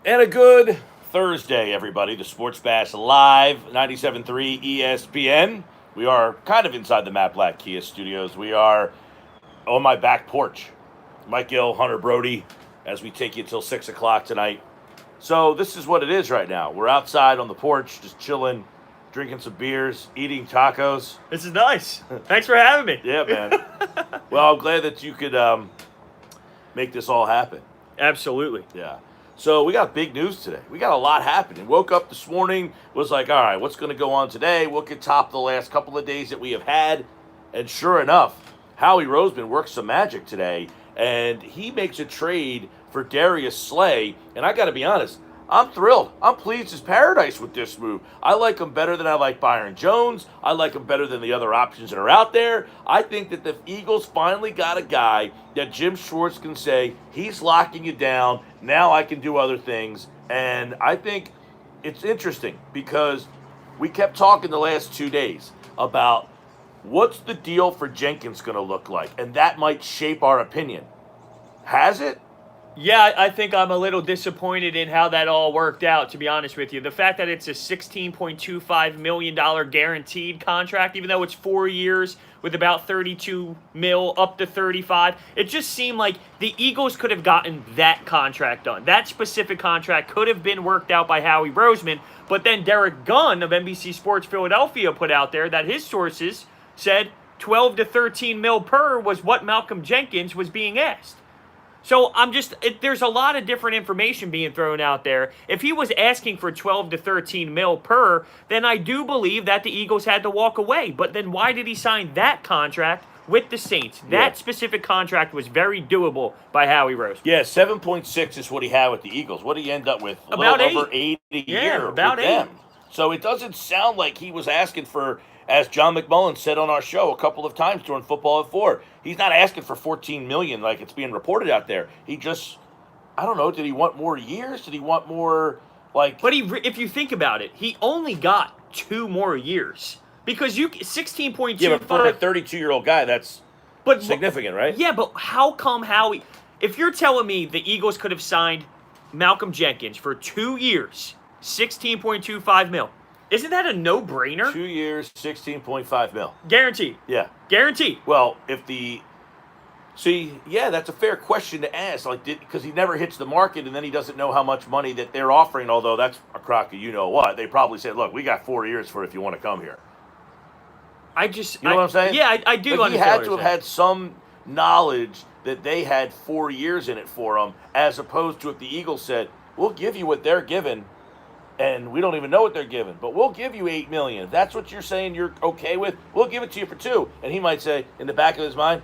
And a good Thursday, everybody. The Sports Bash Live, 97.3 ESPN. We are kind of inside the Matt Blatt Kia studios. We are on my back porch. Mike Gill, Hunter Brody, as we take you till 6 o'clock tonight. So this is what it is right now. We're outside on the porch, just chilling, drinking some beers, eating tacos. This is nice. Thanks for having me. Yeah, man. Well, I'm glad that you could make this all happen. Absolutely. Yeah. So we got big news today. We got a lot happening. Woke up this morning, was like, all right, what's going to go on today? What could top the last couple of days that we have had? And sure enough, Howie Roseman works some magic today, and he makes a trade for Darius Slay. And I got to be honest, I'm thrilled. I'm pleased as paradise with this move. I like him better than I like Byron Jones. I like him better than the other options that are out there. I think that the Eagles finally got a guy that Jim Schwartz can say, he's locking you down. Now I can do other things. And I think it's interesting because we kept talking the last 2 days about what's the deal for Jenkins going to look like. And that might shape our opinion. Has it? Yeah, I think I'm a little disappointed in how that all worked out, to be honest with you. The fact that it's a $16.25 million guaranteed contract, even though it's 4 years with about 32 mil up to 35, it just seemed like the Eagles could have gotten that contract done. That specific contract could have been worked out by Howie Roseman, but then Derek Gunn of NBC Sports Philadelphia put out there that his sources said 12 to 13 mil per was what Malcolm Jenkins was being asked. So there's a lot of different information being thrown out there. If he was asking for 12 to 13 mil per, then I do believe that the Eagles had to walk away. But then why did he sign that contract with the Saints? That specific contract was very doable by Howie Roseman. Yeah, 7.6 is what he had with the Eagles. What did he end up with? About over 8 a year about with 8. them. So it doesn't sound like he was asking for, as John McMullen said on our show a couple of times during Football at 4, he's not asking for $14 million like it's being reported out there. He just, I don't know, did he want more years? Did he want more, like... But if you think about it, he only got 2 more years. Because 16.25... Yeah, but for a 32-year-old guy, that's significant, right? Yeah, but how come Howie... If you're telling me the Eagles could have signed Malcolm Jenkins for 2 years, 16.25 mil, isn't that a no-brainer? 2 years, 16.5 mil. Guaranteed. Yeah. Guaranteed. Well, that's a fair question to ask, because he never hits the market, and then he doesn't know how much money that they're offering, although that's a crock of you-know-what. They probably said, look, we got 4 years for if you want to come here. You know what I'm saying? Yeah, I do understand. He had to have had some knowledge that they had 4 years in it for him, as opposed to if the Eagles said, we'll give you what they're giving, and we don't even know what they're giving, but we'll give you $8 million. If that's what you're saying you're okay with, we'll give it to you for 2. And he might say, in the back of his mind,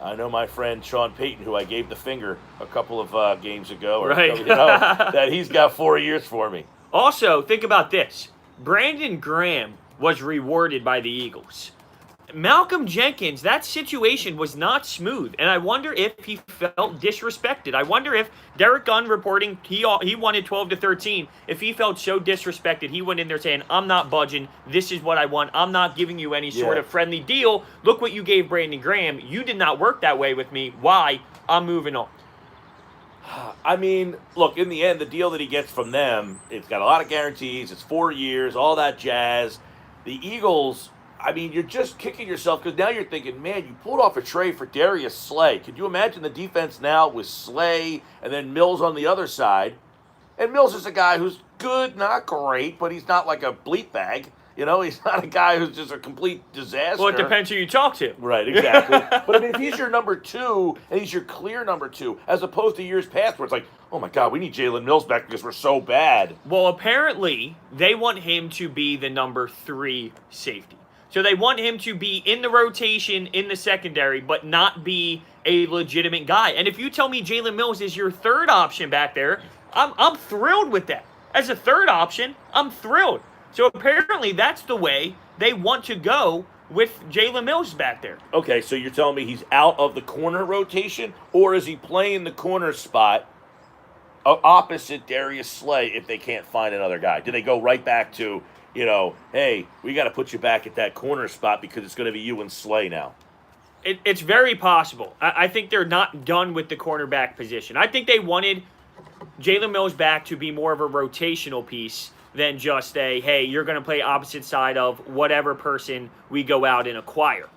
I know my friend Sean Payton, who I gave the finger a couple of games ago, that he's got 4 years for me. Also, think about this. Brandon Graham was rewarded by the Eagles. Malcolm Jenkins, that situation was not smooth, and I wonder if he felt disrespected. I wonder if Derek Gunn reporting he wanted 12 to 13, if he felt so disrespected, he went in there saying, I'm not budging, this is what I want, I'm not giving you any sort of friendly deal, look what you gave Brandon Graham, you did not work that way with me, why? I'm moving on. I mean, look, in the end, the deal that he gets from them, it's got a lot of guarantees, it's 4 years, all that jazz. The Eagles... I mean, you're just kicking yourself because now you're thinking, man, you pulled off a trade for Darius Slay. Could you imagine the defense now with Slay and then Mills on the other side? And Mills is a guy who's good, not great, but he's not like a bleep bag. You know, he's not a guy who's just a complete disaster. Well, it depends who you talk to. Right, exactly. But, I mean, if he's your number 2 and he's your clear number 2, as opposed to years past where it's like, oh, my God, we need Jalen Mills back because we're so bad. Well, apparently, they want him to be the number 3 safety. So they want him to be in the rotation in the secondary, but not be a legitimate guy. And if you tell me Jalen Mills is your 3rd option back there, I'm thrilled with that. As a 3rd option, I'm thrilled. So apparently that's the way they want to go with Jalen Mills back there. Okay, so you're telling me he's out of the corner rotation, or is he playing the corner spot opposite Darius Slay if they can't find another guy? Do they go right back to, hey, we got to put you back at that corner spot because it's going to be you and Slay now? It's very possible. I think they're not done with the cornerback position. I think they wanted Jalen Mills back to be more of a rotational piece than just hey, you're going to play opposite side of whatever person we go out and acquire.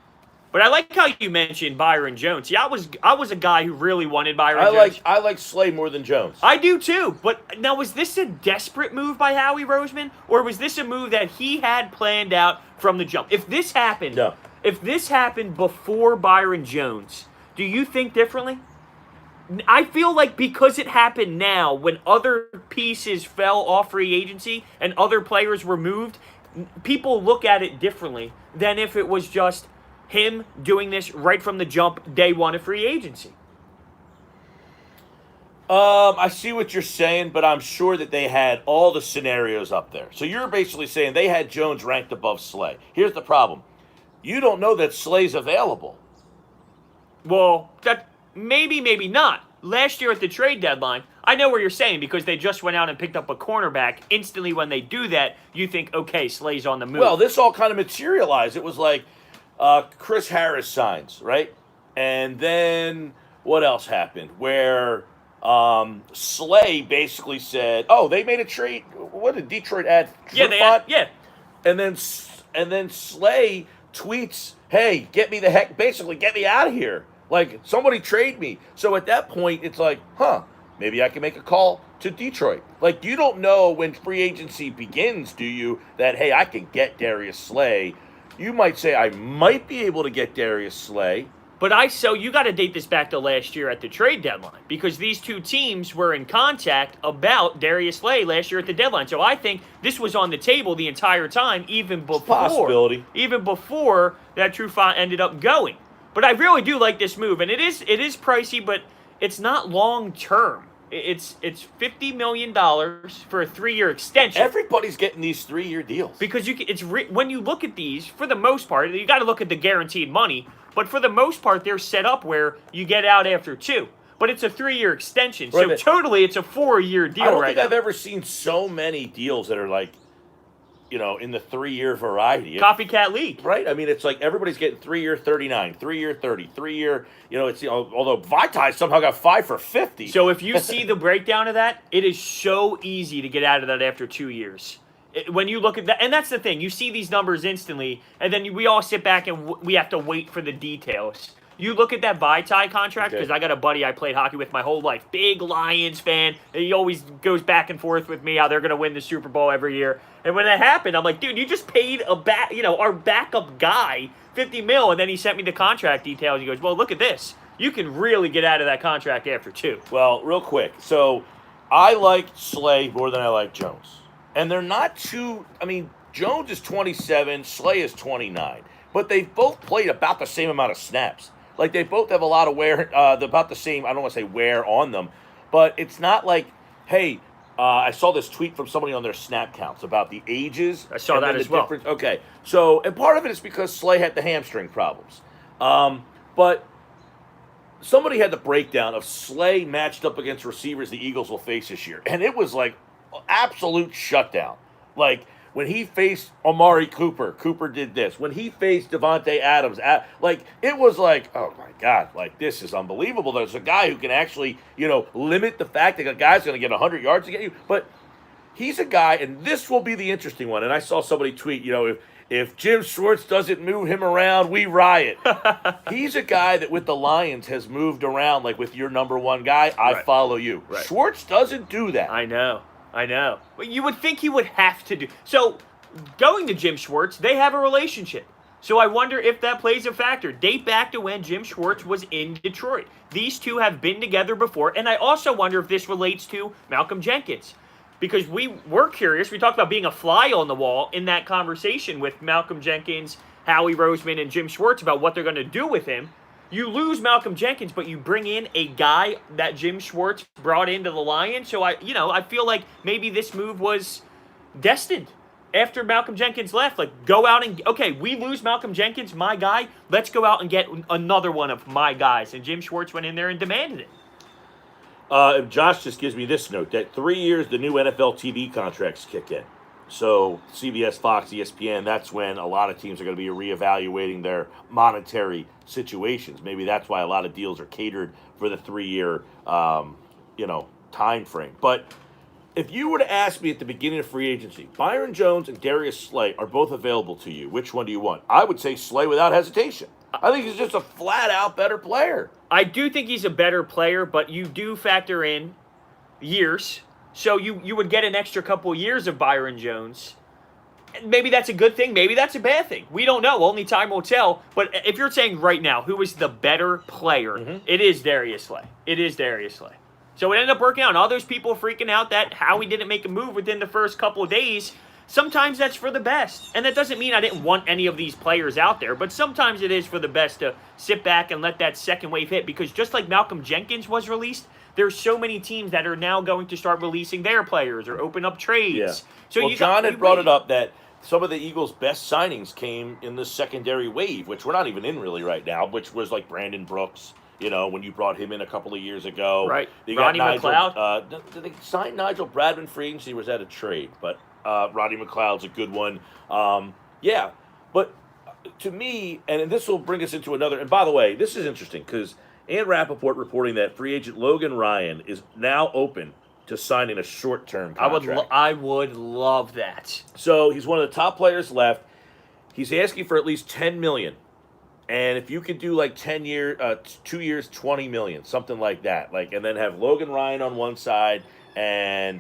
But I like how you mentioned Byron Jones. Yeah, I was a guy who really wanted Byron Jones. I like Slay more than Jones. I do too. But now, was this a desperate move by Howie Roseman, or was this a move that he had planned out from the jump? If this happened, before Byron Jones, do you think differently? I feel like because it happened now, when other pieces fell off free agency and other players were moved, people look at it differently than if it was just him doing this right from the jump, day one of free agency. I see what you're saying, but I'm sure that they had all the scenarios up there. So you're basically saying they had Jones ranked above Slay. Here's the problem. You don't know that Slay's available. Well, that maybe not. Last year at the trade deadline, I know what you're saying because they just went out and picked up a cornerback. Instantly when they do that, you think, okay, Slay's on the move. Well, this all kind of materialized. It was like Chris Harris signs, right? And then what else happened? Where Slay basically said, "Oh, they made a trade. What did Detroit add? Yeah. And then Slay tweets, "Hey, get me out of here. Like, somebody trade me." So at that point, it's like, maybe I can make a call to Detroit. Like, you don't know when free agency begins, do you? That, hey, I can get Darius Slay. You might say, I might be able to get Darius Slay. But so you got to date this back to last year at the trade deadline because these two teams were in contact about Darius Slay last year at the deadline. So I think this was on the table the entire time, even before that Trufant ended up going. But I really do like this move, and it is pricey, but it's not long term. It's $50 million for a 3-year extension. Everybody's getting these 3-year deals because when you look at these, for the most part, you got to look at the guaranteed money. But for the most part, they're set up where you get out after 2. But it's a 3-year extension, so totally it's a 4-year deal. I don't think I've ever seen so many deals that are like, in the 3-year variety. Copycat league. Right? I mean, it's like everybody's getting 3-year 39, 3-year 30, 3-year, although Vitae somehow got 5 for 50. So if you see the breakdown of that, it is so easy to get out of that after 2 years. When you look at that, and that's the thing, you see these numbers instantly, and then we all sit back and we have to wait for the details. You look at that Vitae contract, because I got a buddy I played hockey with my whole life, big Lions fan, and he always goes back and forth with me how they're going to win the Super Bowl every year. And when that happened, I'm like, dude, you just paid our backup guy $50 million, and then he sent me the contract details. He goes, well, look at this. You can really get out of that contract after 2. Well, real quick, so I like Slay more than I like Jones. And they're not too, Jones is 27, Slay is 29. But they both played about the same amount of snaps. Like, they both have a lot of wear, about the same, I don't want to say wear on them. But it's not like, hey, I saw this tweet from somebody on their snap counts about the ages. I saw that as well. Okay, so, and part of it is because Slay had the hamstring problems. But somebody had the breakdown of Slay matched up against receivers the Eagles will face this year. And it was like absolute shutdown. Like, when he faced Amari Cooper, Cooper did this. When he faced Devontae Adams, it was like, oh my God, like, this is unbelievable. There's a guy who can actually, limit the fact that a guy's going to get 100 yards to get you. But he's a guy, and this will be the interesting one. And I saw somebody tweet, if Jim Schwartz doesn't move him around, we riot. He's a guy that with the Lions has moved around, like with your number one guy, I follow you. Right. Schwartz doesn't do that. I know. But you would think he would have to do. So, going to Jim Schwartz, they have a relationship. So I wonder if that plays a factor. Date back to when Jim Schwartz was in Detroit. These two have been together before. And I also wonder if this relates to Malcolm Jenkins. Because we were curious. We talked about being a fly on the wall in that conversation with Malcolm Jenkins, Howie Roseman, and Jim Schwartz about what they're going to do with him. You lose Malcolm Jenkins, but you bring in a guy that Jim Schwartz brought into the Lions. So I feel like maybe this move was destined after Malcolm Jenkins left. Like, go out and, okay, we lose Malcolm Jenkins, my guy. Let's go out and get another one of my guys. And Jim Schwartz went in there and demanded it. Josh just gives me this note that 3 years the new NFL TV contracts kick in. So CBS, Fox, ESPN, that's when a lot of teams are going to be reevaluating their monetary situations. Maybe that's why a lot of deals are catered for the 3-year, time frame. But if you were to ask me at the beginning of free agency, Byron Jones and Darius Slay are both available to you. Which one do you want? I would say Slay without hesitation. I think he's just a flat-out better player. I do think he's a better player, but you do factor in years. So you would get an extra couple years of Byron Jones. Maybe that's a good thing. Maybe that's a bad thing. We don't know. Only time will tell. But if you're saying right now, who is the better player, it is Darius Slay. It is Darius Slay. So it ended up working out. And all those people freaking out that Howie didn't make a move within the first couple of days, sometimes that's for the best. And that doesn't mean I didn't want any of these players out there, but sometimes it is for the best to sit back and let that second wave hit. Because just like Malcolm Jenkins was released, there's so many teams that are now going to start releasing their players or open up trades. Yeah. So well, John had brought it up that some of the Eagles' best signings came in the secondary wave, which we're not even in really right now, which was like Brandon Brooks, when you brought him in a couple of years ago. Right. You Rodney got Nigel, Mcleod. Did they sign Nigel Bradman free agency? Was that a trade? But Rodney McLeod's a good one. Yeah. But to me, and this will bring us into another, and by the way, this is interesting because Ann Rappaport reporting that free agent Logan Ryan is now open to signing a short-term contract. I would love that. So he's one of the top players left. He's asking for at least $10 million, and if you could do like 2 years, $20 million, something like that, and then have Logan Ryan on one side and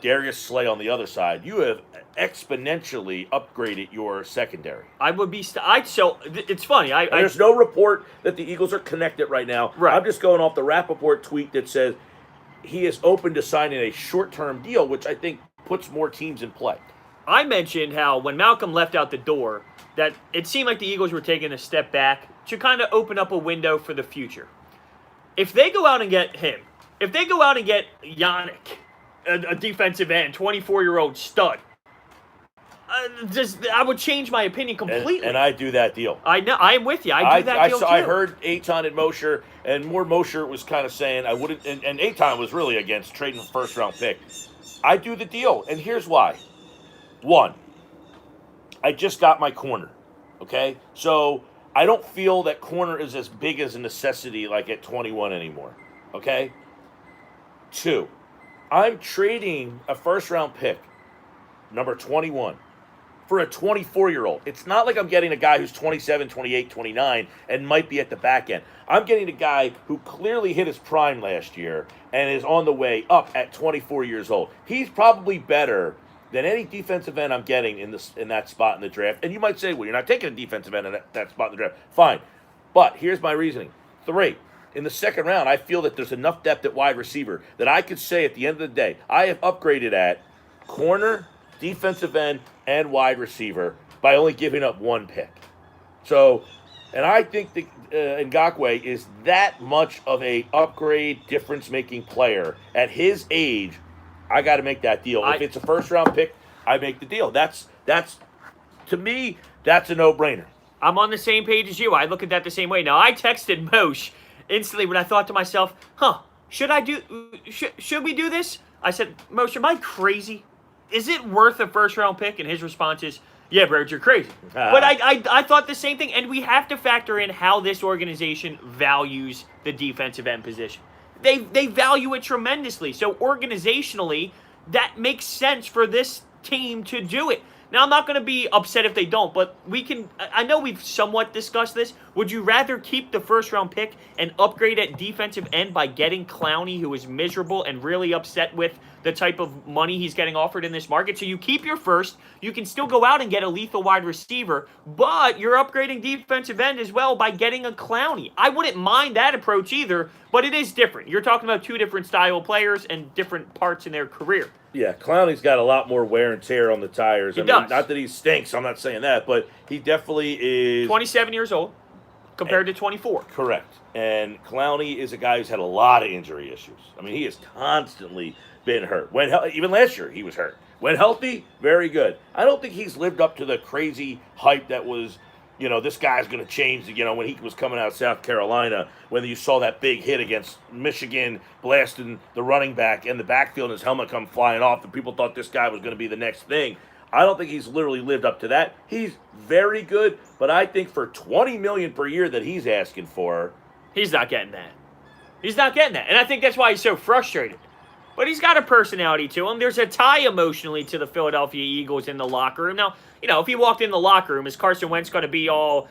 Darius Slay on the other side, you have exponentially upgraded your secondary. I would be. So it's funny. There's no report that the Eagles are connected right now. Right. I'm just going off the Rappaport tweet that says he is open to signing a short-term deal, which I think puts more teams in play. I mentioned how when Malcolm left out the door, that it seemed like the Eagles were taking a step back to kind of open up a window for the future. If they go out and get him, if they go out and get Yannick, a defensive end, 24-year-old stud, I would change my opinion completely. And I do that deal. I know. I am with you. I do that deal too. I heard Eitan and Mosher, and Mosher was kind of saying I wouldn't, and Eitan was really against trading a first-round pick. I do the deal, and here's why. One, I just got my corner, okay? So I don't feel that corner is as big as a necessity like at 21 anymore, okay? Two, I'm trading a first-round pick, number 21, for a 24-year-old. It's not like I'm getting a guy who's 27, 28, 29, and might be at the back end. I'm getting a guy who clearly hit his prime last year and is on the way up at 24 years old. He's probably better than any defensive end I'm getting in that spot in the draft. And you might say, well, you're not taking a defensive end in that spot in the draft. Fine. But here's my reasoning. 3, in the second round, I feel that there's enough depth at wide receiver that I could say at the end of the day, I have upgraded at corner, defensive end, and wide receiver by only giving up one pick. So, and I think that Ngakoue is that much of a upgrade, difference-making player. At his age, I got to make that deal. If it's a first-round pick, I make the deal. That's to me, that's a no-brainer. I'm on the same page as you. I look at that the same way. Now, I texted Moshe instantly when I thought to myself, should we do this? I said, Moshe, am I crazy? Is it worth a first-round pick? And his response is, yeah, bro, you're crazy. But I thought the same thing, and we have to factor in how this organization values the defensive end position. They value it tremendously. So organizationally, that makes sense for this team to do it. Now, I'm not going to be upset if they don't, but I know we've somewhat discussed this. Would you rather keep the first-round pick and upgrade at defensive end by getting Clowney, who is miserable and really upset with the type of money he's getting offered in this market? So you keep your first. You can still go out and get a lethal wide receiver, but you're upgrading defensive end as well by getting a Clowney. I wouldn't mind that approach either, but it is different. You're talking about two different style players and different parts in their career. Yeah, Clowney's got a lot more wear and tear on the tires. He does. Not that he stinks, I'm not saying that, but he definitely is 27 years old compared to 24. Correct. And Clowney is a guy who's had a lot of injury issues. I mean, he has constantly been hurt. Even last year, he was hurt. When healthy, very good. I don't think he's lived up to the crazy hype that was, this guy's going to change, when he was coming out of South Carolina, when you saw that big hit against Michigan, blasting the running back and the backfield and his helmet come flying off, and people thought this guy was going to be the next thing. I don't think he's literally lived up to that. He's very good, but I think for $20 million per year that he's asking for, he's not getting that. He's not getting that. And I think that's why he's so frustrated. But he's got a personality to him. There's a tie emotionally to the Philadelphia Eagles in the locker room. Now, if he walked in the locker room, is Carson Wentz going to be all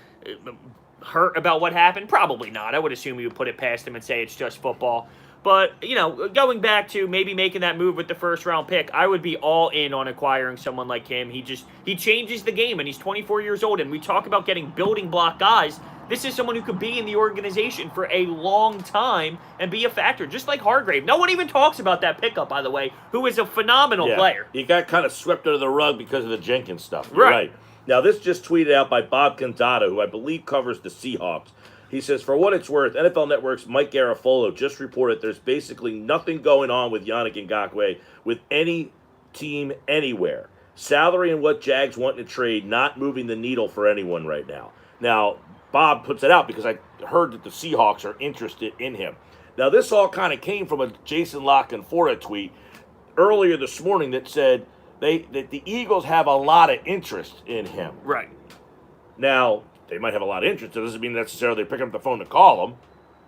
hurt about what happened? Probably not. I would assume he would put it past him and say it's just football. But, going back to maybe making that move with the first-round pick, I would be all in on acquiring someone like him. He changes the game, and he's 24 years old, and we talk about getting building block guys. This is someone who could be in the organization for a long time and be a factor, just like Hargrave. No one even talks about that pickup, by the way, who is a phenomenal player. He got kind of swept under the rug because of the Jenkins stuff. You're right. Now, this just tweeted out by Bob Cantata, who I believe covers the Seahawks. He says, for what it's worth, NFL Network's Mike Garafolo just reported there's basically nothing going on with Yannick Ngakoue with any team anywhere. Salary and what Jags want to trade, not moving the needle for anyone right now. Now, Bob puts it out because I heard that the Seahawks are interested in him. Now, this all kind of came from a Jason La Canfora tweet earlier this morning that said that the Eagles have a lot of interest in him. Right. Now, they might have a lot of interest. It doesn't mean necessarily they're picking up the phone to call him.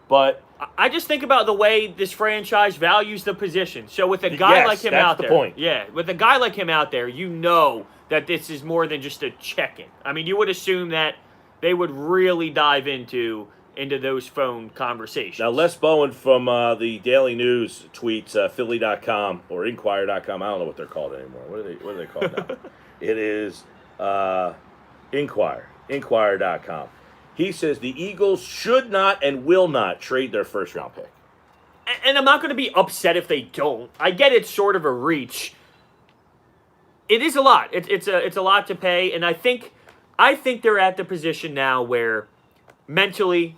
But I just think about the way this franchise values the position. So with a guy like him out there. That's the point. Yeah, with a guy like him out there, that this is more than just a check-in. I mean, you would assume that they would really dive into those phone conversations. Now, Les Bowen from the Daily News tweets Philly.com or Inquirer.com. I don't know what they're called anymore. What are they called now? It is Inquirer.com. He says the Eagles should not and will not trade their first-round pick. And I'm not going to be upset if they don't. I get it's sort of a reach. It is a lot. It's a lot to pay, and I think they're at the position now where mentally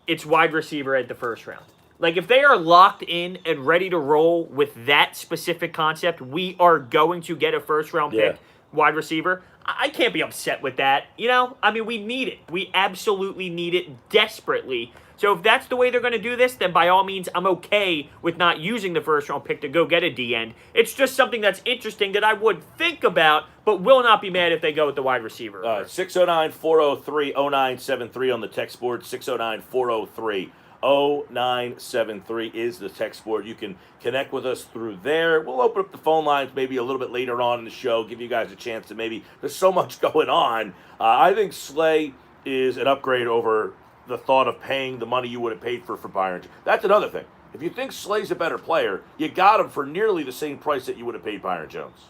it's wide receiver at the first round. Like, if they are locked in and ready to roll with that specific concept, we are going to get a first-round pick, wide receiver. I can't be upset with that. I mean, we need it. We absolutely need it desperately. So if that's the way they're going to do this, then by all means, I'm okay with not using the first-round pick to go get a D-end. It's just something that's interesting that I would think about, but will not be mad if they go with the wide receiver. 609-403-0973 on the text board. 609-403-0973 is the text board. You can connect with us through there. We'll open up the phone lines maybe a little bit later on in the show, give you guys a chance to maybe, there's so much going on. I think Slay is an upgrade over the thought of paying the money you would have paid for Byron. That's another thing. If you think Slay's a better player, you got him for nearly the same price that you would have paid Byron Jones.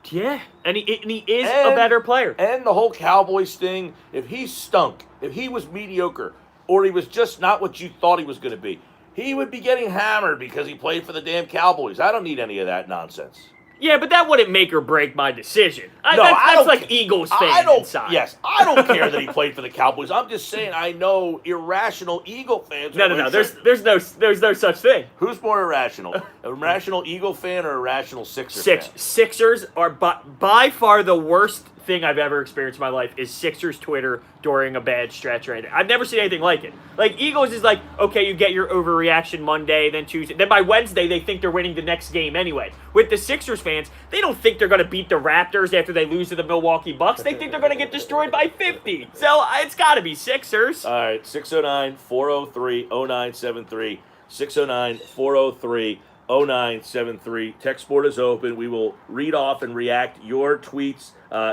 Yeah, and he is a better player. And the whole Cowboys thing, if he stunk, if he was mediocre, or he was just not what you thought he was going to be, he would be getting hammered because he played for the damn Cowboys. I don't need any of that nonsense. Yeah, but that wouldn't make or break my decision. That's like Eagles fan inside. Yes, I don't care that he played for the Cowboys. I'm just saying I know irrational Eagle fans. No. There's no such thing. Who's more irrational? A irrational Eagle fan or a irrational Sixers fan? Sixers are by far the worst thing I've ever experienced in my life is Sixers Twitter during a bad stretch right now. I've never seen anything like it. Like, Eagles is like, okay, you get your overreaction Monday, then Tuesday. Then by Wednesday, they think they're winning the next game anyway. With the Sixers fans, they don't think they're going to beat the Raptors after they lose to the Milwaukee Bucks. They think they're going to get destroyed by 50. So it's got to be Sixers. All right, 609-403-0973. 609-403-0973. Text board is open. We will read off and react your tweets,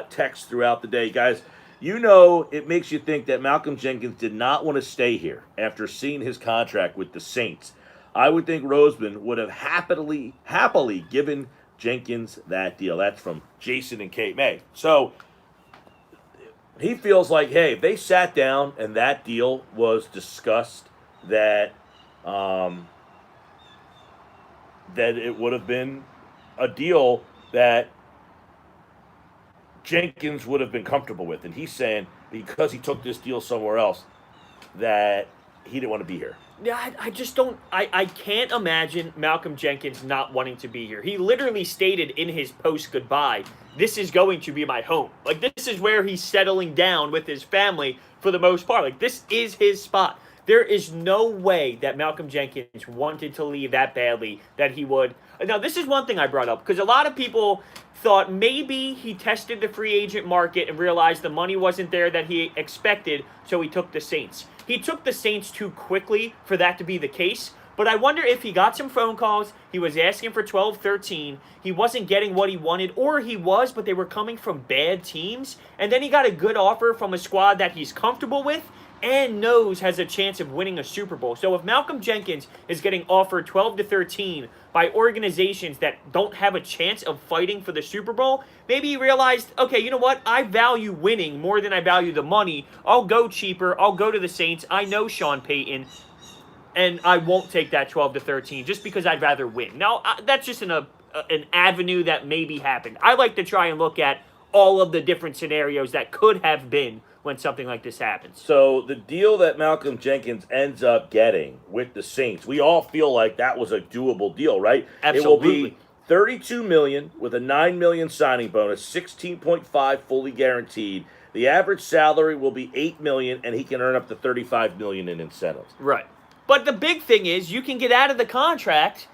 text throughout the day. Guys, it makes you think that Malcolm Jenkins did not want to stay here after seeing his contract with the Saints. I would think Roseman would have happily given Jenkins that deal. That's from Jason and Kate May. So he feels like, hey, if they sat down and that deal was discussed, that it would have been a deal that Jenkins would have been comfortable with. And he's saying because he took this deal somewhere else that he didn't want to be here. Yeah, I just don't. I can't imagine Malcolm Jenkins not wanting to be here. He literally stated in his post goodbye, this is going to be my home. Like, this is where he's settling down with his family for the most part. Like, this is his spot. There is no way that Malcolm Jenkins wanted to leave that badly that he would. Now, this is one thing I brought up, because a lot of people thought maybe he tested the free agent market and realized the money wasn't there that he expected, so he took the Saints. He took the Saints too quickly for that to be the case, But I wonder if he got some phone calls, he was asking for 12, 13, he wasn't getting what he wanted, or he was, but they were coming from bad teams, and then he got a good offer from a squad that he's comfortable with and knows has a chance of winning a Super Bowl. So if Malcolm Jenkins is getting offered 12 to 13 by organizations that don't have a chance of fighting for the Super Bowl, maybe he realized, okay, you know what? I value winning more than I value the money. I'll go cheaper. I'll go to the Saints. I know Sean Payton, and I won't take that 12 to 13 just because I'd rather win. Now, that's just an avenue that maybe happened. I like to try and look at all of the different scenarios that could have been when something like this happens. So the deal that Malcolm Jenkins ends up getting with the Saints, we all feel like that was a doable deal, right? Absolutely. It will be $32 million with a $9 million signing bonus, 16.5 fully guaranteed. The average salary will be $8 million, and he can earn up to $35 million in incentives. Right. But the big thing is you can get out of the contract.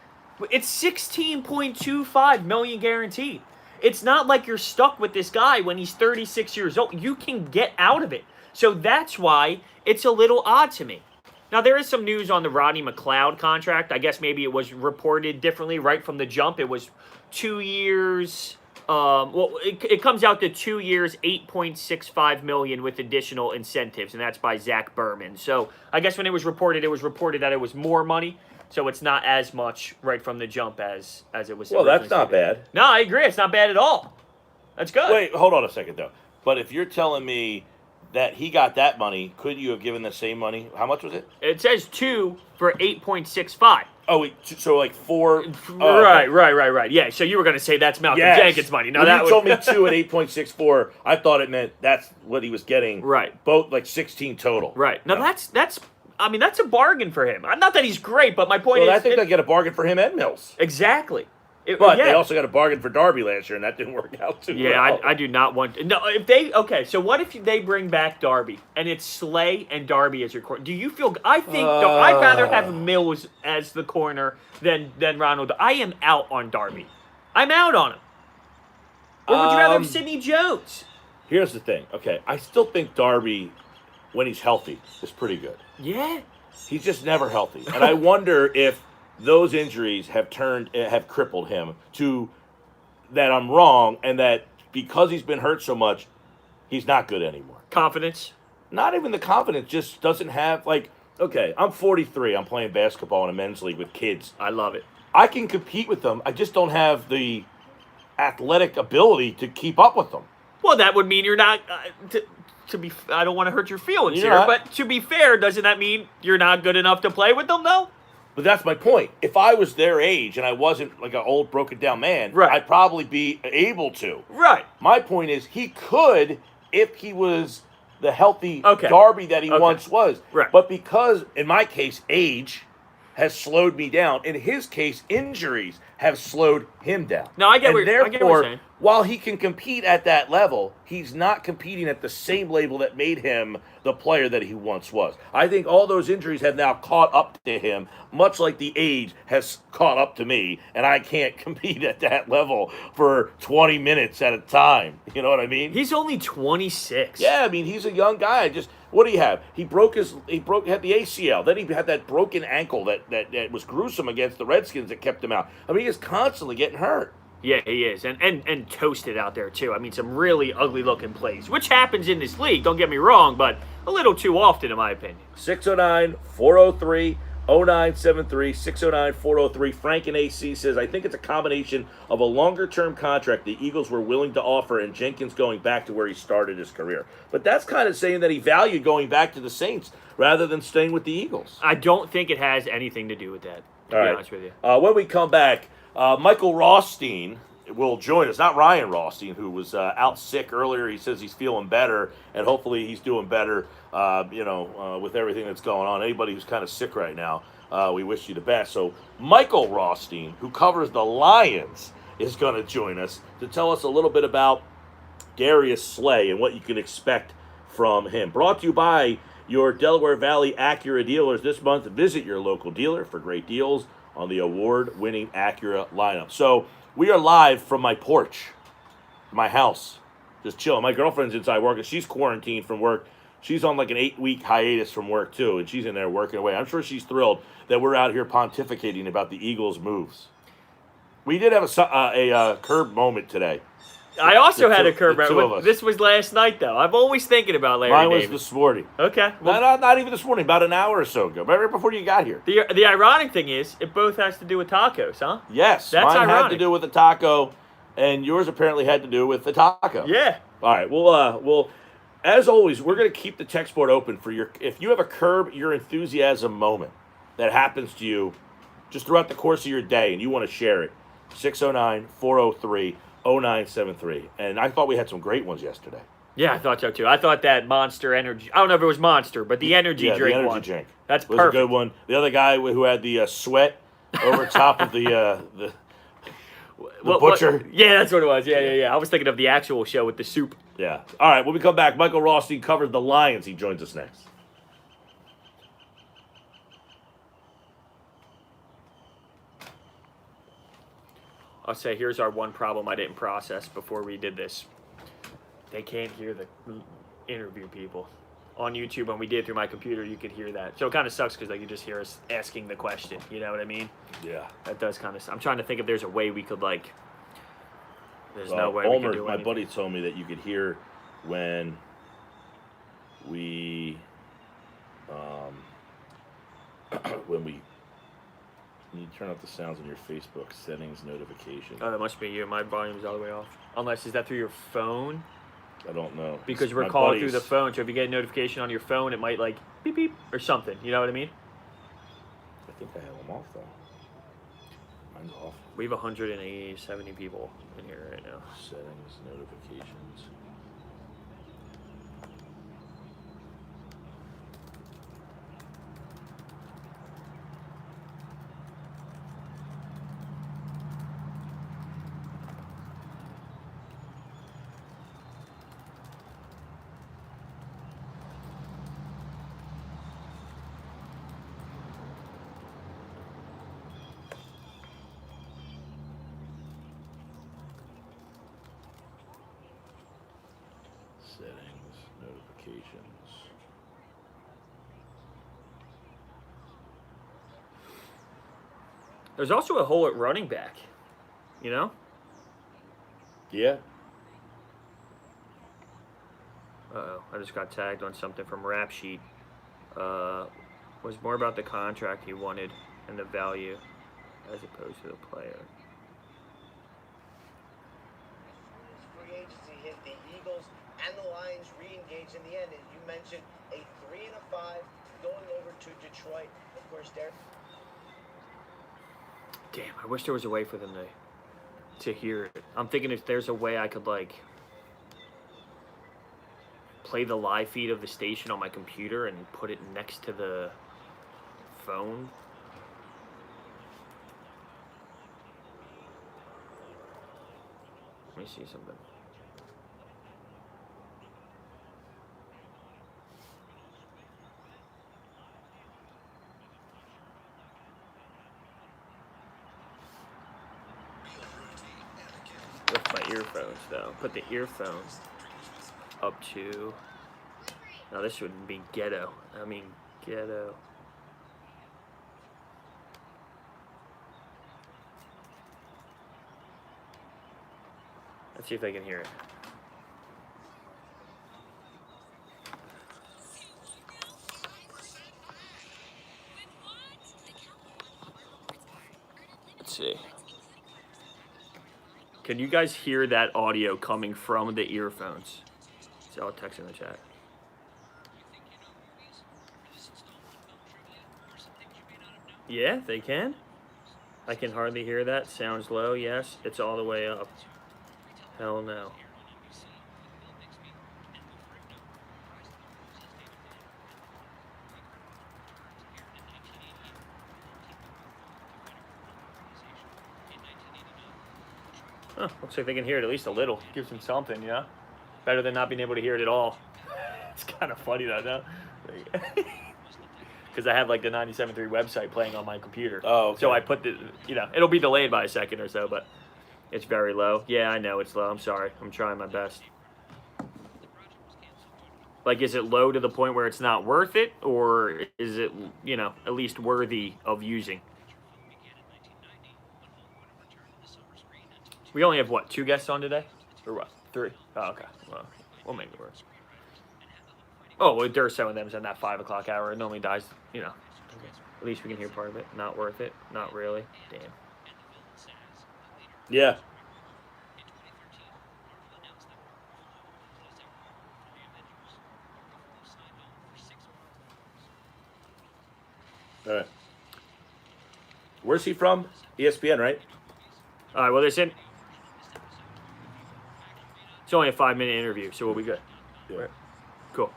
It's $16.25 million guaranteed. It's not like you're stuck with this guy when he's 36 years old. You can get out of it. So that's why it's a little odd to me. Now, there is some news on the Rodney Mcleod contract. I guess maybe it was reported differently right from the jump. It was 2 years. It comes out to 2 years, $8.65 million with additional incentives, and that's by Zach Berman. So I guess when it was reported that it was more money. So it's not as much right from the jump as it was. Well, that's not bad. No, I agree. It's not bad at all. That's good. Wait, hold on a second, though. But if you're telling me that he got that money, could you have given the same money? How much was it? It says 2 for 8.65. Oh, wait, so like 4? Right. Yeah, so you were going to say that's Malcolm Jenkins' money. Now when you told me 2 at 8.64, I thought it meant that's what he was getting. Right. Both like 16 total. Right. Now that's a bargain for him. Not that he's great, but my point is... I think they get a bargain for him and Mills. Exactly. But they also got a bargain for Darby last year, and that didn't work out too well. Yeah, I do not want to... No, if they... Okay, so what if they bring back Darby, and it's Slay and Darby as your corner? Do you feel... I think... I'd rather have Mills as the corner than Ronald. I am out on Darby. I'm out on him. Or would you rather have Sidney Jones? Here's the thing. Okay, I still think Darby, when he's healthy, is pretty good. Yeah. He's just never healthy. And I wonder if those injuries have crippled him to that I'm wrong, and that because he's been hurt so much, he's not good anymore. Confidence? Not even the confidence, just doesn't have, okay, I'm 43. I'm playing basketball in a men's league with kids. I love it. I can compete with them. I just don't have the athletic ability to keep up with them. Well, that would mean you're not... I don't want to hurt your feelings here, but to be fair, doesn't that mean you're not good enough to play with them, though? But that's my point. If I was their age and I wasn't like an old, broken-down man, I'd probably be able to. Right. My point is he could if he was the healthy Darby that he once was. Right. But because, in my case, age has slowed me down. In his case, injuries have slowed him down. No, I get what you're saying. While he can compete at that level, he's not competing at the same level that made him the player that he once was. I think all those injuries have now caught up to him, much like the age has caught up to me, and I can't compete at that level for 20 minutes at a time. You know what I mean? He's only 26. Yeah, I mean, he's a young guy. What do you have? He had the ACL. Then he had that broken ankle that was gruesome against the Redskins that kept him out. I mean, he is constantly getting hurt. Yeah, he is. And toasted out there, too. I mean, some really ugly-looking plays, which happens in this league, don't get me wrong, but a little too often, in my opinion. 609-403-0973, 609-403. Frank in AC says, I think it's a combination of a longer-term contract the Eagles were willing to offer and Jenkins going back to where he started his career. But that's kind of saying that he valued going back to the Saints rather than staying with the Eagles. I don't think it has anything to do with that, to be honest with you. When we come back, Michael Rothstein will join us. Not Ryan Rothstein, who was out sick earlier. He says he's feeling better, and hopefully he's doing better, with everything that's going on. Anybody who's kind of sick right now, we wish you the best. So Michael Rothstein, who covers the Lions, is going to join us to tell us a little bit about Darius Slay and what you can expect from him. Brought to you by your Delaware Valley Acura dealers. This month, visit your local dealer for great deals on the award-winning Acura lineup. So we are live from my porch, my house, just chilling. My girlfriend's inside working. She's quarantined from work. she's on like an 8-week hiatus from work too, and she's in there working away. I'm sure she's thrilled that we're out here pontificating about the Eagles' moves. We did have a curb moment today. I also had a curb. Two of us. This was last night, though. I'm always thinking about Larry Mine was Davis. this morning. Okay. Well, Not even this morning. About an hour or so ago. Right before you got here. the ironic thing is, it both has to do with tacos, huh? Yes. That's mine ironic. had to do with the taco, and yours apparently had to do with the taco. Yeah. All right. Well, as always, we're going to keep the text board open for if you have a curb your enthusiasm moment that happens to you just throughout the course of your day and you want to share it. 609-403-0973. And I thought we had some great ones yesterday. Yeah, I thought so too. I thought that Monster Energy. I don't know if it was Monster, but the energy drink the energy one. drink. That's was perfect. a good one. The other guy who had the sweat over top of the butcher. Yeah, that's what it was. Yeah. I was thinking of the actual show with the soup. Yeah. All right. When we come back, Michael Rothstein covers the Lions. He joins us next. I'll say, here's our one problem I didn't process before we did this. They can't hear the interview people. On YouTube, when we did it through my computer, you could hear that. So it kind of sucks because they could just hear us asking the question. You know what I mean? Yeah. That does kind of. I'm trying to think if there's a way we could like. There's no way we could do my anything. buddy told me that you could hear when we when you turn off the sounds on your Facebook settings notification. Oh, that must be you. My volume's all the way off. Unless, is that through your phone? I don't know. Because we're calling through the phone, so if you get a notification on your phone, it might like beep beep or something. You know what I mean? I think I have them off though. Mine's off. We have 170 people in here right now. Settings, notifications. Settings, notifications. There's also a hole at running back. You know? Yeah. Uh-oh. I just got tagged on something from Rap Sheet. Was more about the contract he wanted and the value as opposed to the player. Free agency hit, the Eagles and the Lions re-engaged in the end. And you mentioned a 3 and a 5 going over to Detroit. Of course, Derek. Damn, I wish there was a way for them to hear it. I'm thinking if there's a way I could like play the live feed of the station on my computer and put it next to the phone. Let me see something. With my earphones, though. Put the earphones up to. Now this would be ghetto. I mean, ghetto. Let's see if they can hear it. Let's see. Can you guys hear that audio coming from the earphones? So I'll text in the chat. Yeah, they can. I can hardly hear that. Sounds low. Yes, it's all the way up. Hell no. Huh, looks like they can hear it at least a little. Gives them something, you know? Better than not being able to hear it at all. It's kind of funny though, no? Because I have like the 97.3 website playing on my computer. Oh, okay. So I put the, you know, it'll be delayed by a second or so, but it's very low. Yeah, I know it's low. I'm sorry. I'm trying my best. Like, is it low to the point where it's not worth it, or is it, at least worthy of using? We only have, 2 guests on today? Or what? 3? Oh, okay. Well, we'll make it work. Oh, well, there's some of them's in that 5 o'clock hour. It normally dies, At least we can hear part of it. Not worth it. Not really. Damn. Yeah. All right. Where's he from? ESPN, right? All right, well, it's only a 5-minute interview, so we'll be good. Yeah. Right. Cool.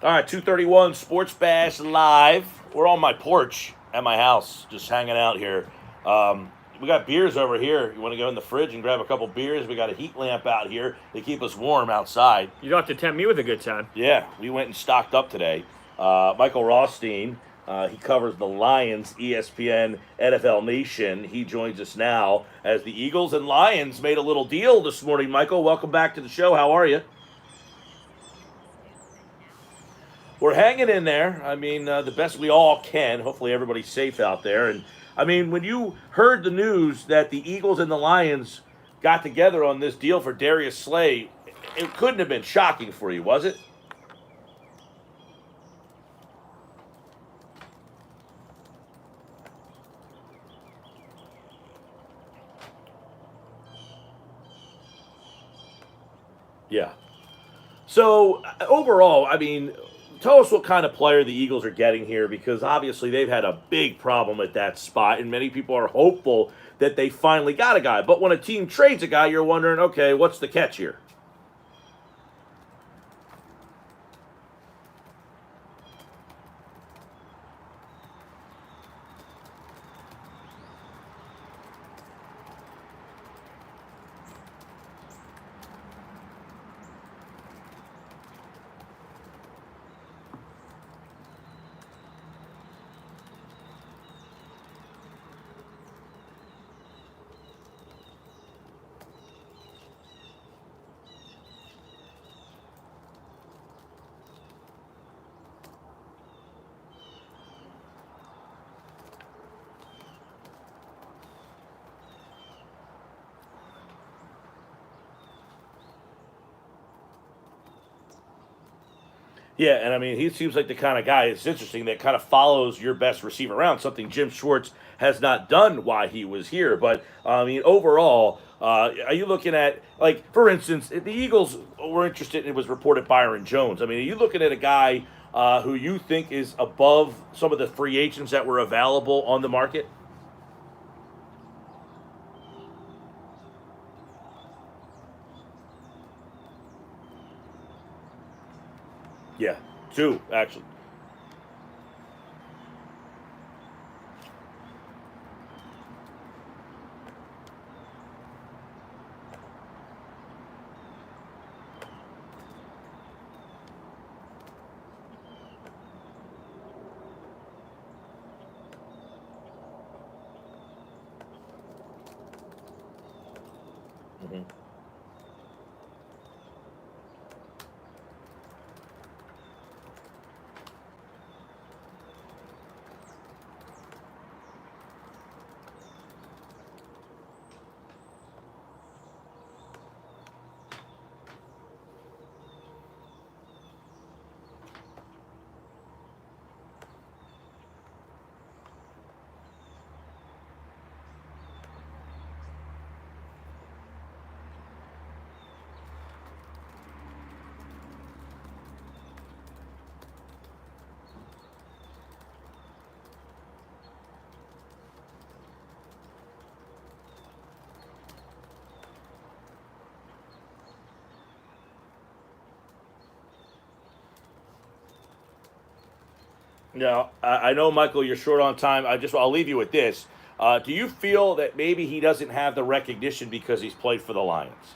All right, 231 Sports Bash Live. We're on my porch at my house, just hanging out here. We got beers over here. You want to go in the fridge and grab a couple beers? We got a heat lamp out here to keep us warm outside. You don't have to tempt me with a good time. Yeah, we went and stocked up today. Michael Rothstein, he covers the Lions, ESPN, NFL Nation. He joins us now as the Eagles and Lions made a little deal this morning. Michael, welcome back to the show. How are you? We're hanging in there. I mean, the best we all can. Hopefully everybody's safe out there. And, I mean, when you heard the news that the Eagles and the Lions got together on this deal for Darius Slay, it couldn't have been shocking for you, was it? Yeah. So, overall, I mean, tell us what kind of player the Eagles are getting here, because obviously they've had a big problem at that spot, and many people are hopeful that they finally got a guy. But when a team trades a guy, you're wondering, okay, what's the catch here? Yeah, and I mean, he seems like the kind of guy, it's interesting, that kind of follows your best receiver around, something Jim Schwartz has not done while he was here. But, I mean, overall, are you looking at, like, for instance, if the Eagles were interested, it was reported Byron Jones. I mean, are you looking at a guy who you think is above some of the free agents that were available on the market? Yeah, 2, actually. Mhm. Now, I know, Michael, you're short on time. I'll leave you with this. Do you feel that maybe he doesn't have the recognition because he's played for the Lions?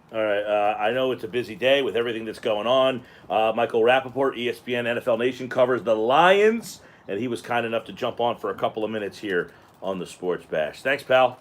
All right, I know it's a busy day with everything that's going on. Michael Rappaport, ESPN NFL Nation, covers the Lions, and he was kind enough to jump on for a couple of minutes here on the Sports Bash. Thanks, pal.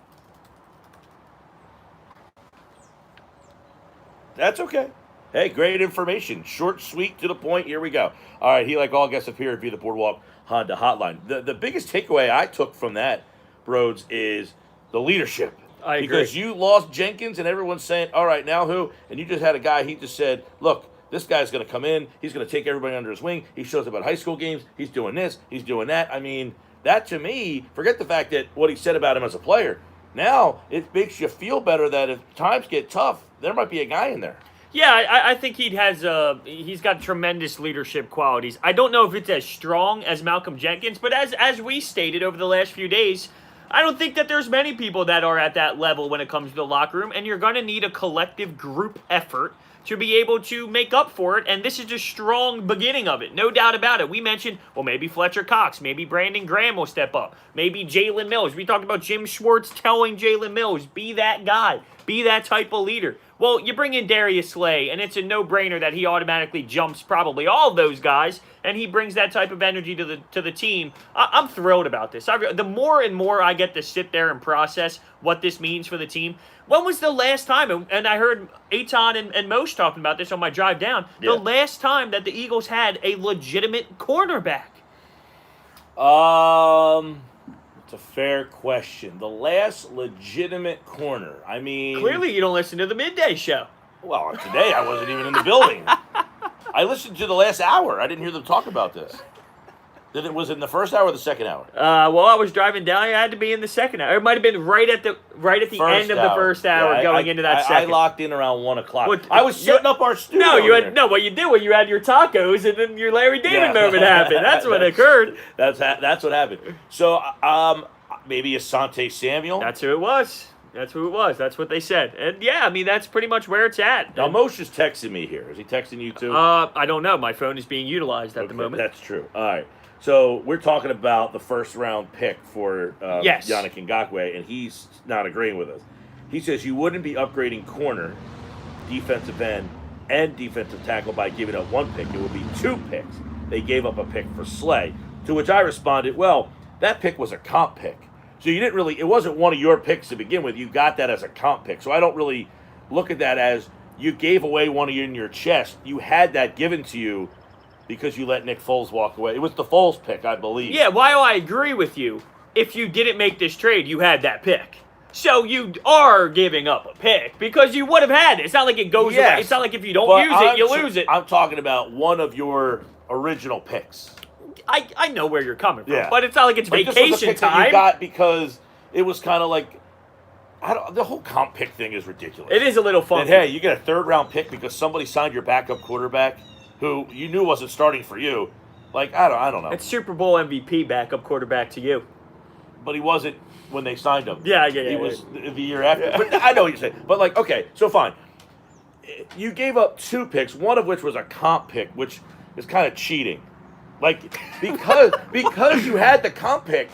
That's okay. Hey, great information. Short, sweet, to the point. Here we go. All right, he, like all guests, appeared via the Boardwalk Honda hotline. The biggest takeaway I took from that, Broads, is the leadership. I agree. Because you lost Jenkins and everyone's saying, all right, now who? And you just had a guy, he just said, look, this guy's going to come in. He's going to take everybody under his wing. He shows up at high school games. He's doing this. He's doing that. I mean, that to me, forget the fact that what he said about him as a player. Now, it makes you feel better that if times get tough, there might be a guy in there. Yeah, I think he's got tremendous leadership qualities. I don't know if it's as strong as Malcolm Jenkins, but as we stated over the last few days, I don't think that there's many people that are at that level when it comes to the locker room, and you're going to need a collective group effort to be able to make up for it, and this is a strong beginning of it, no doubt about it. We mentioned, well, maybe Fletcher Cox, maybe Brandon Graham will step up, maybe Jalen Mills. We talked about Jim Schwartz telling Jalen Mills, be that guy, be that type of leader. Well, you bring in Darius Slay, and it's a no-brainer that he automatically jumps probably all of those guys, and he brings that type of energy to the team. I'm thrilled about this. The more and more I get to sit there and process what this means for the team. When was the last time, and I heard Eitan and Moshe talking about this on my drive down, the last time that the Eagles had a legitimate cornerback? It's a fair question. The last legitimate corner. I mean, clearly you don't listen to the midday show. Well, today I wasn't even in the building. I listened to the last hour. I didn't hear them talk about this. Was it in the first hour or the second hour? Well, I was driving down. I had to be in the second hour. It might have been right at the end of the first hour, going into that second. I locked in around 1 o'clock. Well, I was setting up our studio. No, what you did was you had your tacos, and then your Larry David moment happened. That's what occurred. That's what happened. So maybe Asante Samuel. That's who it was. That's who it was. That's what they said. And yeah, I mean, that's pretty much where it's at. Now, Moshe is texting me here. Is he texting you too? I don't know. My phone is being utilized at the moment. That's true. All right. So we're talking about the first-round pick for Yannick Ngakoue, and he's not agreeing with us. He says you wouldn't be upgrading corner, defensive end, and defensive tackle by giving up one pick. It would be 2 picks. They gave up a pick for Slay, to which I responded, well, that pick was a comp pick. So you didn't really, it wasn't one of your picks to begin with. You got that as a comp pick. So I don't really look at that as you gave away one of you in your chest. You had that given to you because you let Nick Foles walk away. It was the Foles pick, I believe. Yeah, while I agree with you, if you didn't make this trade, you had that pick. So you are giving up a pick because you would have had it. It's not like it goes away. It's not like if you don't use it, you lose it. I'm talking about one of your original picks. I know where you're coming from, but it's not like it's vacation this was a pick time. That you got because it was kind of like, the whole comp pick thing is ridiculous. It is a little funky. And hey, you get a 3rd-round pick because somebody signed your backup quarterback who you knew wasn't starting for you. Like, I don't know. It's Super Bowl MVP backup quarterback to you. But he wasn't when they signed him. Yeah. He was the year after. Yeah. But I know what you're saying. But, like, okay, so fine. You gave up 2 picks, one of which was a comp pick, which is kind of cheating. Like, because you had the comp pick,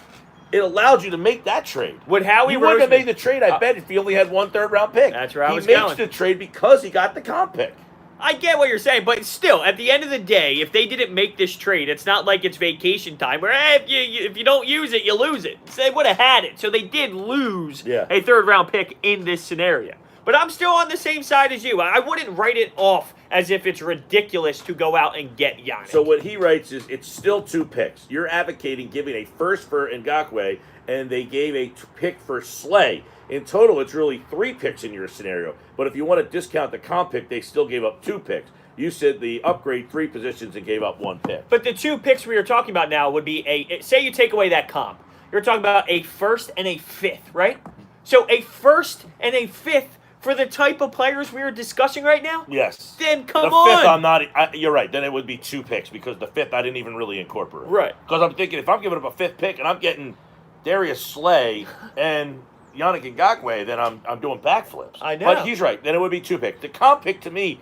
it allowed you to make that trade. Would Howie You wouldn't have Roseman- made the trade, I bet, if he only had 1 3rd-round pick. That's where I was He going. makes the trade because he got the comp pick. I get what you're saying, but still, at the end of the day, if they didn't make this trade, it's not like it's vacation time where if you don't use it, you lose it. So they would have had it. So they did lose a 3rd-round pick in this scenario. But I'm still on the same side as you. I wouldn't write it off as if it's ridiculous to go out and get Yannick. So what he writes is it's still 2 picks. You're advocating giving a first for Ngakoue, and they gave a pick for Slay. In total, it's really 3 picks in your scenario. But if you want to discount the comp pick, they still gave up 2 picks. You said the upgrade 3 positions and gave up 1 pick. But the 2 picks we are talking about now would be say you take away that comp. you're talking about a first and a fifth, right? So a first and a fifth for the type of players we are discussing right now? Yes. Then come the on. fifth, I'm not. You're right. Then it would be 2 picks because the fifth I didn't even really incorporate. Right. Because I'm thinking if I'm giving up a 5th pick and I'm getting Darius Slay and Yannick Ngakoue, then I'm doing backflips. I know. But he's right. Then it would be 2 picks. The comp pick to me,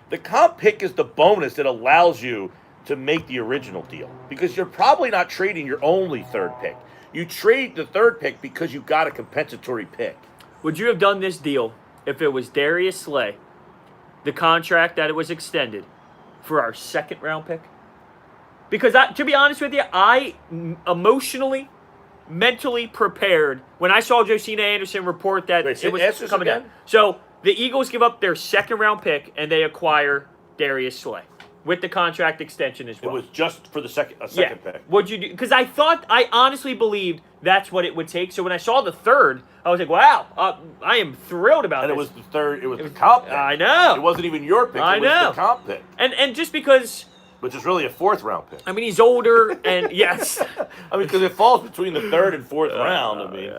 the comp pick is the bonus that allows you to make the original deal because you're probably not trading your only 3rd pick. You trade the 3rd pick because you got a compensatory pick. Would you have done this deal if it was Darius Slay, the contract that it was extended, for our 2nd round pick? Because to be honest with you, I emotionally, mentally prepared when I saw Josina Anderson report that it was coming down. So the Eagles give up their 2nd round pick and they acquire Darius Slay with the contract extension as well. It was just for the second pick. What'd you do? Because I honestly believed that's what it would take. So when I saw the 3rd, I was like, wow, I am thrilled about and this. And it was the 3rd, it was the comp pick. I know. It wasn't even your pick, it was the comp pick. And just because... Which is really a 4th round pick. I mean, he's older, and yes. I mean, because it falls between the 3rd and 4th round, I mean.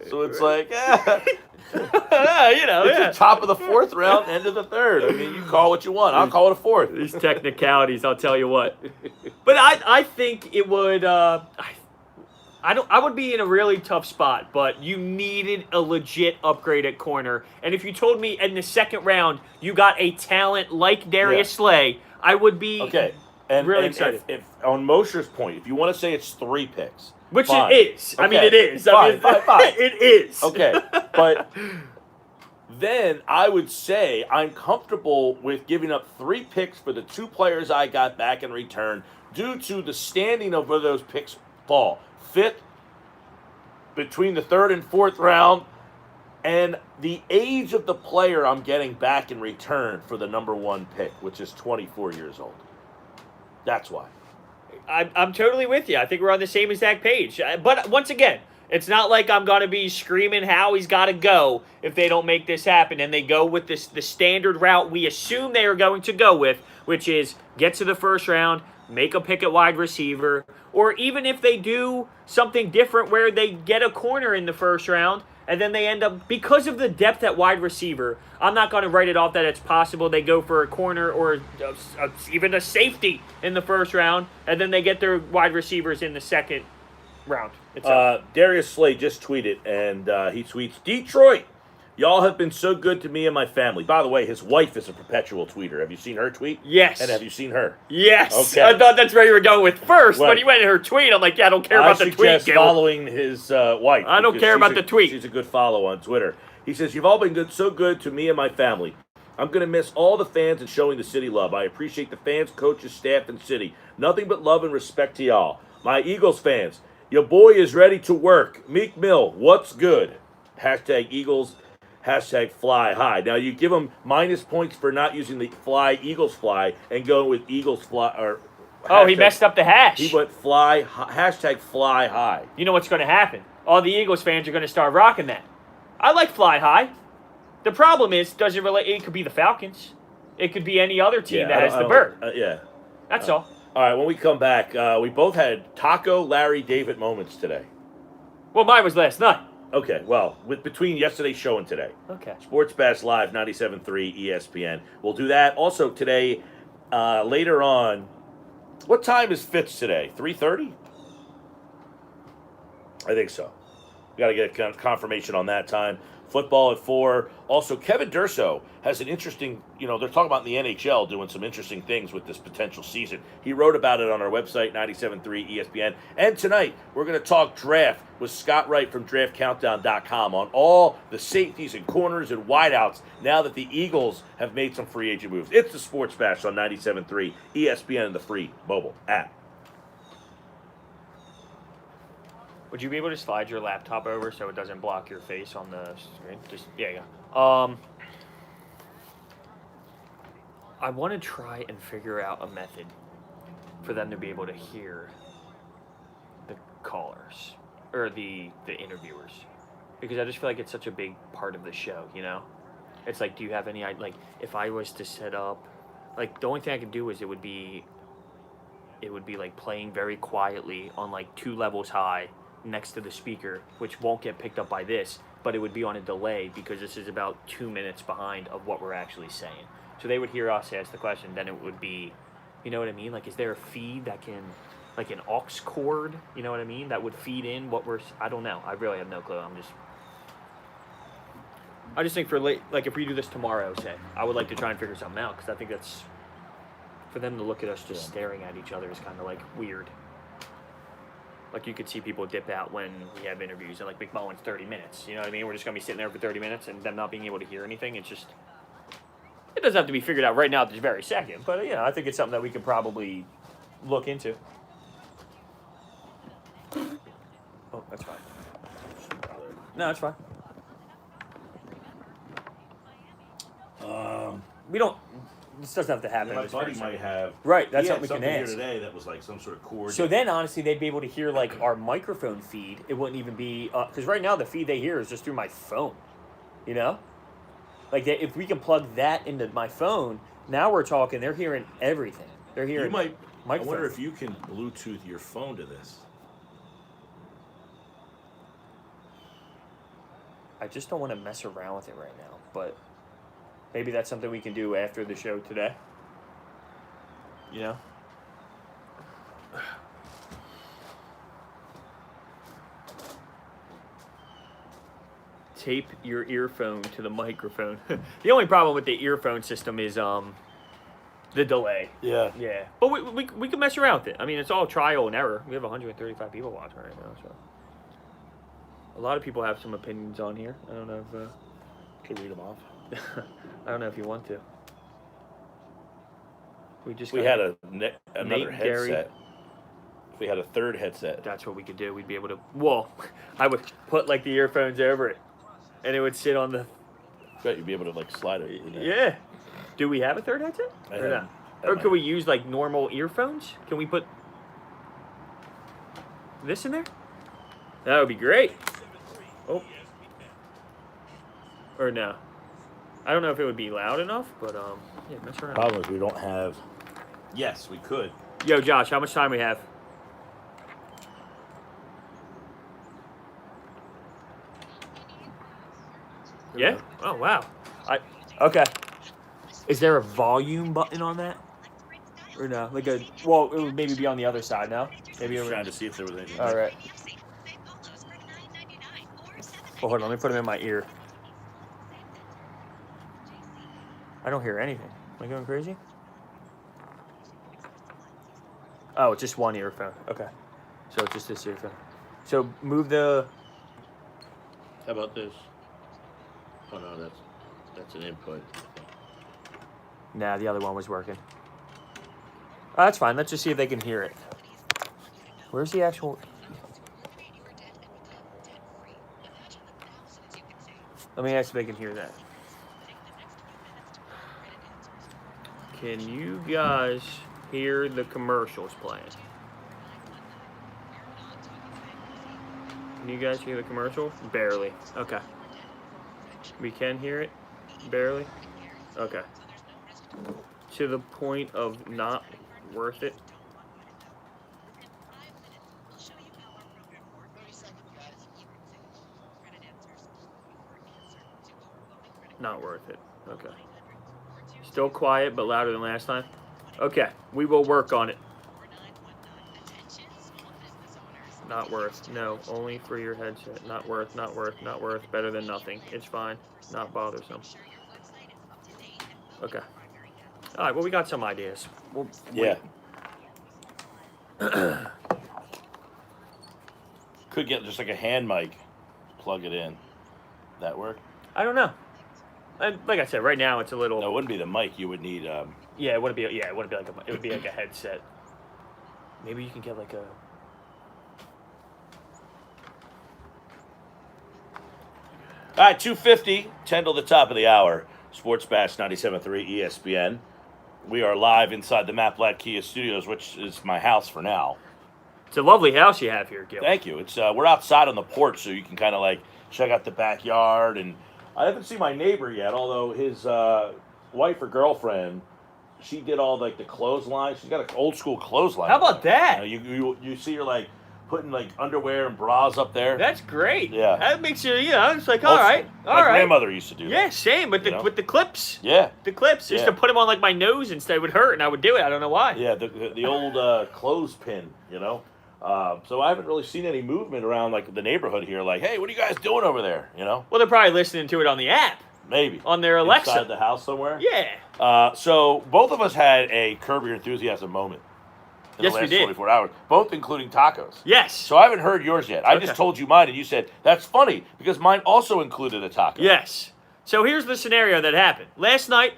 So it's like, it's the top of the 4th round, end of the 3rd. I mean, you call what you want. I'll call it a 4th. These technicalities, I'll tell you what. But I think it would... I would be in a really tough spot, but you needed a legit upgrade at corner. And if you told me in the 2nd round you got a talent like Darius Slay, I would be really excited. If on Mosher's point, if you want to say it's 3 picks, which fine. It is. Okay. I mean, it is. Fine. It is. Okay, but then I would say I'm comfortable with giving up 3 picks for the 2 players I got back in return due to the standing of where those picks fall. 5th, between the 3rd and 4th round, and the age of the player I'm getting back in return for the number 1 pick, which is 24 years old. That's why. I'm totally with you. I think we're on the same exact page. But once again, it's not like I'm going to be screaming Howie's got to go if they don't make this happen and they go with the standard route we assume they are going to go with, which is get to the 1st round, make a pick at wide receiver, or even if they do something different where they get a corner in the 1st round and then they end up, because of the depth at wide receiver, I'm not going to write it off that it's possible they go for a corner or even a safety in the 1st round, and then they get their wide receivers in the 2nd round. Darius Slay just tweeted, and he tweets, Detroit, y'all have been so good to me and my family. By the way, his wife is a perpetual tweeter. Have you seen her tweet? Yes. And have you seen her? Yes. Okay. I thought that's where you were going with first. When you went to her tweet, I'm like, yeah, I don't care about the tweet. I suggest following his wife. I don't care about the tweet. She's a good follow on Twitter. He says, you've all been so good to me and my family. I'm going to miss all the fans and showing the city love. I appreciate the fans, coaches, staff, and city. Nothing but love and respect to y'all. My Eagles fans, your boy is ready to work. Meek Mill, what's good? Hashtag Eagles. Hashtag fly high. Now, you give him minus points for not using the Eagles fly, and going with Eagles fly. Or he messed up the hash. He went hashtag fly high. You know what's going to happen? All the Eagles fans are going to start rocking that. I like fly high. The problem is, it could be the Falcons. It could be any other team that has the bird. That's all. All right, when we come back, we both had Taco, Larry, David moments today. Well, mine was last night. Okay, well, between yesterday's show and today. Okay. Sports Bash Live, 97.3 ESPN. We'll do that. Also today, later on, what time is Fitz today? 3:30? I think so. We got to get confirmation on that time. Football at 4. Also, Kevin Durso has an interesting, they're talking about in the NHL doing some interesting things with this potential season. He wrote about it on our website, 97.3 ESPN. And tonight, we're going to talk draft with Scott Wright from draftcountdown.com on all the safeties and corners and wideouts now that the Eagles have made some free agent moves. It's the Sports Bash on 97.3 ESPN and the free mobile app. Would you be able to slide your laptop over so it doesn't block your face on the screen? Yeah. I want to try and figure out a method for them to be able to hear the callers or the interviewers, because I just feel like it's such a big part of the show. It's like, do you have any if I was to set up, the only thing I could do is it would be like playing very quietly on 2 levels high. next to the speaker, which won't get picked up by this, but it would be on a delay because this is about 2 minutes behind of what we're actually saying. So they would hear us ask the question, then it would be, you know what I mean? Like, is there a feed that can, like an aux cord, you know what I mean? That would feed in what I don't know. I really have no clue. I just think for late, like if we do this tomorrow, say, I would like to try and figure something out because I think that's, for them to look at us just staring at each other is kind of like weird. Like you could see people dip out when we have interviews and like McMullen's 30 minutes. You know what I mean? We're just going to be sitting there for 30 minutes and them not being able to hear anything. It's just, it doesn't have to be figured out right now at this very second. But, you know, I think it's something that we could probably look into. Oh, that's fine. No, that's fine. We don't, this doesn't have to happen. My buddy might have. Right, that's he something we can here ask. today that was like some sort of cord. So then, honestly, they'd be able to hear like our microphone feed. It wouldn't even be because right now the feed they hear is just through my phone. You know, like if we can plug that into my phone, now we're talking. They're hearing everything. They're hearing. I microphone. wonder if you can Bluetooth your phone to this. I just don't want to mess around with it right now, but maybe that's something we can do after the show today. You know? Tape your earphone to the microphone. The only problem with the earphone system is the delay. Yeah. Yeah. But we can mess around with it. I mean, it's all trial and error. We have 135 people watching right now, so. A lot of people have some opinions on here. I don't know if... Could read them off. I don't know if you want to. We had another Nate, Gary. headset. If we had a third headset. That's what we could do. We'd be able to... Well, I would put, like, the earphones over it, and it would sit on the... Bet you'd be able to, like, slide it. Yeah. Do we have a third headset? Or not? Or could we use, like, normal earphones? Can we put this in there? That would be great. Oh. Or no. I don't know if it would be loud enough, but, yeah, mess around. Problem is we don't have... Yes, we could. Yo, Josh, how much time we have? Yeah? Oh, wow. Okay. Is there a volume button on that? Or no? Like a... Well, it would maybe be on the other side, no? Maybe Trying to see if there was anything. All right. Well, hold on. Let me put them in my ear. I don't hear anything. Am I going crazy? Oh, it's just one earphone. Okay. So it's just this earphone. So move the... How about this? Oh, no, that's an input. Nah, the other one was working. Oh, that's fine. Let's just see if they can hear it. Where's the actual... Let me ask if they can hear that. Can you guys hear the commercials playing? Can you guys hear the commercial? Barely. Okay. We can hear it? Barely? Okay. To the point of not worth it? Not worth it. Okay. Still quiet, but louder than last time? Okay. We will work on it. Not worth. No. Only for your headset. Not worth. Not worth. Not worth. Better than nothing. It's fine. Not bothersome. Okay. All right. Well, we got some ideas. We'll Yeah. Could get just like a hand mic. Plug it in. That work? I don't know. And like I said, right now it's a little. No, it wouldn't be the mic. You would need. Yeah, it wouldn't be. Yeah, it wouldn't be like a. It would be like a headset. Maybe you can get like a. All right, 2:50, 10 till the top of the hour. Sports Bash 97.3 ESPN. We are live inside the Matt Blatt Kia Studios, which is my house for now. It's a lovely house you have here, Gil. Thank you. It's we're outside on the porch, so you can kind of like check out the backyard. And I haven't seen my neighbor yet, although his wife or girlfriend, she did all like the clothesline. She's got an old school clothesline. How about that? You see her like putting like underwear and bras up there. That's great. Yeah. That makes you, it's like, all right. My grandmother used to do that. Yeah, same, with the clips. Yeah. The clips. Just to put them on like my nose instead, it would hurt, and I would do it. I don't know why. Yeah, the old clothespin, So I haven't really seen any movement around like the neighborhood here. Like, hey, what are you guys doing over there? Well, they're probably listening to it on the app. Maybe. On their Alexa. Inside the house somewhere? Yeah. So both of us had a Curb Your Enthusiasm moment in the last 24 hours, both including tacos. Yes. So I haven't heard yours yet. I just told you mine, and you said, that's funny, because mine also included a taco. Yes. So here's the scenario that happened. Last night,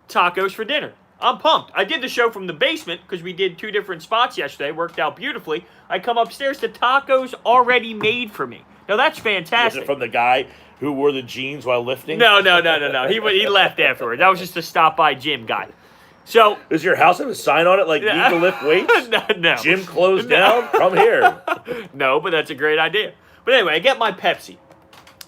tacos for dinner. I'm pumped. I did the show from the basement because we did 2 different spots yesterday. Worked out beautifully. I come upstairs to tacos already made for me. Now, that's fantastic. Was it from the guy who wore the jeans while lifting? No. He left afterwards. That was just a stop-by gym guy. So does your house have a sign on it like need to lift weights? No. Gym closed down? Come here. No, but that's a great idea. But anyway, I get my Pepsi.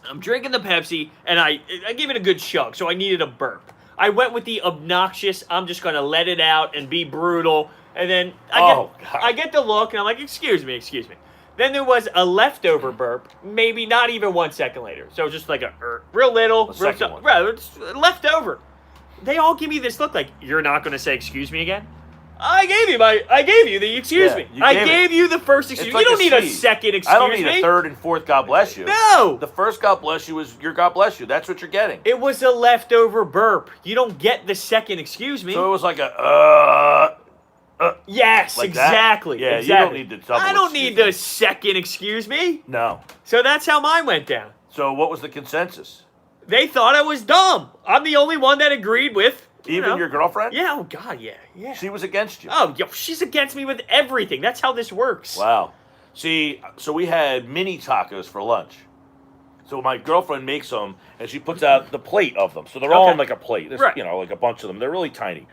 I'm drinking the Pepsi, and I give it a good chug, so I needed a burp. I went with the obnoxious, I'm just going to let it out and be brutal. And then I get the look, and I'm like, excuse me. Then there was a leftover burp, maybe not even 1 second later. So just like a real little. It's leftover. They all give me this look like, you're not going to say excuse me again? I gave you the excuse me. I gave you the first excuse. Like you don't need a second excuse me. I don't need a third and fourth God bless you. No. The first God bless you is your God bless you. That's what you're getting. It was a leftover burp. You don't get the second excuse me. So it was like a yes, like exactly. That? Yeah, exactly. you don't need the double. I don't need the second excuse me. No. So that's how mine went down. So what was the consensus? They thought I was dumb. I'm the only one that agreed with. Even your girlfriend? Yeah, oh God, yeah. She was against you. Oh, she's against me with everything. That's how this works. Wow. See, so we had mini tacos for lunch. So my girlfriend makes them, and she puts out the plate of them. So they're all on like a plate. There's, like a bunch of them. They're really tiny.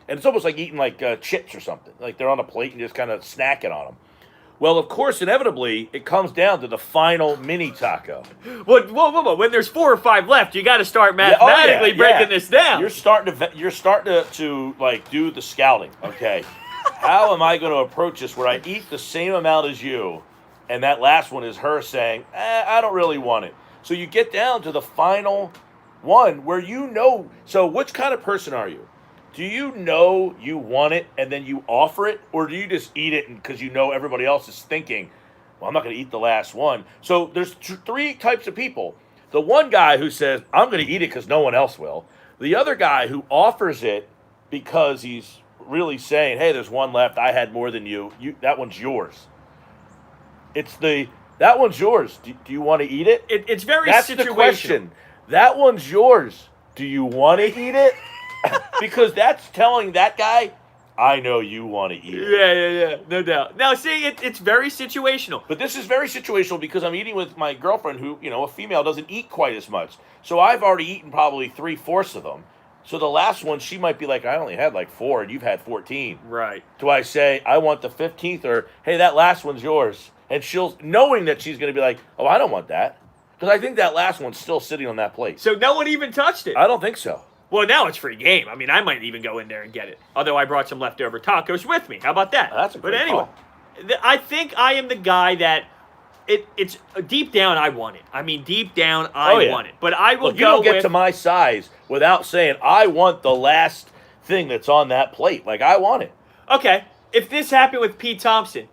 And it's almost like eating like chips or something. Like they're on a plate and just kind of snacking on them. Well, of course, inevitably, it comes down to the final mini taco. Whoa. When there's 4 or 5 left, you got to start mathematically breaking this down. You're starting to like do the scouting. Okay, how am I going to approach this where I eat the same amount as you, and that last one is her saying, I don't really want it. So you get down to the final one where So which kind of person are you? Do you know you want it and then you offer it? Or do you just eat it because you know everybody else is thinking, well, I'm not going to eat the last one? So there's 3 types of people. The one guy who says, I'm going to eat it because no one else will. The other guy who offers it because he's really saying, hey, there's one left. I had more than you. That one's yours. That one's yours. Do you want to eat it? It's very That's situational. The question. That one's yours. Do you want to eat it? Because that's telling that guy, I know you want to eat it. Yeah, no doubt. Now, see, it's very situational. But this is very situational because I'm eating with my girlfriend who, a female doesn't eat quite as much. So I've already eaten probably 3/4 of them. So the last one, she might be like, I only had like 4 and you've had 14. Right. Do I say, I want the 15th or, hey, that last one's yours? And she'll, knowing that she's going to be like, oh, I don't want that. Because I think that last one's still sitting on that plate. So no one even touched it? I don't think so. Well, now it's free game. I mean, I might even go in there and get it. Although I brought some leftover tacos with me. How about that? That's a great anyway, I think I am the guy that it's deep down I want it. I mean, deep down I want it. But I will Look, you don't get to my size without saying, I want the last thing that's on that plate. Like, I want it. Okay. If this happened with Pete Thompson,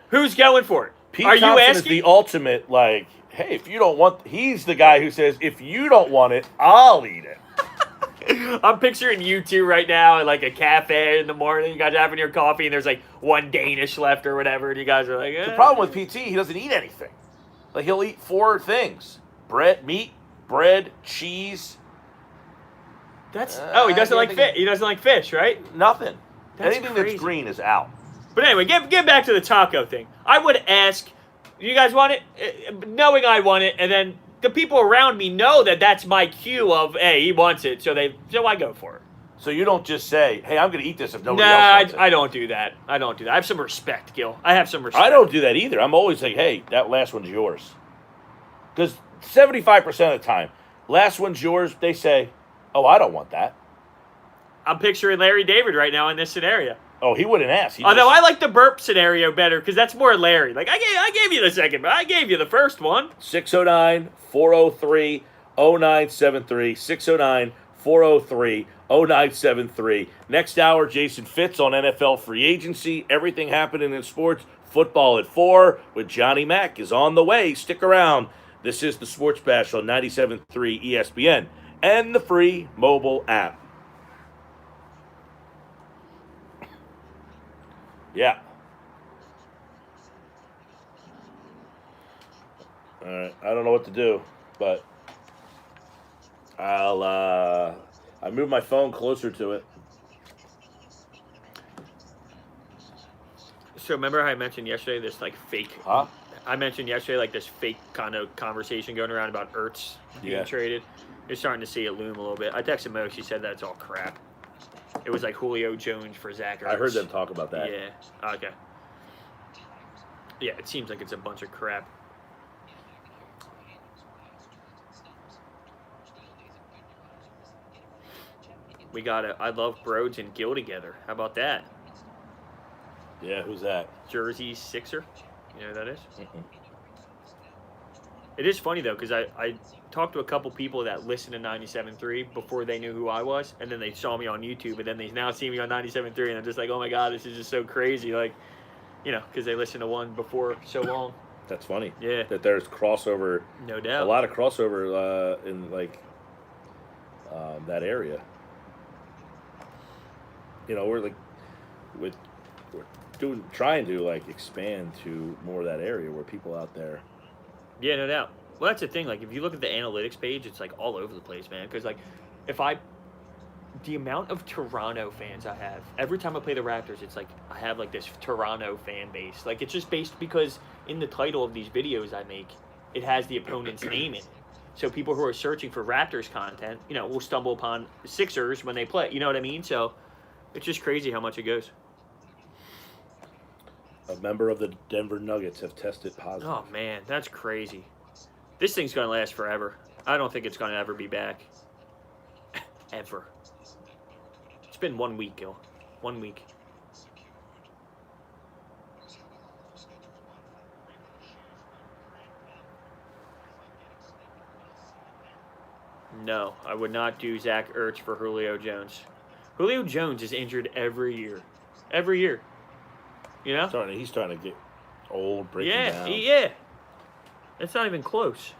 who's going for it? Pete Thompson is the ultimate, like, hey, if you don't want, he's the guy who says, if you don't want it, I'll eat it. I'm picturing you two right now at like a cafe in the morning. You guys are having your coffee and there's like 1 Danish left or whatever. And you guys are like, The problem with PT, he doesn't eat anything. Like he'll eat 4 things: meat, bread, cheese. That's he doesn't like fish. He doesn't like fish, right? Nothing. That's Anything crazy. that's green is out. But anyway, get back to the taco thing. I would ask, you guys want it? Knowing I want it, and then the people around me know that that's my cue of, hey, he wants it, so I go for it. So you don't just say, hey, I'm going to eat this if nobody else wants it. I don't do that. I have some respect, Gil. I have some respect. I don't do that either. I'm always like, hey, that last one's yours. Because 75% of the time, last one's yours, they say, oh, I don't want that. I'm picturing Larry David right now in this scenario. Oh, he wouldn't ask. Although I like the burp scenario better because that's more Larry. Like, I gave you the second, but I gave you the first one. 609-403-0973. 609-403-0973. Next hour, Jason Fitz on NFL free agency. Everything happening in sports. Football at 4 with Johnny Mack is on the way. Stick around. This is the Sports Bash on 97.3 ESPN and the free mobile app. Yeah. All right. I don't know what to do, but I move my phone closer to it. So remember how I mentioned yesterday this like fake? Huh? I mentioned yesterday like this fake kind of conversation going around about Ertz being traded. You're starting to see it loom a little bit. I texted Mo. She said that's all crap. It was like Julio Jones for Zach Ertz. I heard them talk about that. Yeah. Okay. Yeah, it seems like it's a bunch of crap. We got it. I love Broads and Gill together. How about that? Yeah, who's that? Jersey Sixer. You know who that is? Mm-mm. It is funny, though, because I talked to a couple people that listened to 97.3 before they knew who I was, and then they saw me on YouTube, and then they now see me on 97.3, and I'm just like, oh, my God, this is just so crazy. Like, you know, because they listened to one before so long. That's funny. Yeah. That there's crossover. No doubt. A lot of crossover in, like, that area. You know, we're trying to like expand to more of that area where people out there. Yeah, no doubt. Well, that's the thing. Like, if you look at the analytics page, it's like all over the place, man. Because like, the amount of Toronto fans I have every time I play the Raptors, it's like I have like this Toronto fan base. Like, it's just based because in the title of these videos I make, it has the opponent's name in it. So people who are searching for Raptors content, you know, will stumble upon Sixers when they play. You know what I mean? So it's just crazy how much it goes. A member of the Denver Nuggets have tested positive. Oh, man, that's crazy. This thing's going to last forever. I don't think it's going to ever be back. Ever. It's been 1 week, Gil. 1 week. No, I would not do Zach Ertz for Julio Jones. Julio Jones is injured every year. Every year. You know? He's starting to get old, breaking down. Yeah. It's not even close.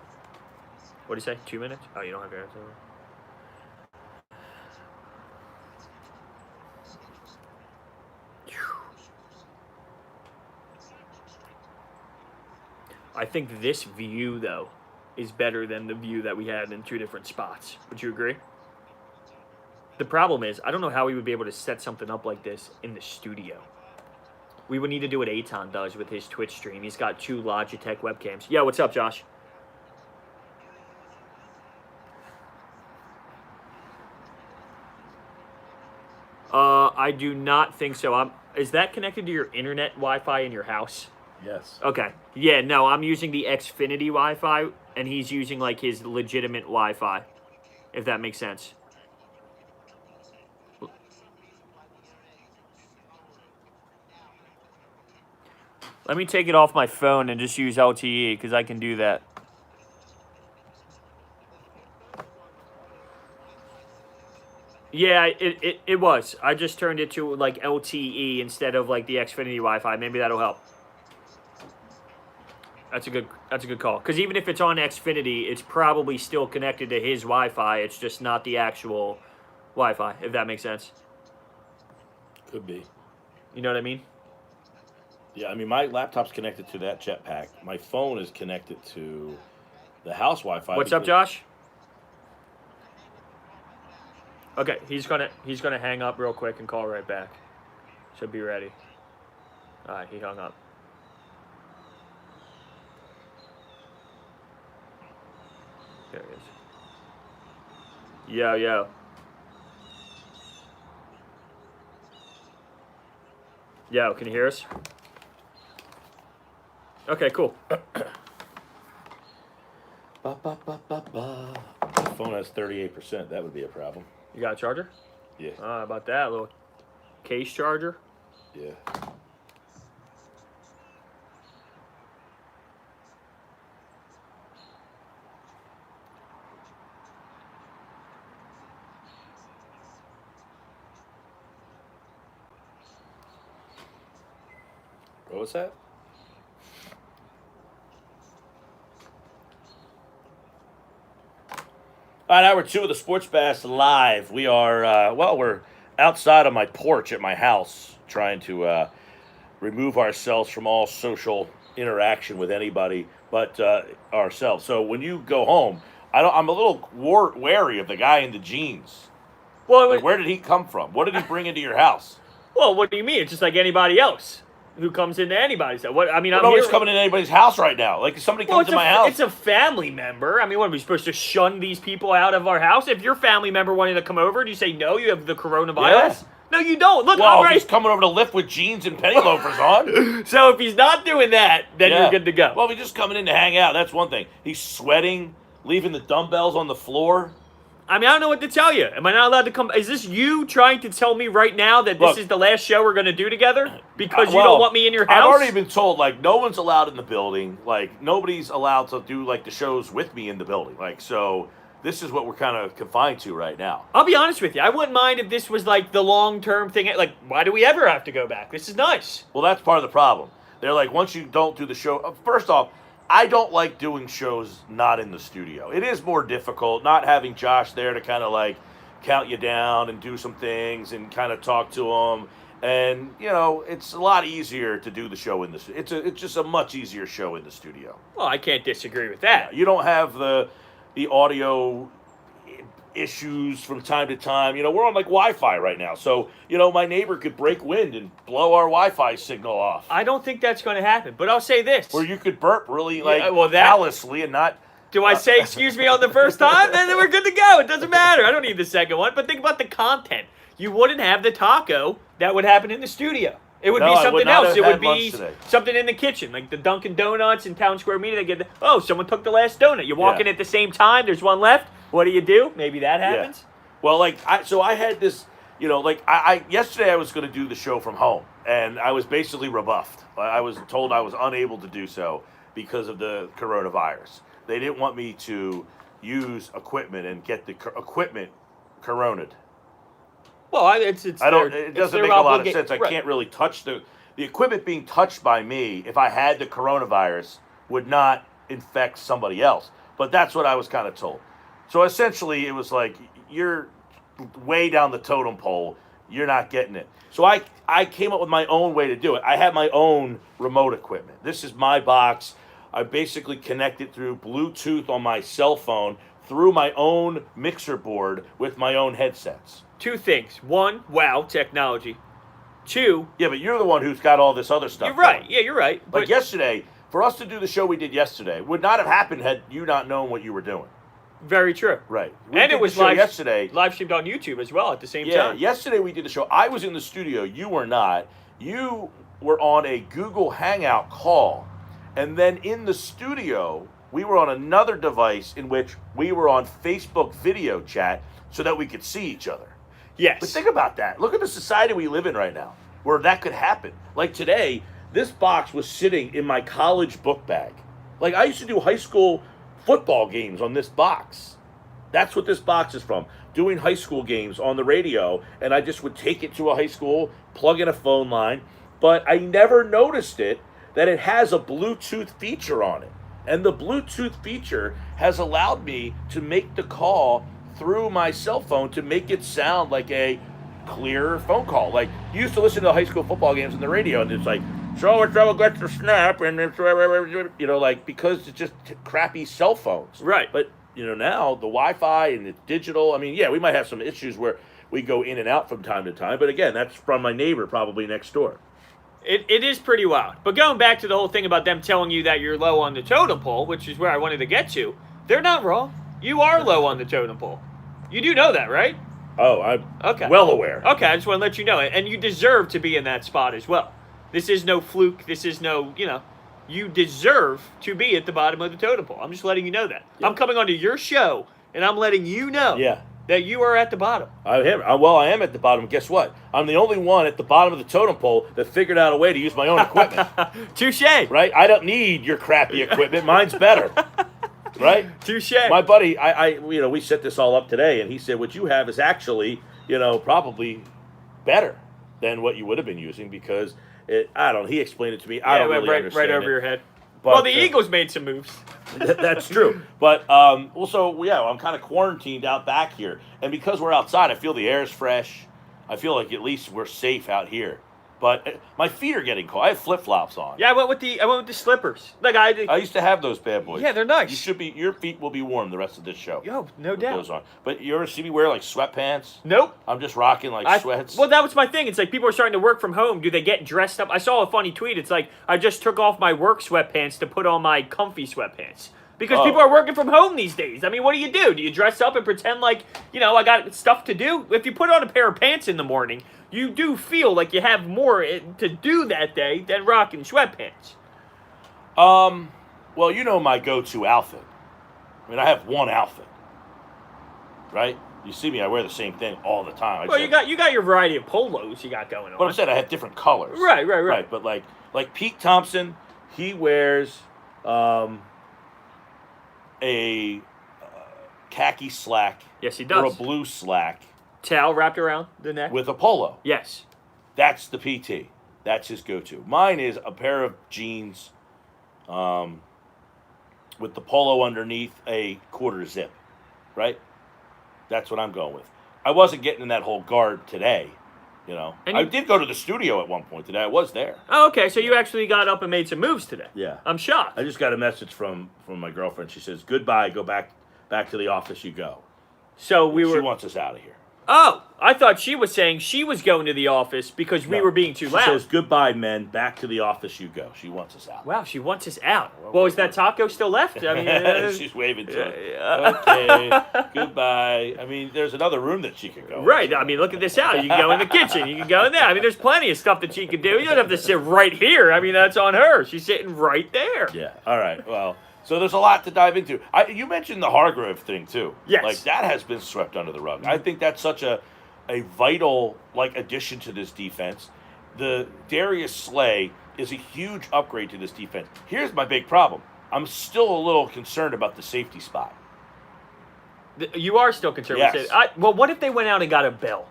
What do you say? 2 minutes? Oh, you don't have your answer. I think this view, though, is better than the view that we had in two different spots. Would you agree? The problem is, I don't know how we would be able to set something up like this in the studio. We would need to do what Aton does with his Twitch stream. He's got 2 Logitech webcams. Yeah, what's up, Josh? I do not think so. Is that connected to your internet Wi-Fi in your house? Yes. Okay. Yeah, no, I'm using the Xfinity Wi-Fi, and he's using, like, his legitimate Wi-Fi, if that makes sense. Let me take it off my phone and just use LTE, because I can do that. Yeah, it was. I just turned it to, like, LTE instead of, like, the Xfinity Wi-Fi. Maybe that'll help. That's a good call. Because even if it's on Xfinity, it's probably still connected to his Wi-Fi. It's just not the actual Wi-Fi, if that makes sense. Could be. You know what I mean? Yeah, I mean, my laptop's connected to that jetpack. My phone is connected to the house Wi-Fi. What's up, Josh? Okay, he's gonna hang up real quick and call right back. Should be ready. All right, he hung up. There he is. Yo. Yo, can you hear us? Okay, cool. My phone has 38%. That would be a problem. You got a charger? Yeah. About that, a little case charger. Yeah. What was that? All right, hour 2 of the Sports Bash live. We are, we're outside on my porch at my house trying to remove ourselves from all social interaction with anybody but ourselves. So when you go home, I'm a little wary of the guy in the jeans. Well, Like, where did he come from? What did he bring into your house? well, what do you mean? It's just like anybody else who comes into anybody's house. What I mean, Nobody's coming into anybody's house right now. Like, if somebody comes to my house. It's a family member. I mean, what are we supposed to shun these people out of our house? If your family member wanted to come over, do you say no? You have the coronavirus. Yeah. No, you don't. Look, Well, I'm right. he's coming over to lift with jeans and penny loafers on. So if he's not doing that, then Yeah. you're good to go. Well, if he's just coming in to hang out, that's one thing. He's sweating, leaving the dumbbells on the floor. I mean, I don't know what to tell you. Am I not allowed to come? Is this you trying to tell me right now that this Look, is the last show we're going to do together? Because you well, don't want me in your house? I've already been told, like, no one's allowed in the building. Like, nobody's allowed to do, like, the shows with me in the building. Like, so this is what we're kind of confined to right now. I'll be honest with you. I wouldn't mind if this was like the long-term thing. Like, why do we ever have to go back? This is nice. Well, that's part of the problem. They're like, once you don't do the show, first off, I don't like doing shows not in the studio. It is more difficult not having Josh there to kind of like count you down and do some things and kind of talk to him. And, you know, it's a lot easier to do the show in the studio. It's just a much easier show in the studio. Well, I can't disagree with that. You don't have the audio issues from time to time. You know, we're on like Wi-Fi right now. So, you know, my neighbor could break wind and blow our Wi-Fi signal off. I don't think that's going to happen. But I'll say this. Or you could burp really like that- callously and not... Do I say excuse me on the first time? Then we're good to go. It doesn't matter. I don't need the second one. But think about the content. You wouldn't have the taco that would happen in the studio. It would No, be I would something not else. have It would had lunch be today. something in the kitchen, like the Dunkin' Donuts in Town Square Media. They get someone took the last donut. You walk in at the same time. There's one left. What do? Maybe that happens. Well, like, I had this, you know, like, I yesterday I was going to do the show from home, and I was basically rebuffed. I was told I was unable to do so because of the coronavirus. They didn't want me to use equipment and get the equipment coroned. Well, it's It doesn't make a lot of sense. I Right. can't really touch the equipment being touched by me if I had the coronavirus would not infect somebody else. But that's what I was kind of told. So essentially it was like, you're way down the totem pole. You're not getting it. So I came up with my own way to do it. I have my own remote equipment. This is my box. I basically connect it through Bluetooth on my cell phone through my own mixer board with my own headsets. Two things. One, wow, technology. Two, Yeah, but you're the one who's got all this other stuff. you're right. going. Yeah, you're right. Like yesterday, for us to do the show we did yesterday, would not have happened had you not known what you were doing. Very true. Right. And it was live live yesterday. live streamed on YouTube as well at the same Yeah, time. yesterday we did the show. I was in the studio. You were not. You were on a Google Hangout call. And then in the studio, we were on another device in which we were on Facebook video chat so that we could see each other. Yes. But think about that. Look at the society we live in right now where that could happen. Like today, this box was sitting in my college book bag. Like I used to do high school football games on this box. That's what this box is from. Doing high school games on the radio, and I just would take it to a high school, plug in a phone line, but I never noticed it that it has a Bluetooth feature on it. And the Bluetooth feature has allowed me to make the call through my cell phone to make it sound like a clear phone call. Like, you used to listen to high school football games on the radio, and it's like, so-and-so gets the snap, and it's, you know, like, because it's just crappy cell phones. Right. But, you know, now the Wi-Fi and it's digital. I mean, yeah, we might have some issues where we go in and out from time to time. But again, that's from my neighbor probably next door. It is pretty wild. But going back to the whole thing about them telling you that you're low on the totem pole, which is where I wanted to get to, they're not wrong. You are low on the totem pole. You do know that, right? Oh, I'm Okay. well aware. Okay, I just want to let you know it. And you deserve to be in that spot as well. This is no fluke. This is no, you deserve to be at the bottom of the totem pole. I'm just letting you know that. Yeah. I'm coming onto your show, and I'm letting you know Yeah. that you are at the bottom. I am at the bottom. Guess what? I'm the only one at the bottom of the totem pole that figured out a way to use my own equipment. Touche. Right? I don't need your crappy equipment. Mine's better. Right? Touche. My buddy, we set this all up today, and he said what you have is actually, probably better than what you would have been using because he explained it to me. I don't really understand right over your head. But, the Eagles made some moves. That's true. But, I'm kind of quarantined out back here. And because we're outside, I feel the air's fresh. I feel like at least we're safe out here. But my feet are getting cold. I have flip-flops on. Yeah, I went with the slippers. Like I used to have those bad boys. Yeah, they're nice. Your feet will be warm the rest of this show. Yo, no doubt. Those on. But you ever see me wear like sweatpants? Nope. I'm just rocking sweats. Well, that was my thing. It's like people are starting to work from home. Do they get dressed up? I saw a funny tweet. It's like I just took off my work sweatpants to put on my comfy sweatpants. Because people are working from home these days. I mean, what do you do? Do you dress up and pretend like, I got stuff to do? If you put on a pair of pants in the morning, you do feel like you have more to do that day than rocking sweatpants. Well, my go-to outfit. I mean, I have one outfit, right? You see me, I wear the same thing all the time. You got your variety of polos you got going on. But I'm saying I have different colors. Right. But like Pete Thompson, he wears a khaki slack. Yes, he does. Or a blue slack. Towel wrapped around the neck. With a polo. Yes. That's the PT. That's his go-to. Mine is a pair of jeans with the polo underneath a quarter zip, right? That's what I'm going with. I wasn't getting in that whole guard today, I did go to the studio at one point today. I was there. Oh, okay. So you actually got up and made some moves today. Yeah. I'm shocked. I just got a message from my girlfriend. She says, goodbye, go back to the office you go. So she wants us out of here. Oh, I thought she was saying she was going to the office because we were being too loud. She says, goodbye, men. Back to the office you go. She wants us out. Wow, she wants us out. Well, is that taco still left? I mean, she's waving to it. Okay, goodbye. I mean, there's another room that she could go. Right. I mean, look at this house. You can go in the kitchen. You can go in there. I mean, there's plenty of stuff that she can do. You don't have to sit right here. I mean, that's on her. She's sitting right there. Yeah. All right. Well, so there's a lot to dive into. You mentioned the Hargrave thing, too. Yes. Like, that has been swept under the rug. I think that's such a vital addition to this defense. The Darius Slay is a huge upgrade to this defense. Here's my big problem. I'm still a little concerned about the safety spot. You are still concerned with it. Well, what if they went out and got a Bell?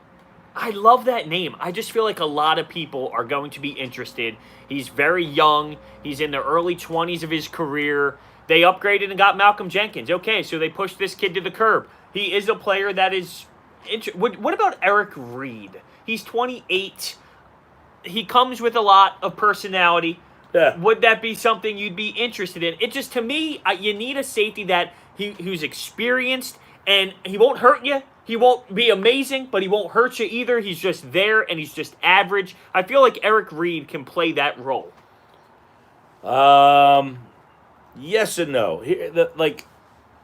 I love that name. I just feel like a lot of people are going to be interested. He's very young. He's in the early 20s of his career. They upgraded and got Malcolm Jenkins. Okay, so they pushed this kid to the curb. He is a player that is... What about Eric Reed? He's 28. He comes with a lot of personality. Yeah. Would that be something you'd be interested in? It just, to me, you need a safety that who's experienced, and he won't hurt you. He won't be amazing, but he won't hurt you either. He's just there, and he's just average. I feel like Eric Reed can play that role. Yes and no.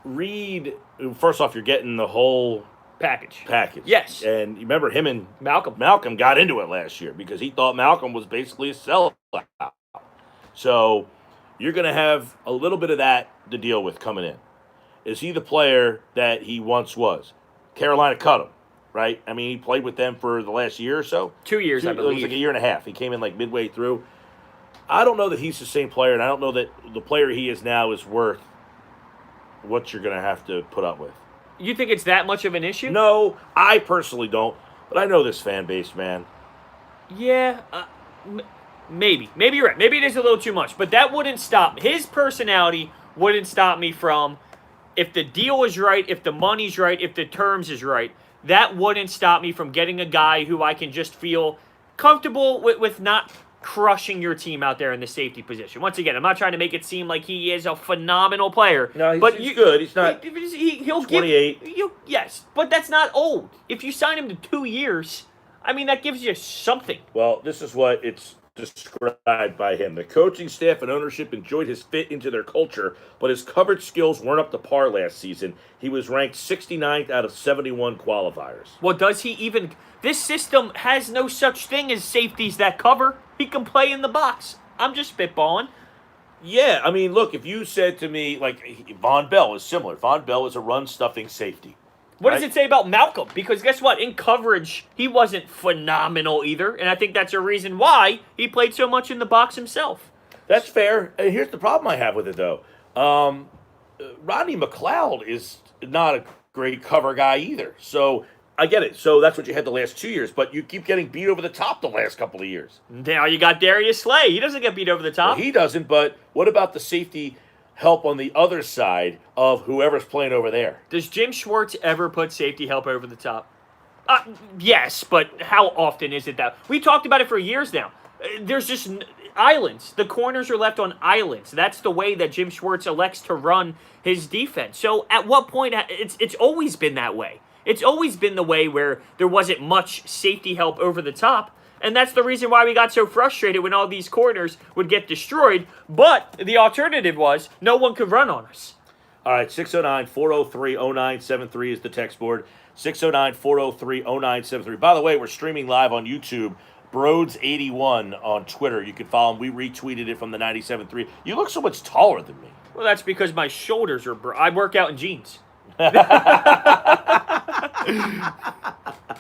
Reed, first off, you're getting the whole... Package. Yes. And you remember him and Malcolm got into it last year because he thought Malcolm was basically a sellout. So you're going to have a little bit of that to deal with coming in. Is he the player that he once was? Carolina cut him, right? I mean, he played with them for the last year or so. 2 years, I believe. It was like a year and a half. He came in like midway through. I don't know that he's the same player, and I don't know that the player he is now is worth what you're going to have to put up with. You think it's that much of an issue? No, I personally don't. But I know this fan base, man. Yeah, maybe. Maybe you're right. Maybe it is a little too much. But that wouldn't stop. His personality wouldn't stop me from, if the deal is right, if the money's right, if the terms is right, that wouldn't stop me from getting a guy who I can just feel comfortable with not crushing your team out there in the safety position. Once again, I'm not trying to make it seem like he is a phenomenal player. No, he's good. He's not. He'll 28. Yes, but that's not old. If you sign him to 2 years, I mean, that gives you something. Well, this is what it's described by him. The coaching staff and ownership enjoyed his fit into their culture, but his coverage skills weren't up to par last season. He was ranked 69th out of 71 qualifiers. Well, does he even... This system has no such thing as safeties that cover. He can play in the box. I'm just spitballing. Yeah, I mean, look, if you said to me, like, Von Bell is similar. Von Bell is a run-stuffing safety. What does it say about Malcolm? Because guess what? In coverage, he wasn't phenomenal either, and I think that's a reason why he played so much in the box himself. That's fair. Here's the problem I have with it, though. Rodney Mcleod is not a great cover guy either. So I get it. So that's what you had the last 2 years, but you keep getting beat over the top the last couple of years. Now you got Darius Slay. He doesn't get beat over the top. Well, he doesn't, but what about the safety help on the other side of whoever's playing over there? Does Jim Schwartz ever put safety help over the top? Yes, but how often is it that? We talked about it for years now. There's just islands. The corners are left on islands. That's the way that Jim Schwartz elects to run his defense. So at what point, it's always been that way. It's always been the way where there wasn't much safety help over the top. And that's the reason why we got so frustrated when all these corners would get destroyed. But the alternative was no one could run on us. All right, 609-403-0973 is the text board. 609-403-0973. By the way, we're streaming live on YouTube. Broads81 on Twitter. You can follow him. We retweeted it from the 97.3. You look so much taller than me. Well, that's because my shoulders are... I work out in jeans.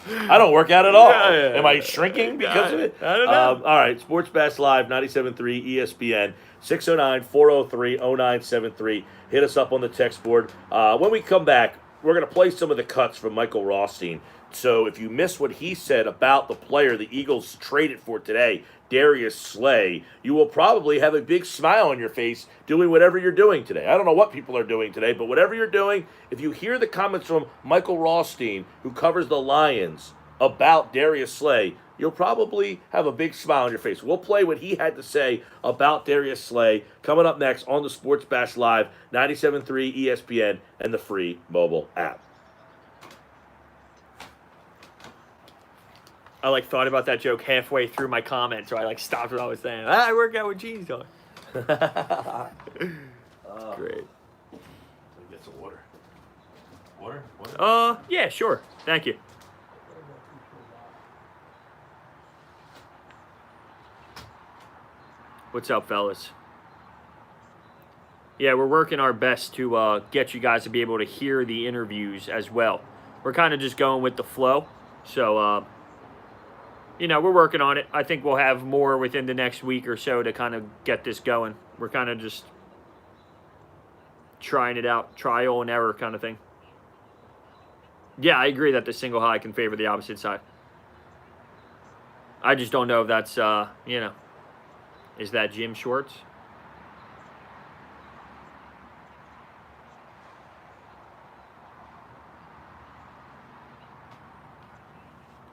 I don't work out at all. Yeah. Am I shrinking because of it? I don't know. All right, Sports Bash Live, 97.3 ESPN, 609-403-0973. Hit us up on the text board. When we come back, we're going to play some of the cuts from Michael Rothstein. So if you missed what he said about the player the Eagles traded for today, Darius Slay, you will probably have a big smile on your face doing whatever you're doing today. I don't know what people are doing today, but whatever you're doing, if you hear the comments from Michael Rothstein, who covers the Lions, about Darius Slay, you'll probably have a big smile on your face. We'll play what he had to say about Darius Slay coming up next on the Sports Bash Live, 97.3 ESPN, and the free mobile app. I thought about that joke halfway through my comment, so I stopped what I was saying. I work out with jeans on. Great. Let me get some water. Water? Yeah, sure. Thank you. What's up, fellas? Yeah, we're working our best to get you guys to be able to hear the interviews as well. We're kind of just going with the flow, so we're working on it. I think we'll have more within the next week or so to kind of get this going. We're kind of just trying it out, trial and error kind of thing. Yeah, I agree that the single high can favor the opposite side. I just don't know if that's, is that Jim Schwartz?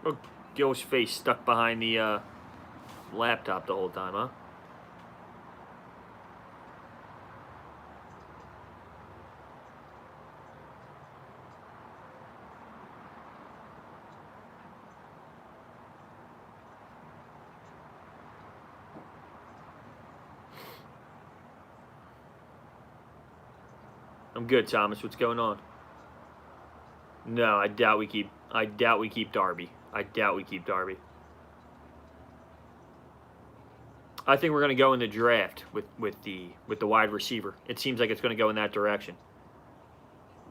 Oh, Gil's face stuck behind the laptop the whole time, huh? I'm good, Thomas. What's going on? No, I doubt we keep Darby. I think we're going to go in the draft with the wide receiver. It seems like it's going to go in that direction.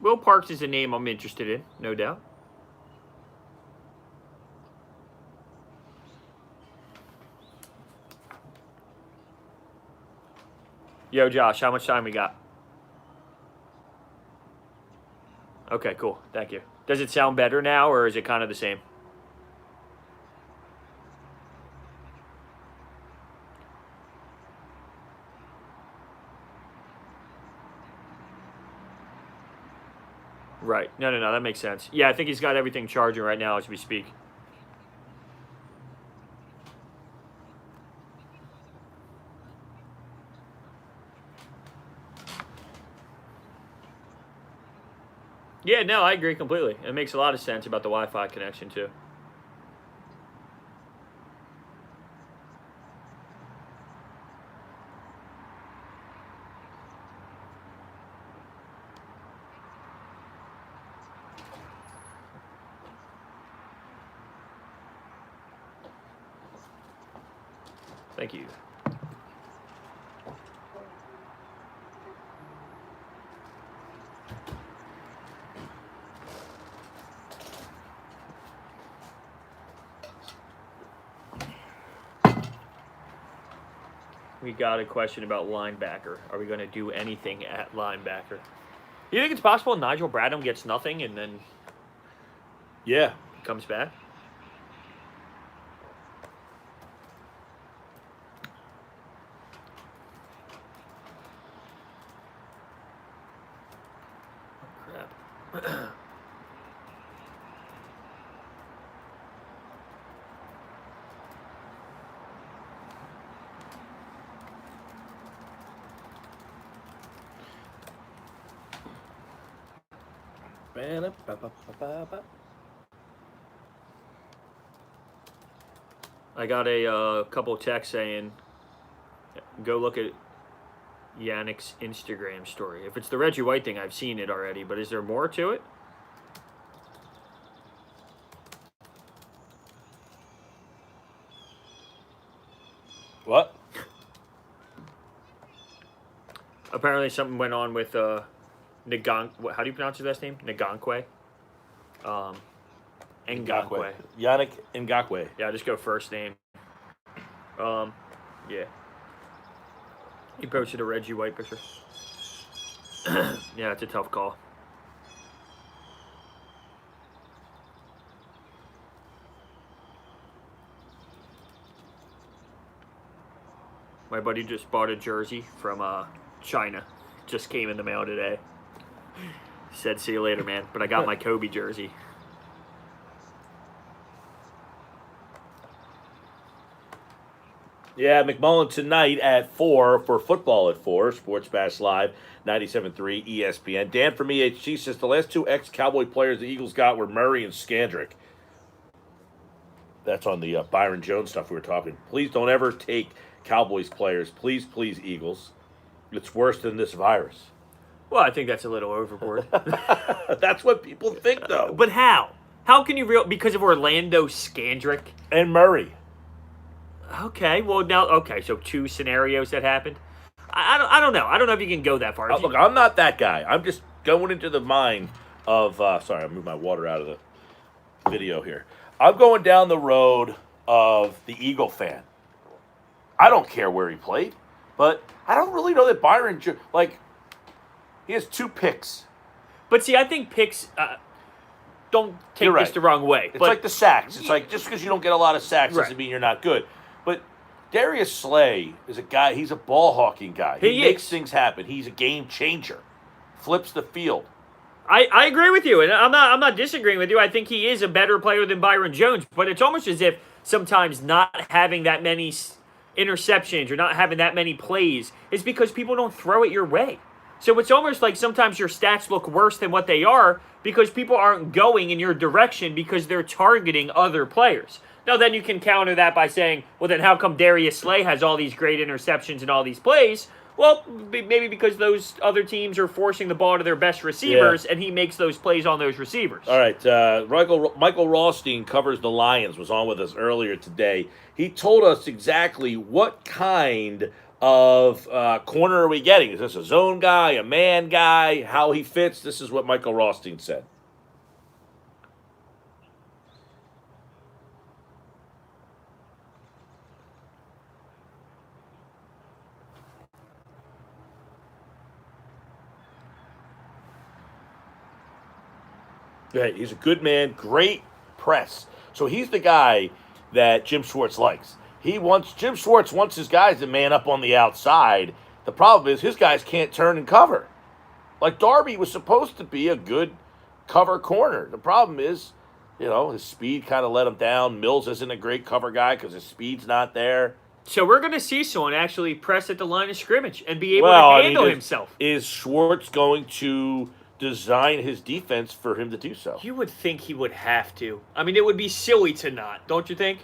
Will Parks is a name I'm interested in, no doubt. Yo, Josh, how much time we got? Okay, cool. Thank you. Does it sound better now, or is it kind of the same? Right. No, that makes sense. Yeah, I think he's got everything charging right now as we speak. Yeah, no, I agree completely. It makes a lot of sense about the Wi-Fi connection, too. Thank you. We got a question about linebacker. Are we going to do anything at linebacker? You think it's possible Nigel Bradham gets nothing and then Yeah. comes back? Crap. I got a couple texts saying, go look at Yannick's Instagram story. If it's the Reggie White thing, I've seen it already, but is there more to it? What? Apparently something went on with how do you pronounce his last name? Ngankwe? Ngankwe. Yannick Ngankwe. Yeah, just go first name. Yeah. He posted a Reggie White picture. Yeah, it's a tough call. My buddy just bought a jersey from China. Just came in the mail today. Said, see you later, man. But I got my Kobe jersey. Yeah, McMullen tonight at 4 for football at 4. Sports Bash Live, 97.3 ESPN. Dan from EHG says the last two ex-Cowboy players the Eagles got were Murray and Skandrick. That's on the Byron Jones stuff we were talking. Please don't ever take Cowboys players. Please, please, Eagles. It's worse than this virus. Well, I think that's a little overboard. That's what people think, though. But how? How can you because of Orlando Skandrick? And Murray. Okay, well now, so two scenarios that happened. I don't know. I don't know if you can go that far. Look, I'm not that guy. I'm just going into the mind of. Sorry, I moved my water out of the video here. I'm going down the road of the Eagle fan. I don't care where he played, but I don't really know that Byron. He has 2 picks. But see, I think picks. Don't take You're this right. the wrong way. It's like the sacks. It's like just because you don't get a lot of sacks doesn't mean you're not good. But Darius Slay is a guy. He's a ball hawking guy. He makes things happen. He's a game changer. Flips the field. I agree with you, and I'm not disagreeing with you. I think he is a better player than Byron Jones. But it's almost as if sometimes not having that many interceptions or not having that many plays is because people don't throw it your way. So it's almost like sometimes your stats look worse than what they are because people aren't going in your direction because they're targeting other players. Now, then you can counter that by saying, well, then how come Darius Slay has all these great interceptions and all these plays? Well, maybe because those other teams are forcing the ball to their best receivers, and he makes those plays on those receivers. All right, Michael Rothstein covers the Lions, was on with us earlier today. He told us exactly what kind of corner are we getting. Is this a zone guy, a man guy, how he fits? This is what Michael Rothstein said. Right, he's a good man, great press. So he's the guy that Jim Schwartz likes. Jim Schwartz wants his guys to man up on the outside. The problem is his guys can't turn and cover. Like Darby was supposed to be a good cover corner. The problem is, his speed kind of let him down. Mills isn't a great cover guy because his speed's not there. So we're going to see someone actually press at the line of scrimmage and be able to handle himself. Is Schwartz going to design his defense for him to do so? You would think he would have to. I mean, it would be silly to not, don't you think?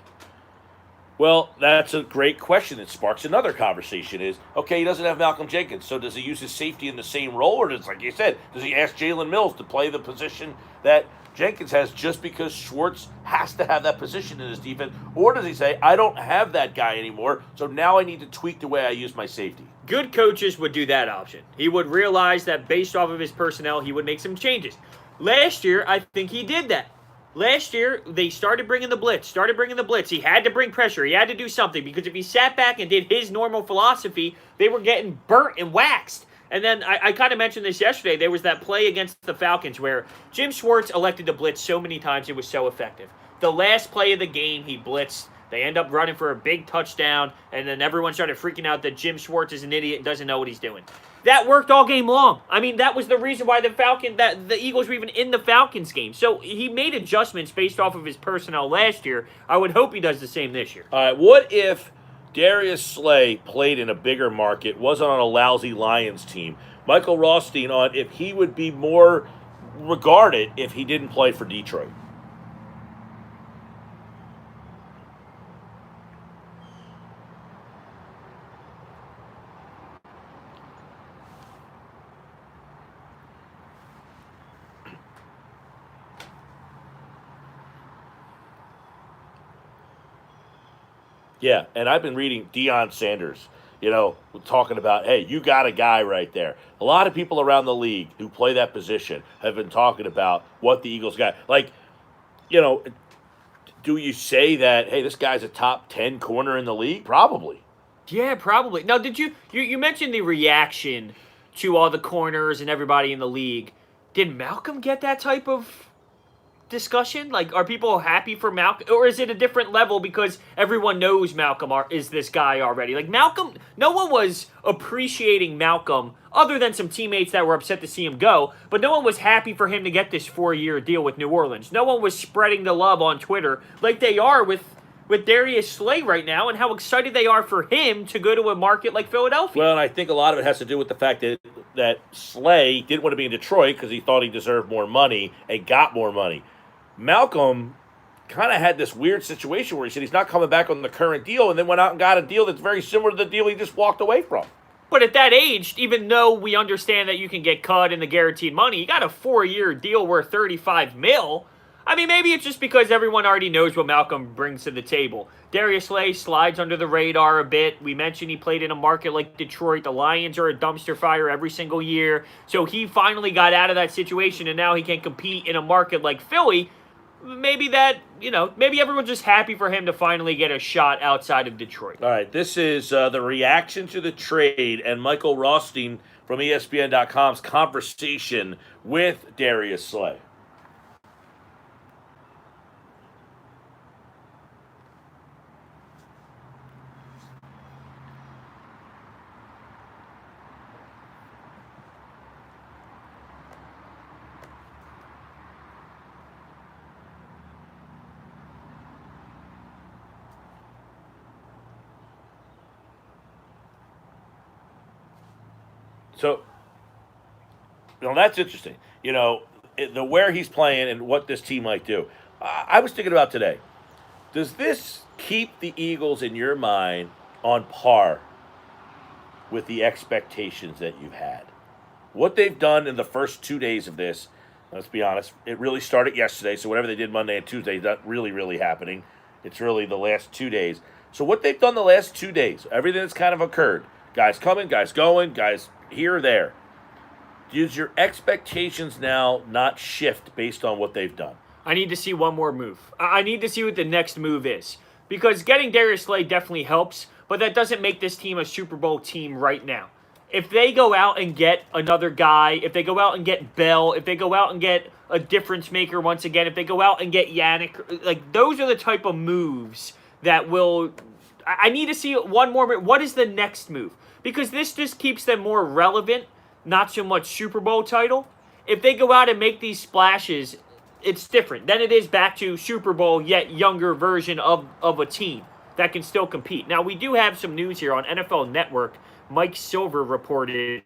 Well, that's a great question. It sparks another conversation is, okay, he doesn't have Malcolm Jenkins, so does he use his safety in the same role, or does, like you said, does he ask Jalen Mills to play the position that Jenkins has just because Schwartz has to have that position in his defense, or does he say, I don't have that guy anymore, so now I need to tweak the way I use my safety? Good coaches would do that option. He would realize that based off of his personnel, he would make some changes. Last year, I think he did that. Last year, they started bringing the blitz. He had to bring pressure. He had to do something because if he sat back and did his normal philosophy, they were getting burnt and waxed. And then I kind of mentioned this yesterday. There was that play against the Falcons where Jim Schwartz elected to blitz so many times it was so effective. The last play of the game, he blitzed. They end up running for a big touchdown, and then everyone started freaking out that Jim Schwartz is an idiot and doesn't know what he's doing. That worked all game long. I mean, that was the reason why the Eagles were even in the Falcons game. So he made adjustments based off of his personnel last year. I would hope he does the same this year. All right, what if Darius Slay played in a bigger market, wasn't on a lousy Lions team? Michael Rothstein on if he would be more regarded if he didn't play for Detroit. Yeah, and I've been reading Deion Sanders, talking about, hey, you got a guy right there. A lot of people around the league who play that position have been talking about what the Eagles got. Like, do you say that, hey, this guy's a top 10 corner in the league? Probably. Yeah, probably. Now, did you mentioned the reaction to all the corners and everybody in the league. Did Malcolm get that type of discussion? Like, are people happy for Malcolm, or is it a different level because everyone knows Malcolm is this guy already? Like, Malcolm, no one was appreciating Malcolm other than some teammates that were upset to see him go, but no one was happy for him to get this 4-year deal with New Orleans. No one was spreading the love on Twitter like they are with Darius Slay right now, and how excited they are for him to go to a market like Philadelphia. Well, and I think a lot of it has to do with the fact that Slay didn't want to be in Detroit because he thought he deserved more money and got more money. Malcolm kind of had this weird situation where he said he's not coming back on the current deal and then went out and got a deal that's very similar to the deal he just walked away from. But at that age, even though we understand that you can get cut in the guaranteed money, you got a 4-year deal worth $35 million. I mean, maybe it's just because everyone already knows what Malcolm brings to the table. Darius Slay slides under the radar a bit. We mentioned he played in a market like Detroit. The Lions are a dumpster fire every single year. So he finally got out of that situation, and now he can compete in a market like Philly. Maybe maybe everyone's just happy for him to finally get a shot outside of Detroit. All right, this is the reaction to the trade and Michael Rothstein from ESPN.com's conversation with Darius Slay. So, that's interesting. The where he's playing and what this team might do. I was thinking about today. Does this keep the Eagles, in your mind, on par with the expectations that you've had? What they've done in the first 2 days of this, let's be honest, it really started yesterday, so whatever they did Monday and Tuesday is not really, really happening. It's really the last 2 days. So what they've done the last 2 days, everything that's kind of occurred, guys coming, guys going, guys here or there, does your expectations now not shift based on what they've done? I need to see one more move. I need to see what the next move is. Because getting Darius Slay definitely helps, but that doesn't make this team a Super Bowl team right now. If they go out and get another guy, if they go out and get Bell, if they go out and get a difference maker once again, if they go out and get Yannick, like, those are the type of moves that will... I need to see one more move. What is the next move? Because this just keeps them more relevant, not so much Super Bowl title. If they go out and make these splashes, it's different. Then it is back to Super Bowl, yet younger version of a team that can still compete. Now, we do have some news here on NFL Network. Mike Silver reported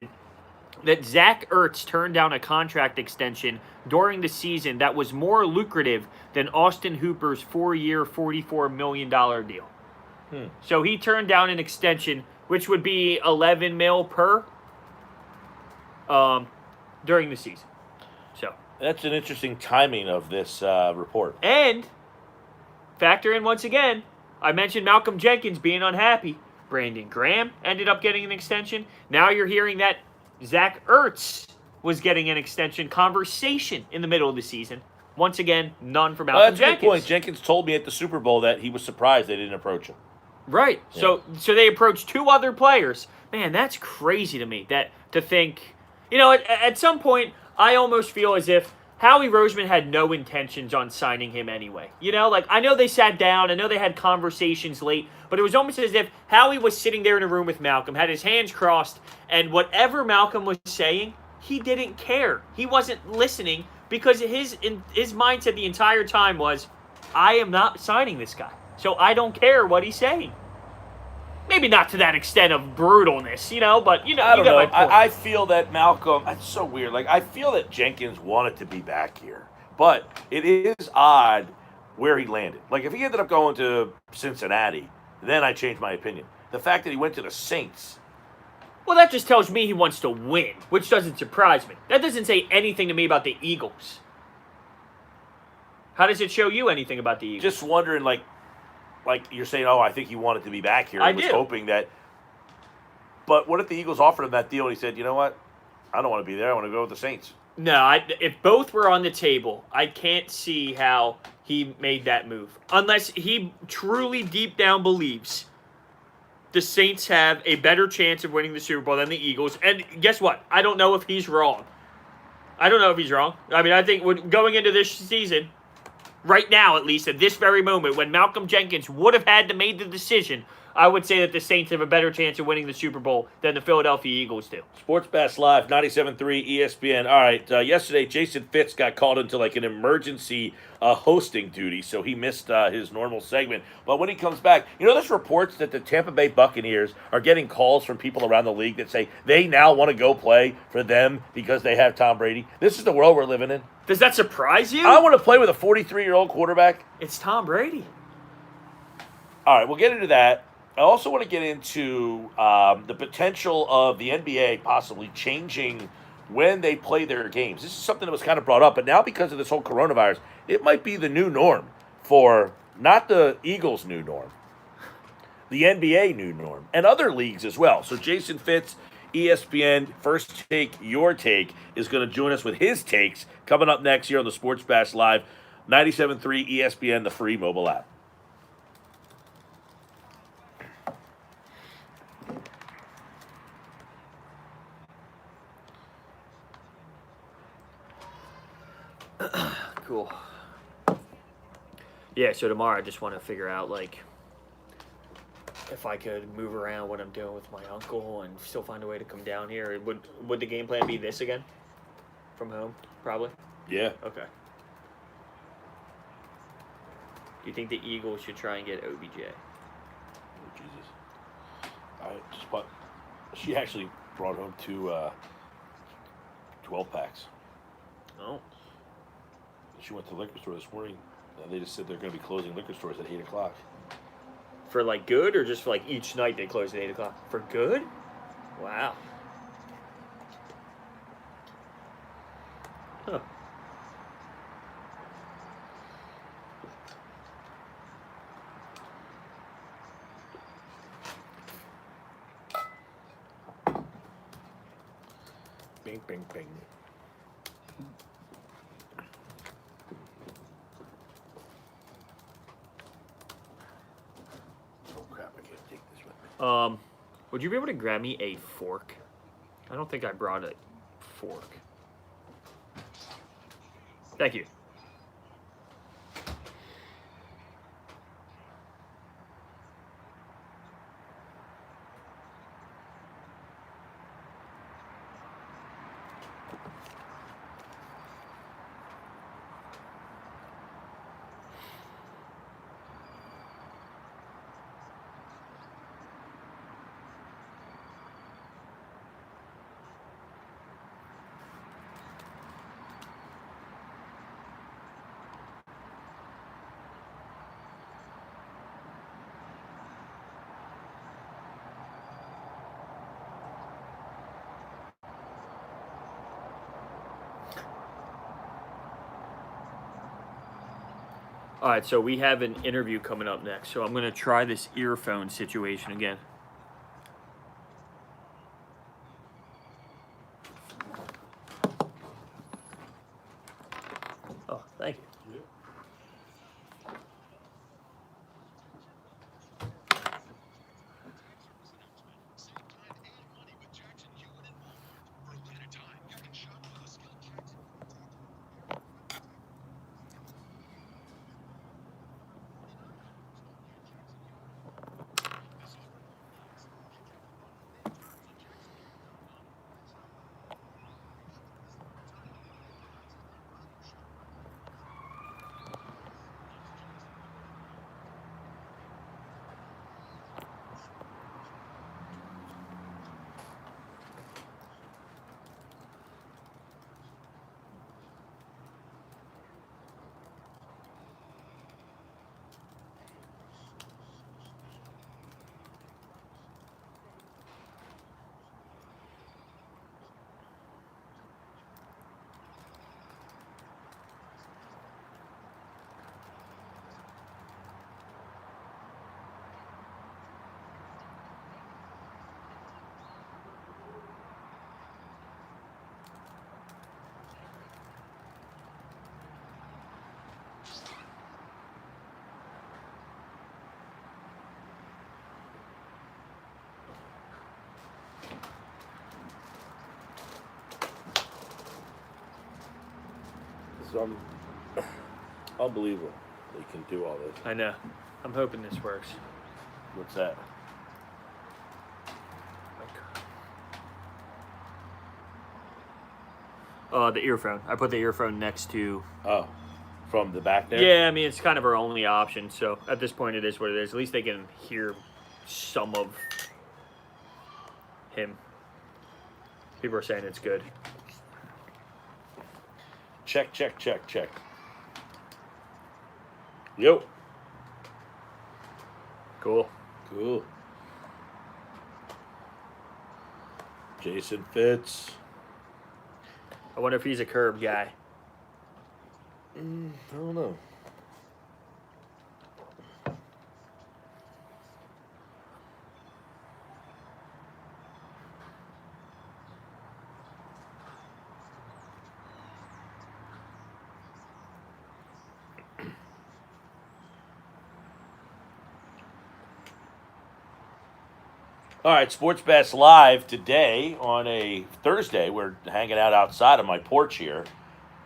that Zach Ertz turned down a contract extension during the season that was more lucrative than Austin Hooper's 4-year, $44 million deal. So he turned down an extension, which would be $11 million per during the season. So that's an interesting timing of this report. And factor in once again, I mentioned Malcolm Jenkins being unhappy. Brandon Graham ended up getting an extension. Now you're hearing that Zach Ertz was getting an extension conversation in the middle of the season. Once again, none for Well, Malcolm that's a good Jenkins. point. Jenkins told me at the Super Bowl that he was surprised they didn't approach him. Right. Yeah. So they approached 2 other players. Man, that's crazy to me. That to think, at some point, I almost feel as if Howie Roseman had no intentions on signing him anyway. I know they sat down, I know they had conversations late, but it was almost as if Howie was sitting there in a room with Malcolm, had his hands crossed, and whatever Malcolm was saying, he didn't care. He wasn't listening because his mindset the entire time was, I am not signing this guy. So I don't care what he's saying. Maybe not to that extent of brutalness, but you I don't know. get my point. I feel that Malcolm. It's so weird. I feel that Jenkins wanted to be back here, but it is odd where he landed. If he ended up going to Cincinnati, then I change my opinion. The fact that he went to the Saints. Well, that just tells me he wants to win, which doesn't surprise me. That doesn't say anything to me about the Eagles. How does it show you anything about the Eagles? Just wondering, like you're saying, I think he wanted to be back here. I was do. Hoping that. But what if the Eagles offered him that deal and he said, you know what? I don't want to be there. I want to go with the Saints. No, if both were on the table, I can't see how he made that move. Unless he truly deep down believes the Saints have a better chance of winning the Super Bowl than the Eagles. And guess what? I don't know if he's wrong. I think going into this season, right now at least, at this very moment, when Malcolm Jenkins would have had to make the decision, I would say that the Saints have a better chance of winning the Super Bowl than the Philadelphia Eagles do. Sports Bass Live, 97.3 ESPN. All right, yesterday Jason Fitz got called into an emergency hosting duty, so he missed his normal segment. But when he comes back, there's reports that the Tampa Bay Buccaneers are getting calls from people around the league that say they now want to go play for them because they have Tom Brady. This is the world we're living in. Does that surprise you? I want to play with a 43-year-old quarterback. It's Tom Brady. All right, we'll get into that. I also want to get into the potential of the NBA possibly changing when they play their games. This is something that was kind of brought up, but now because of this whole coronavirus, it might be the new norm for not the Eagles' new norm, the NBA new norm, and other leagues as well. So Jason Fitz, ESPN, First Take, Your Take, is going to join us with his takes coming up next here on the Sports Bash Live, 97.3 ESPN, the free mobile app. Cool. Yeah, so tomorrow I just want to figure out, if I could move around what I'm doing with my uncle and still find a way to come down here. Would the game plan be this again? From home, probably? Yeah. Okay. Do you think the Eagles should try and get OBJ? Oh, Jesus. She actually brought home 2 12-packs. Oh. She went to the liquor store this morning, and they just said they're going to be closing liquor stores at 8 o'clock. For good, or just for each night they close at 8 o'clock? For good? Wow. Huh. Bing, bing, bing. Oh, crap, I can't take this with me. Would you be able to grab me a fork? I don't think I brought a fork. Thank you. All right, so we have an interview coming up next, so I'm going to try this earphone situation again. Oh, Thank you. Unbelievable. They can do all this. I know. I'm hoping this works. What's that? The earphone. I put the earphone next to. Oh, from the back there? Yeah, I mean, it's kind of our only option. So at this point, it is what it is. At least they can hear some of him. People are saying it's good. Check, check, check, check. Yo. Cool. Cool. Jason Fitz. I wonder if he's a curb guy. I don't know. All right, Sports Bass Live today on a Thursday. We're hanging out outside of my porch here,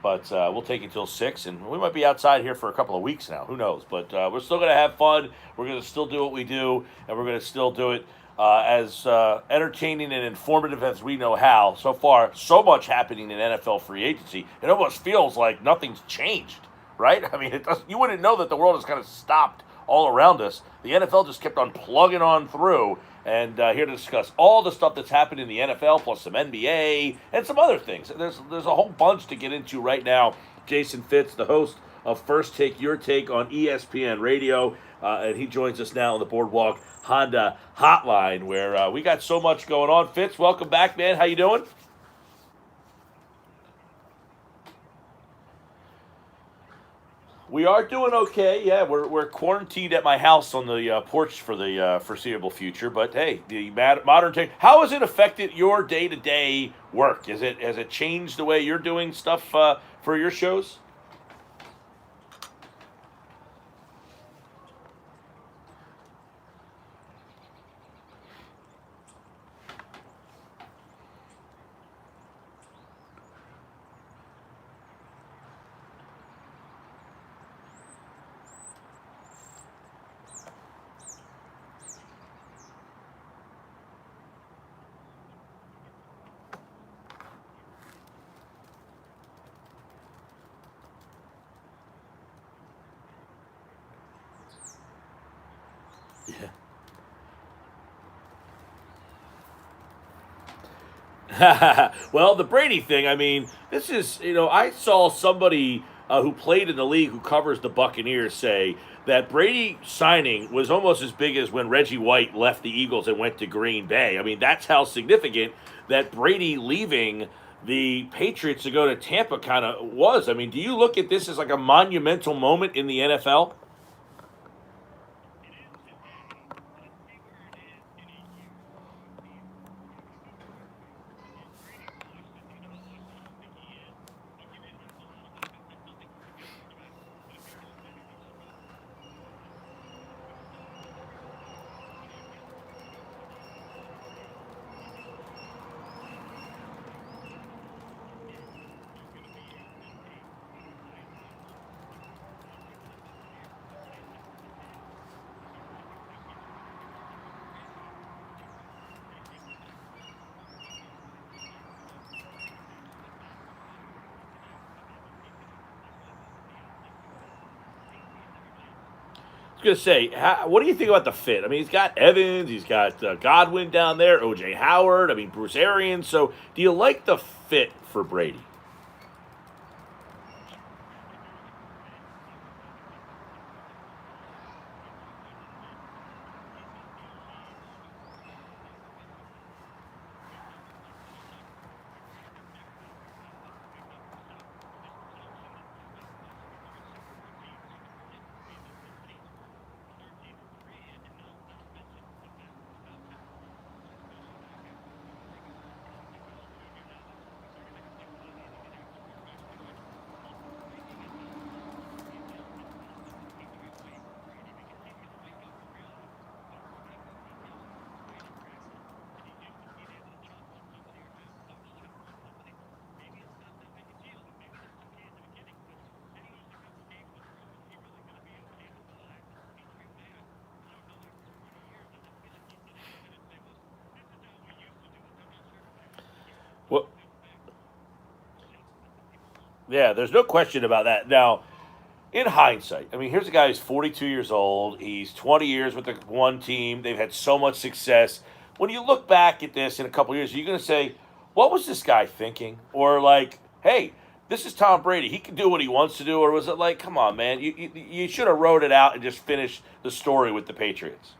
but we'll take it till 6, and we might be outside here for a couple of weeks now. Who knows? But we're still going to have fun. We're going to still do what we do, and we're going to still do it as entertaining and informative as we know how. So far, so much happening in NFL free agency. It almost feels like nothing's changed, right? I mean, you wouldn't know that the world has kind of stopped all around us. The NFL just kept on plugging on through. And here to discuss all the stuff that's happened in the NFL, plus some NBA and some other things. There's a whole bunch to get into right now. Jason Fitz, the host of First Take Your Take on ESPN Radio, and he joins us now on the Boardwalk Honda Hotline, where we got so much going on. Fitz, welcome back, man. How you doing? We are doing okay. Yeah, we're quarantined at my house on the porch for the foreseeable future. But hey, the modern tech. How has it affected your day-to-day work? Has it changed the way you're doing stuff for your shows? Yeah. Well, the Brady thing, I mean, this is, I saw somebody who played in the league who covers the Buccaneers say that Brady signing was almost as big as when Reggie White left the Eagles and went to Green Bay. I mean, that's how significant that Brady leaving the Patriots to go to Tampa kind of was. I mean, do you look at this as like a monumental moment in the NFL? was going to say, what do you think about the fit? I mean, he's got Evans, he's got Godwin down there, O.J. Howard, I mean, Bruce Arians. So do you like the fit for Brady? Well, yeah, there's no question about that. Now, in hindsight, I mean, here's a guy who's 42 years old. He's 20 years with the one team. They've had so much success. When you look back at this in a couple years, are you going to say, what was this guy thinking? Or like, hey, this is Tom Brady. He can do what he wants to do. Or was it like, come on, man, you should have wrote it out and just finished the story with the Patriots?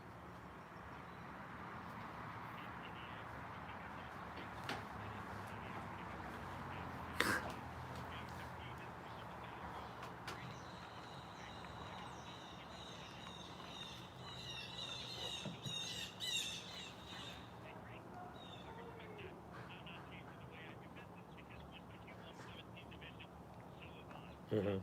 Mm-hmm.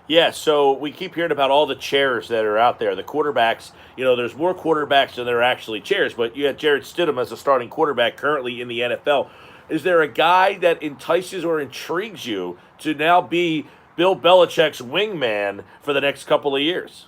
Yeah, so we keep hearing about all the chairs that are out there. The quarterbacks, there's more quarterbacks than there are actually chairs, but you have Jared Stidham as a starting quarterback currently in the NFL. Is there a guy that entices or intrigues you to now be Bill Belichick's wingman for the next couple of years?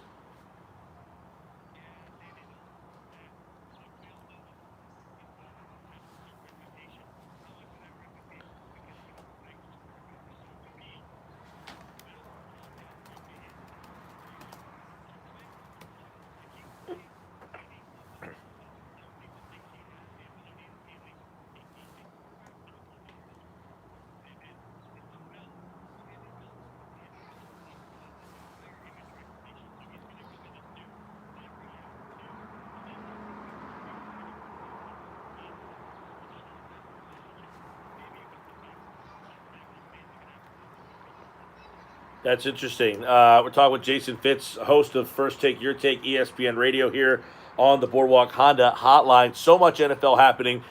That's interesting. We're talking with Jason Fitz, host of First Take Your Take ESPN Radio here on the Boardwalk Honda Hotline. So much NFL happening.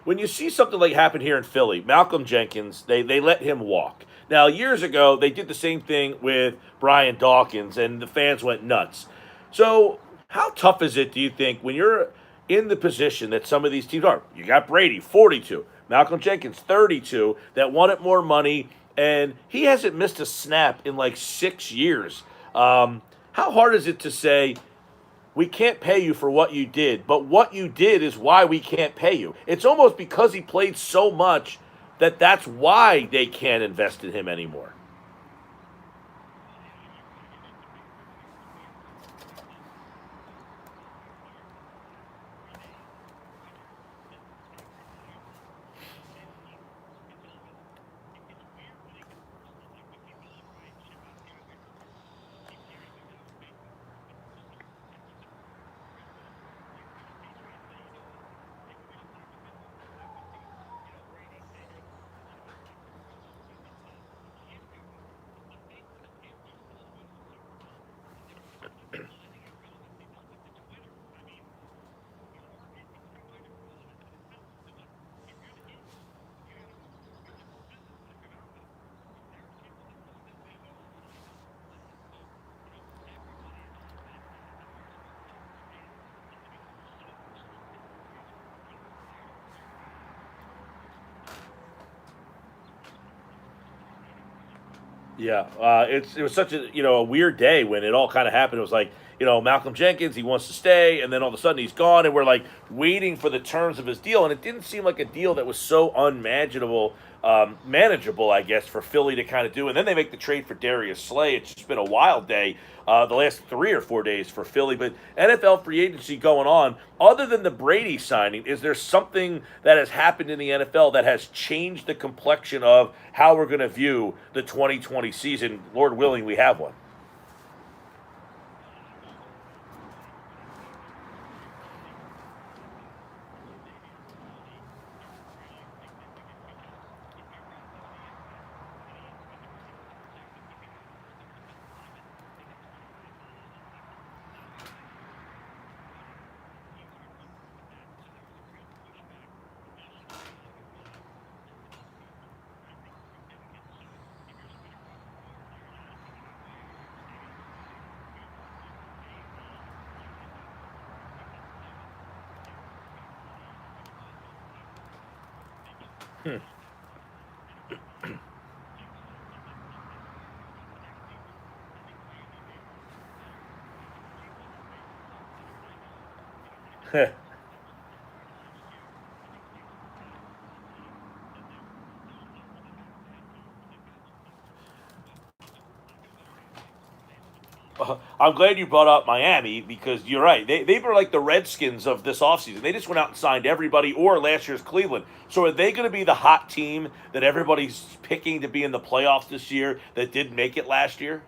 When you see something like happen here in Philly, Malcolm Jenkins, they let him walk. Now, years ago, they did the same thing with Brian Dawkins, and the fans went nuts. So, how tough is it, do you think, when you're in the position that some of these teams are? You got Brady, 42, Malcolm Jenkins, 32, that wanted more money, and he hasn't missed a snap in like 6 years. How hard is it to say, we can't pay you for what you did, but what you did is why we can't pay you? It's almost because he played so much that's why they can't invest in him anymore. Yeah, it was such a weird day when it all kind of happened. It was like Malcolm Jenkins, he wants to stay, and then all of a sudden he's gone, and we're like waiting for the terms of his deal, and it didn't seem like a deal that was so unmanageable, manageable, I guess, for Philly to kind of do. And then they make the trade for Darius Slay. It's just been a wild day, the last 3 or 4 days for Philly. But NFL free agency going on. Other than the Brady signing, is there something that has happened in the NFL that has changed the complexion of how we're going to view the 2020 season? Lord willing, we have one. I'm glad you brought up Miami because you're right. They were like the Redskins of this offseason. They just went out and signed everybody, or last year's Cleveland. So are they going to be the hot team that everybody's picking to be in the playoffs this year that didn't make it last year?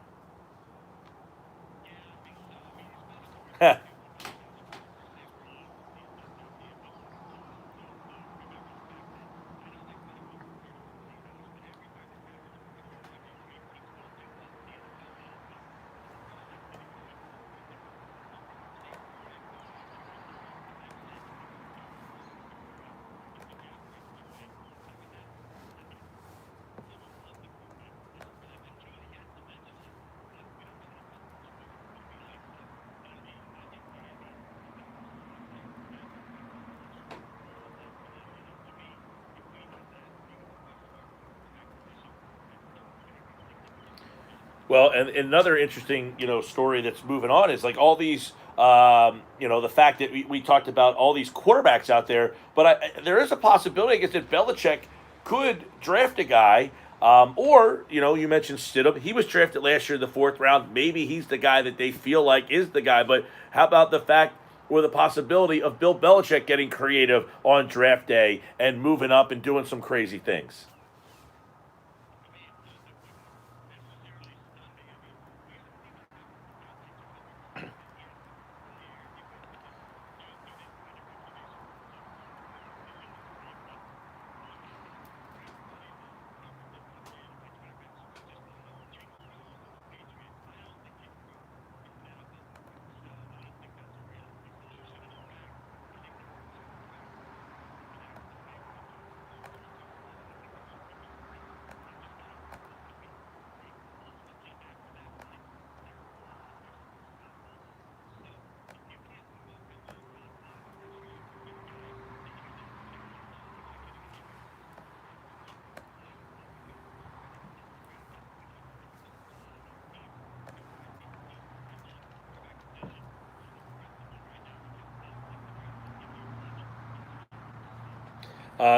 Well, and another interesting, story that's moving on is like all these, the fact that we talked about all these quarterbacks out there, but there is a possibility, I guess, that Belichick could draft a guy, or you mentioned Stidham. He was drafted last year in the fourth round. Maybe he's the guy that they feel like is the guy. But how about the fact or the possibility of Bill Belichick getting creative on draft day and moving up and doing some crazy things?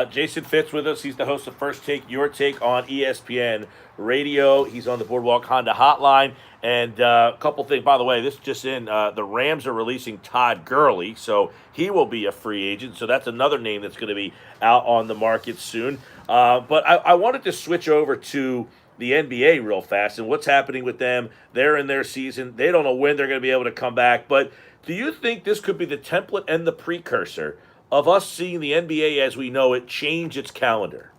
Jason Fitz with us. He's the host of First Take, Your Take on ESPN Radio. He's on the Boardwalk Honda Hotline. And a couple things, by the way, this just in, the Rams are releasing Todd Gurley, so he will be a free agent. So that's another name that's going to be out on the market soon. But I wanted to switch over to the NBA real fast and what's happening with them. They're in their season. They don't know when they're going to be able to come back. But do you think this could be the template and the precursor of us seeing the NBA as we know it change its calendar?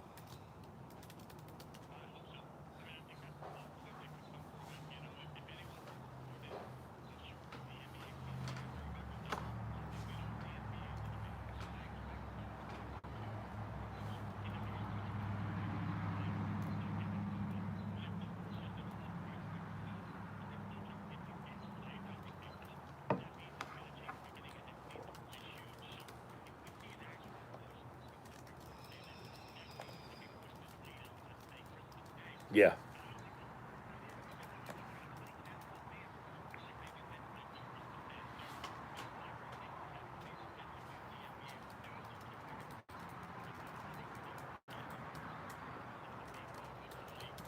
Yeah.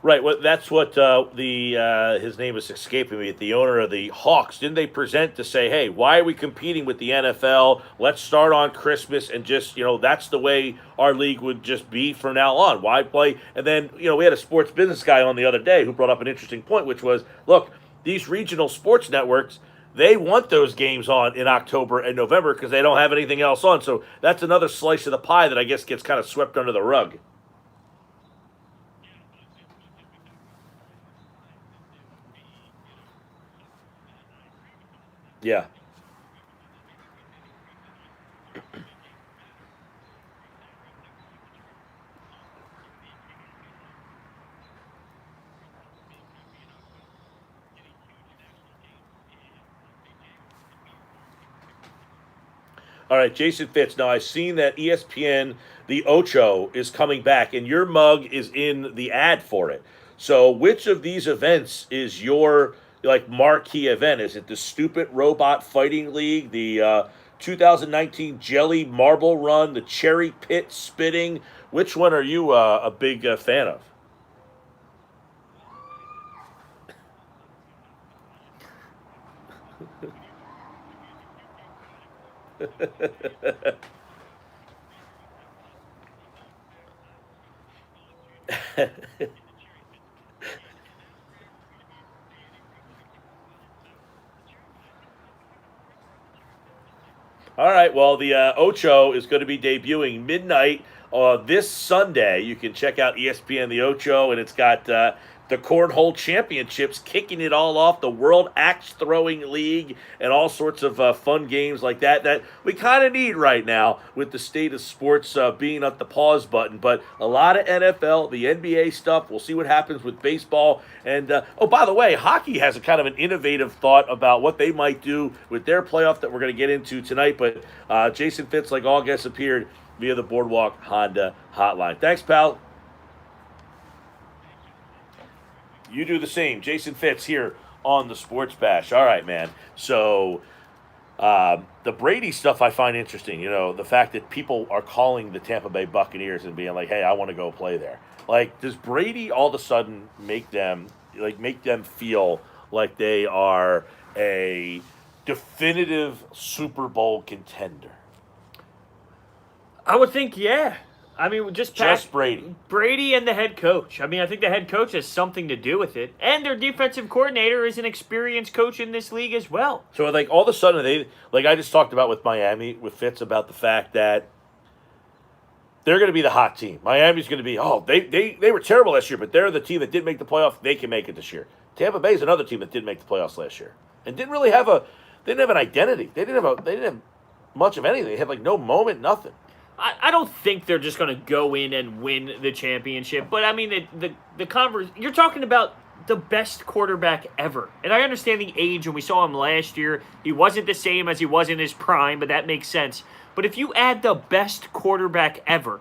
Right. Well, that's what his name is escaping me. The owner of the Hawks, didn't they present to say, "Hey, why are we competing with the NFL? Let's start on Christmas and just that's the way our league would just be from now on. Why play?" And then we had a sports business guy on the other day who brought up an interesting point, which was, look, these regional sports networks, they want those games on in October and November because they don't have anything else on. So that's another slice of the pie that I guess gets kind of swept under the rug. Yeah. All right, Jason Fitz. Now, I've seen that ESPN, the Ocho, is coming back, and your mug is in the ad for it. So, which of these events is your marquee event? Is it the Stupid Robot Fighting League, the 2019 Jelly Marble Run, the Cherry Pit Spitting? Which one are you a big fan of? All right. Well, the Ocho is going to be debuting midnight this Sunday. You can check out ESPN the Ocho, and it's got the Cornhole Championships kicking it all off, the World Axe Throwing League, and all sorts of fun games like that we kind of need right now with the state of sports being at the pause button. But a lot of NFL, the NBA stuff. We'll see what happens with baseball. And, by the way, hockey has a kind of an innovative thought about what they might do with their playoff that we're going to get into tonight. But Jason Fitz, like all guests, appeared via the Boardwalk Honda hotline. Thanks, pal. You do the same. Jason Fitz here on the Sports Bash. All right, man. So the Brady stuff I find interesting. The fact that people are calling the Tampa Bay Buccaneers and being like, hey, I want to go play there. Like, does Brady all of a sudden make them feel like they are a definitive Super Bowl contender? I would think, yeah. I mean, just Brady. Brady and the head coach. I mean, I think the head coach has something to do with it. And their defensive coordinator is an experienced coach in this league as well. So, all of a sudden, I just talked about with Miami, with Fitz, about the fact that they're going to be the hot team. Miami's going to be, they were terrible last year, but they're the team that did make the playoffs. They can make it this year. Tampa Bay is another team that did make the playoffs last year and didn't have an identity. They didn't have much of anything. They had no moment, nothing. I don't think they're just going to go in and win the championship. But, I mean, the converse, you're talking about the best quarterback ever. And I understand the age, and we saw him last year. He wasn't the same as he was in his prime, but that makes sense. But if you add the best quarterback ever,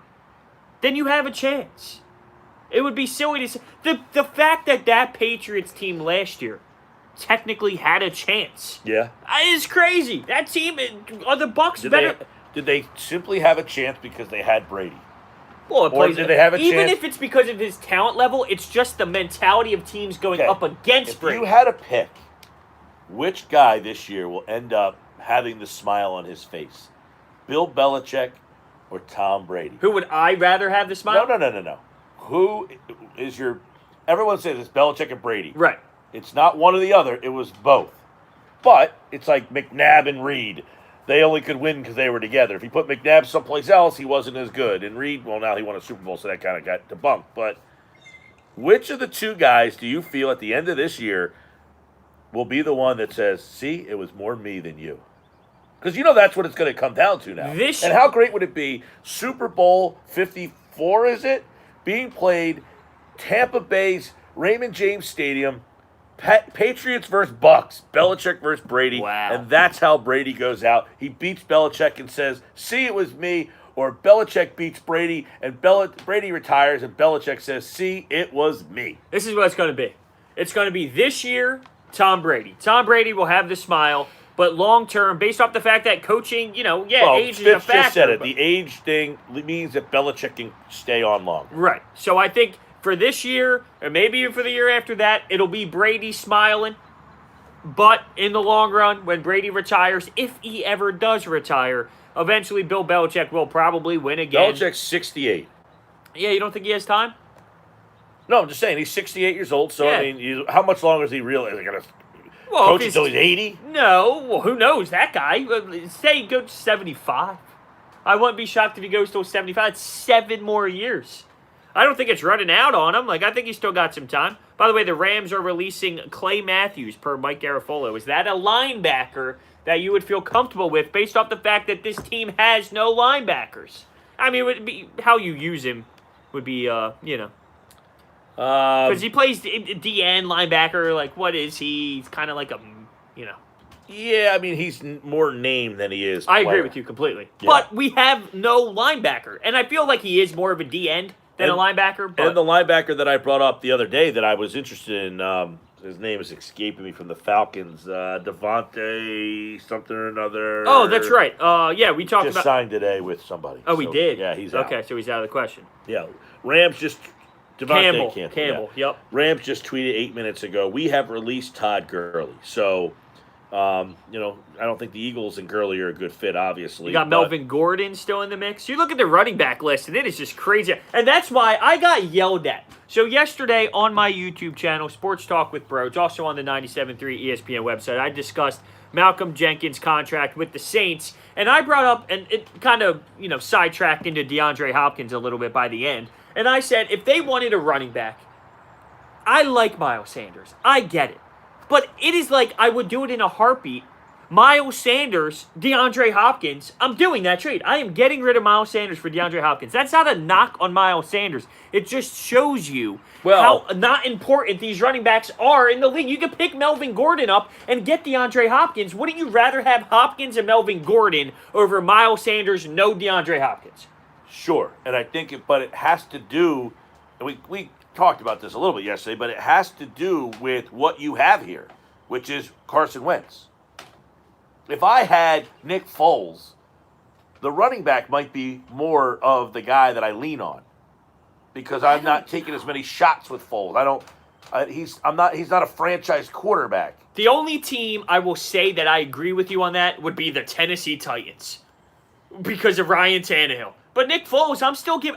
then you have a chance. It would be silly to say. The fact that Patriots team last year technically had a chance. Yeah. Is crazy. That team, are the Bucs better? Did they simply have a chance because they had Brady? Well, or did they have a even chance? if it's because of his talent level, it's just the mentality of teams going up against Brady. If you had to pick which guy this year will end up having the smile on his face, Bill Belichick or Tom Brady? Who would I rather have the smile? No. Who is your... Everyone says it's Belichick and Brady. Right. It's not one or the other. It was both. But it's like McNabb and Reed. They only could win because they were together. If you put McNabb someplace else, he wasn't as good. And Reed, well, now he won a Super Bowl, so that kind of got debunked. But which of the two guys do you feel at the end of this year will be the one that says, see, it was more me than you? Because that's what it's going to come down to now. And how great would it be, Super Bowl 54, is it? Being played, Tampa Bay's Raymond James Stadium, Patriots versus Bucks, Belichick versus Brady, wow. And that's how Brady goes out. He beats Belichick and says, see, it was me, or Belichick beats Brady, and Brady retires, and Belichick says, see, it was me. This is what it's going to be. It's going to be this year, Tom Brady. Tom Brady will have the smile, but long-term, based off the fact that coaching, age is a factor. Just said it. The age thing means that Belichick can stay on longer. Right. So I think for this year, or maybe even for the year after that, it'll be Brady smiling. But in the long run, when Brady retires, if he ever does retire, eventually Bill Belichick will probably win again. Belichick's 68. Yeah, you don't think he has time? No, I'm just saying, he's 68 years old, so, Yeah. I mean, how much longer is he really going to Well, coach until he's 80? No, well, who knows? That guy, say he goes to 75. I wouldn't be shocked if he goes to 75. It's 7 more years. I don't think it's running out on him. Like, I think he's still got some time. By the way, the Rams are releasing Clay Matthews per Mike Garafolo. Is that a linebacker that you would feel comfortable with based off the fact that this team has no linebackers? I mean, it would be how you use him would be, because he plays DN linebacker. Like, what is he? He's kind of like a, Yeah, I mean, he's more name than he is I player. agree with you completely. Yeah. But we have no linebacker. And I feel like he is more of a D-end than a linebacker. But And the linebacker that I brought up the other day that I was interested in, his name is escaping me from the Falcons, Devontae something or another. Oh, that's right. Yeah, we talked Just about... signed today with somebody. Oh, we did? Yeah, he's out. Okay, so he's out of the question. Yeah, Rams just... Devontae Campbell, yeah. yep. Rams just tweeted 8 minutes ago, we have released Todd Gurley. So... I don't think the Eagles and Gurley are a good fit, obviously. You got Melvin Gordon still in the mix. You look at the running back list, and it is just crazy. And that's why I got yelled at. So yesterday on my YouTube channel, Sports Talk with Bro, it's also on the 97.3 ESPN website, I discussed Malcolm Jenkins' contract with the Saints. And I brought up, and it kind of, sidetracked into DeAndre Hopkins a little bit by the end. And I said, if they wanted a running back, I like Miles Sanders. I get it. But it is like I would do it in a heartbeat. Miles Sanders, DeAndre Hopkins, I'm doing that trade. I am getting rid of Miles Sanders for DeAndre Hopkins. That's not a knock on Miles Sanders. It just shows you how not important these running backs are in the league. You can pick Melvin Gordon up and get DeAndre Hopkins. Wouldn't you rather have Hopkins and Melvin Gordon over Miles Sanders, no DeAndre Hopkins? Sure, and I think it has to do, and we talked about this a little bit yesterday, but it has to do with what you have here, which is Carson Wentz. If I had Nick Foles, the running back might be more of the guy that I lean on because I'm not taking as many shots with Foles. He's not a franchise quarterback. The only team I will say that I agree with you on that would be the Tennessee Titans because of Ryan Tannehill. But Nick Foles,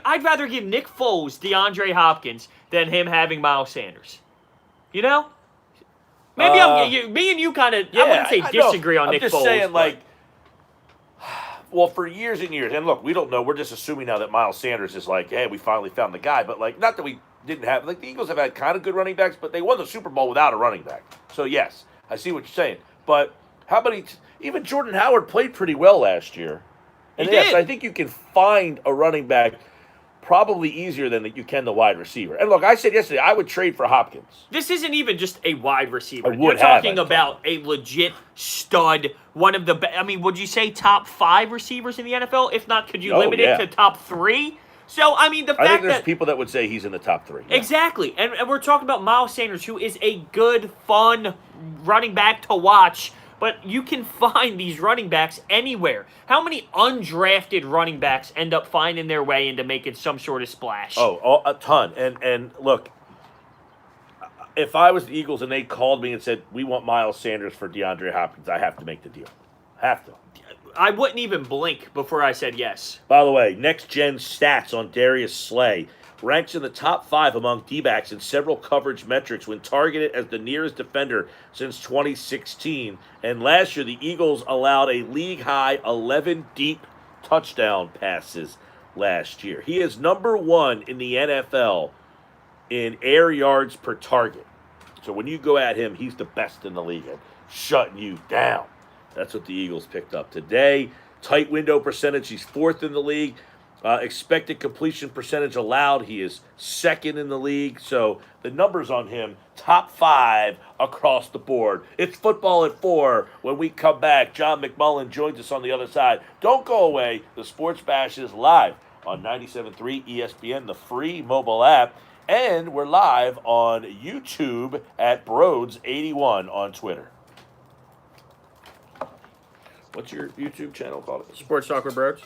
I'd rather give Nick Foles DeAndre Hopkins than him having Miles Sanders. Maybe me and you kind of, I wouldn't say disagree on Nick Foles. I'm just saying, for years and years, and look, we don't know. We're just assuming now that Miles Sanders is like, hey, we finally found the guy. But, not that we didn't have, the Eagles have had kind of good running backs, but they won the Super Bowl without a running back. So, yes, I see what you're saying. But how many, even Jordan Howard played pretty well last year. And yes, I think you can find a running back probably easier than you can the wide receiver. And look, I said yesterday, I would trade for Hopkins. This isn't even just a wide receiver. You're talking about a legit stud, one of the would you say top 5 receivers in the NFL? If not, could you limit it to top 3? So, I think there's people that would say he's in the top 3. Yeah. Exactly. And we're talking about Miles Sanders, who is a good, fun running back to watch. But you can find these running backs anywhere. How many undrafted running backs end up finding their way into making some sort of splash? Oh, a ton. And look, if I was the Eagles and they called me and said, we want Miles Sanders for DeAndre Hopkins, I have to make the deal. Have to. I wouldn't even blink before I said yes. By the way, next-gen stats on Darius Slay. Ranks in the top 5 among D-backs in several coverage metrics when targeted as the nearest defender since 2016. And last year, the Eagles allowed a league-high 11 deep touchdown passes last year. He is number 1 in the NFL in air yards per target. So when you go at him, he's the best in the league at shutting you down. That's what the Eagles picked up today. Tight window percentage, he's 4th in the league. Expected completion percentage allowed, he is 2nd in the league. So the numbers on him, top 5 across the board. It's Football at 4. When we come back, John McMullen joins us on the other side. Don't go away. The Sports Bash is live on 97.3 ESPN, the free mobile app. And we're live on YouTube at Broads81 on Twitter. What's your YouTube channel called? Sports Talk with Broads.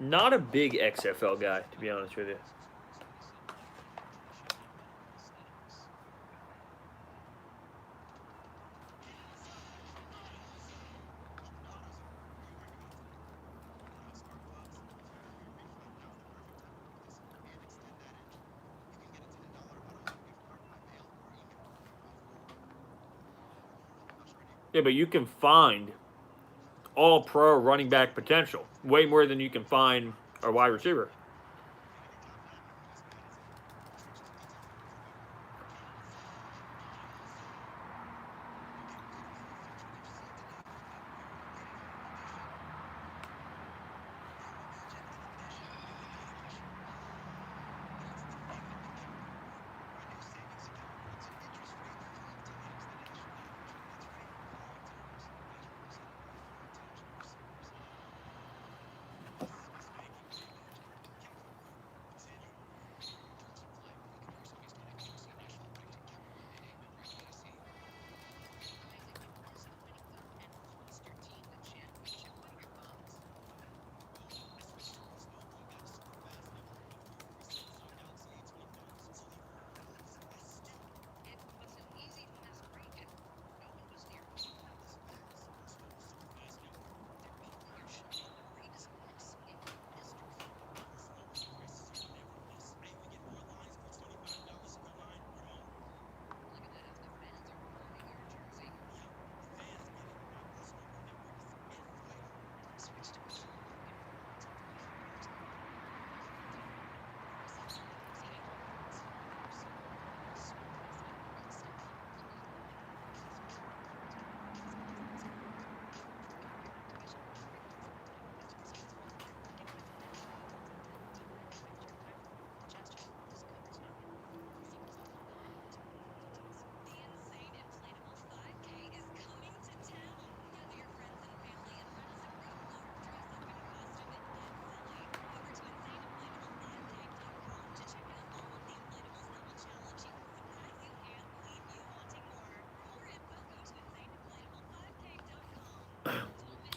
Not a big XFL guy, to be honest with you. Yeah, but you can find all-pro running back potential. Way more than you can find a wide receiver.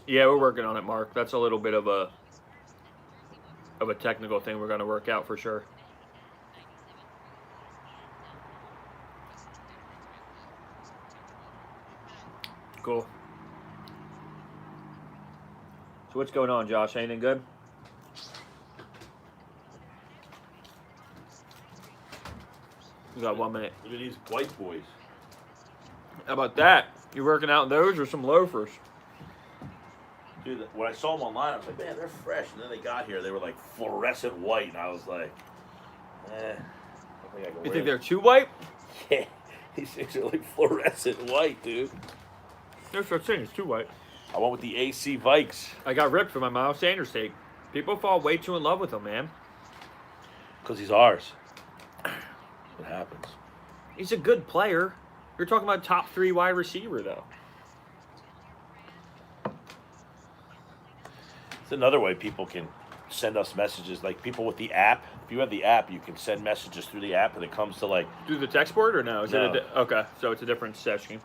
Yeah, we're working on it, Mark. That's a little bit of a technical thing we're going to work out for sure. Cool. So what's going on, Josh? Anything good? We got 1 minute. Look at these white boys. How about that? You working out in those or some loafers? Dude, when I saw them online, I was like, man, they're fresh. And then they got here, they were like fluorescent white, and I was like, I don't think I can You wear think they're too white? Yeah, these things are like fluorescent white, dude. No such thing. It's too white. I went with the AC Vikes. I got ripped for my Miles Sanders take. People fall way too in love with him, man. Because he's ours. That's what happens. He's a good player. You're talking about top 3 wide receiver, though. It's another way people can send us messages, like people with the app. If you have the app, you can send messages through the app, and it comes to like Through the text board or no? No. Okay, so it's a different section.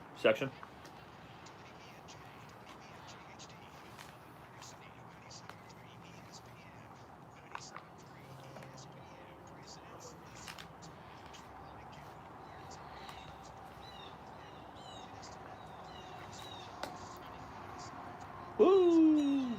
woo.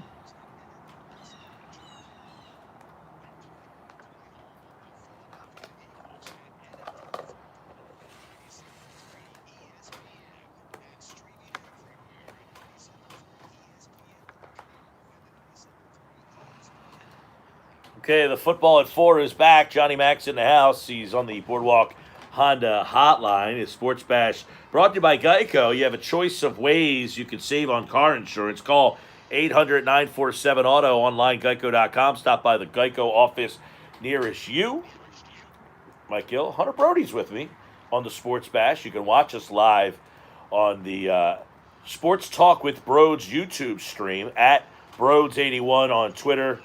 Okay, the football at 4 is back. Johnny Mac's in the house. He's on the Boardwalk Honda hotline. It's Sports Bash brought to you by Geico. You have a choice of ways you can save on car insurance. Call 800-947-AUTO, online, geico.com. Stop by the Geico office nearest you. Mike Gill, Hunter Brody's with me on the Sports Bash. You can watch us live on the Sports Talk with Broads YouTube stream at Broads81 on Twitter.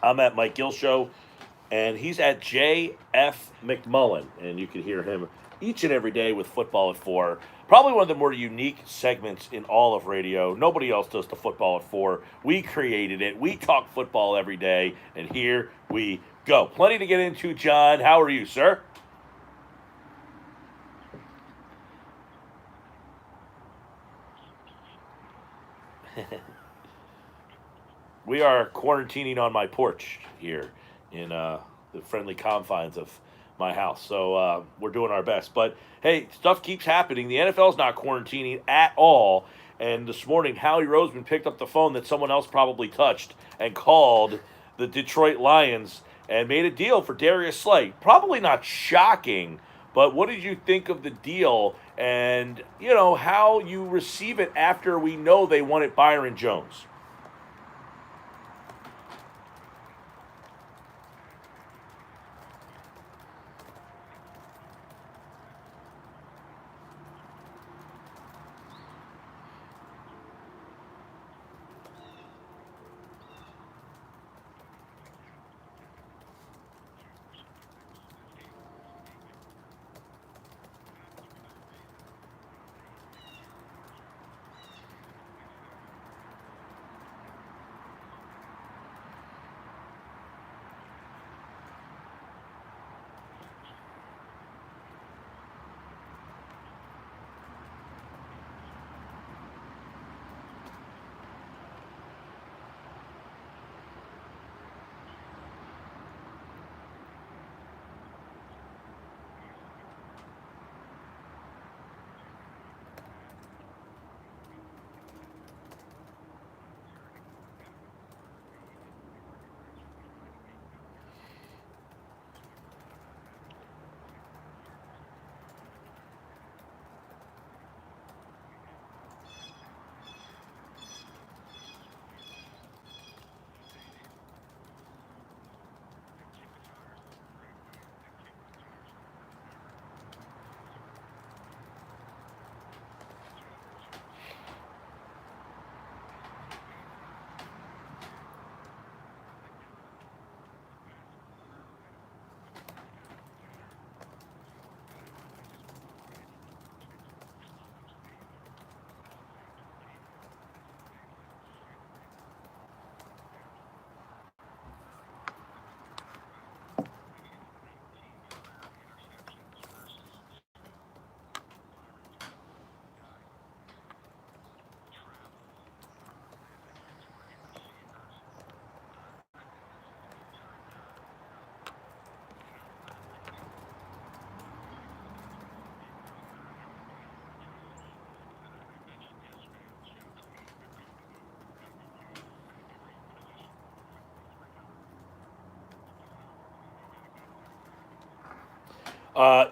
I'm at Mike Gill Show, and he's at JF McMullen, and you can hear him each and every day with Football at 4, Probably one of the more unique segments in all of radio. Nobody else does the football at 4. We created it. We talk football every day, and here we go. Plenty to get into, John. How are you, sir? We are quarantining on my porch here in the friendly confines of my house. So we're doing our best. But hey, stuff keeps happening. The NFL's not quarantining at all. And this morning, Howie Roseman picked up the phone that someone else probably touched and called the Detroit Lions and made a deal for Darius Slay. Probably not shocking, but what did you think of the deal and, how you receive it after we know they wanted Byron Jones?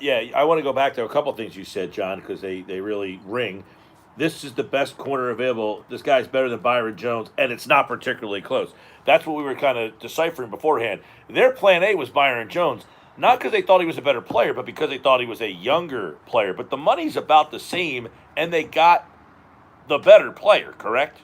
Yeah, I want to go back to a couple things you said, John, because they really ring. This is the best corner available. This guy's better than Byron Jones, and it's not particularly close. That's what we were kind of deciphering beforehand. Their plan A was Byron Jones, not because they thought he was a better player, but because they thought he was a younger player. But the money's about the same, and they got the better player, correct?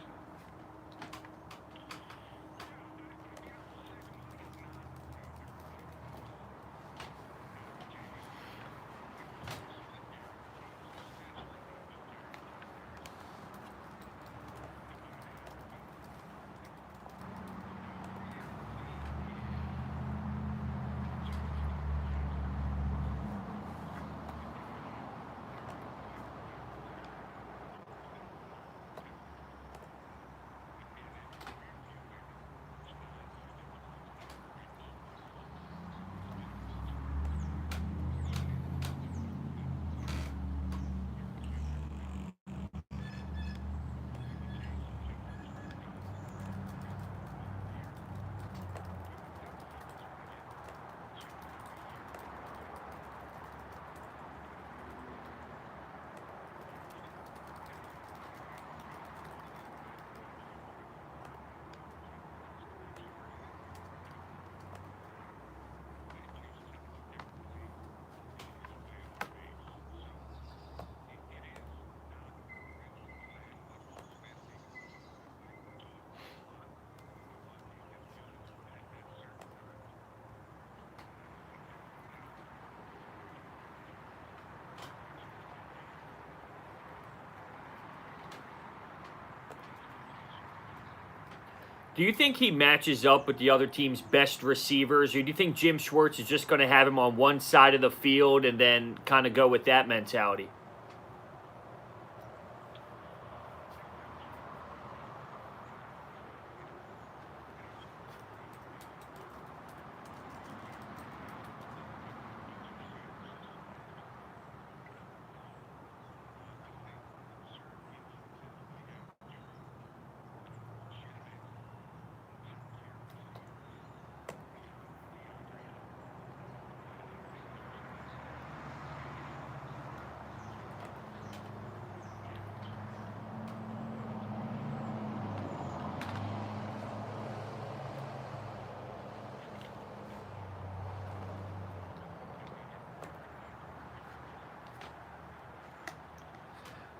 Do you think he matches up with the other team's best receivers, or do you think Jim Schwartz is just going to have him on one side of the field and then kind of go with that mentality?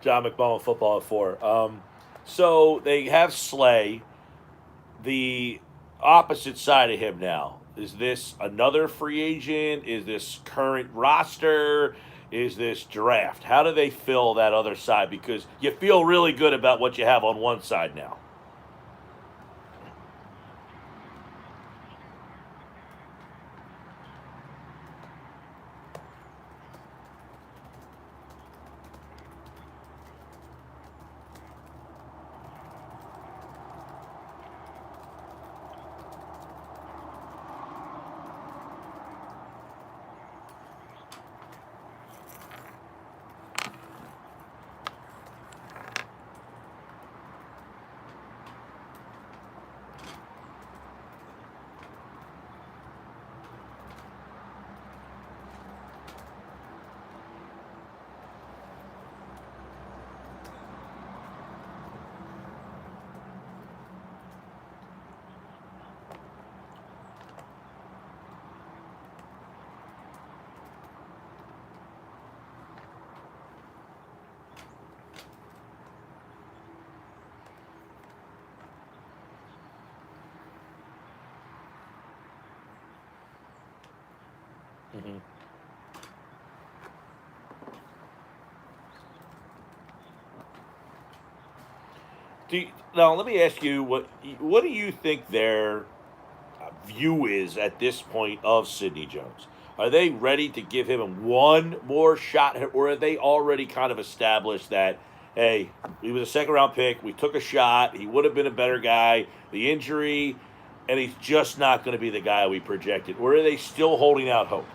John McMullen, football at 4. So they have Slay. The opposite side of him now. Is this another free agent? Is this current roster? Is this draft? How do they fill that other side? Because you feel really good about what you have on one side now. Mm-hmm. Now, let me ask you what do you think their view is at this point of Sidney Jones? Are they ready to give him one more shot, or are they already kind of established that, hey, he was a second round pick, we took a shot, he would have been a better guy, the injury, and he's just not going to be the guy we projected? Or are they still holding out hope?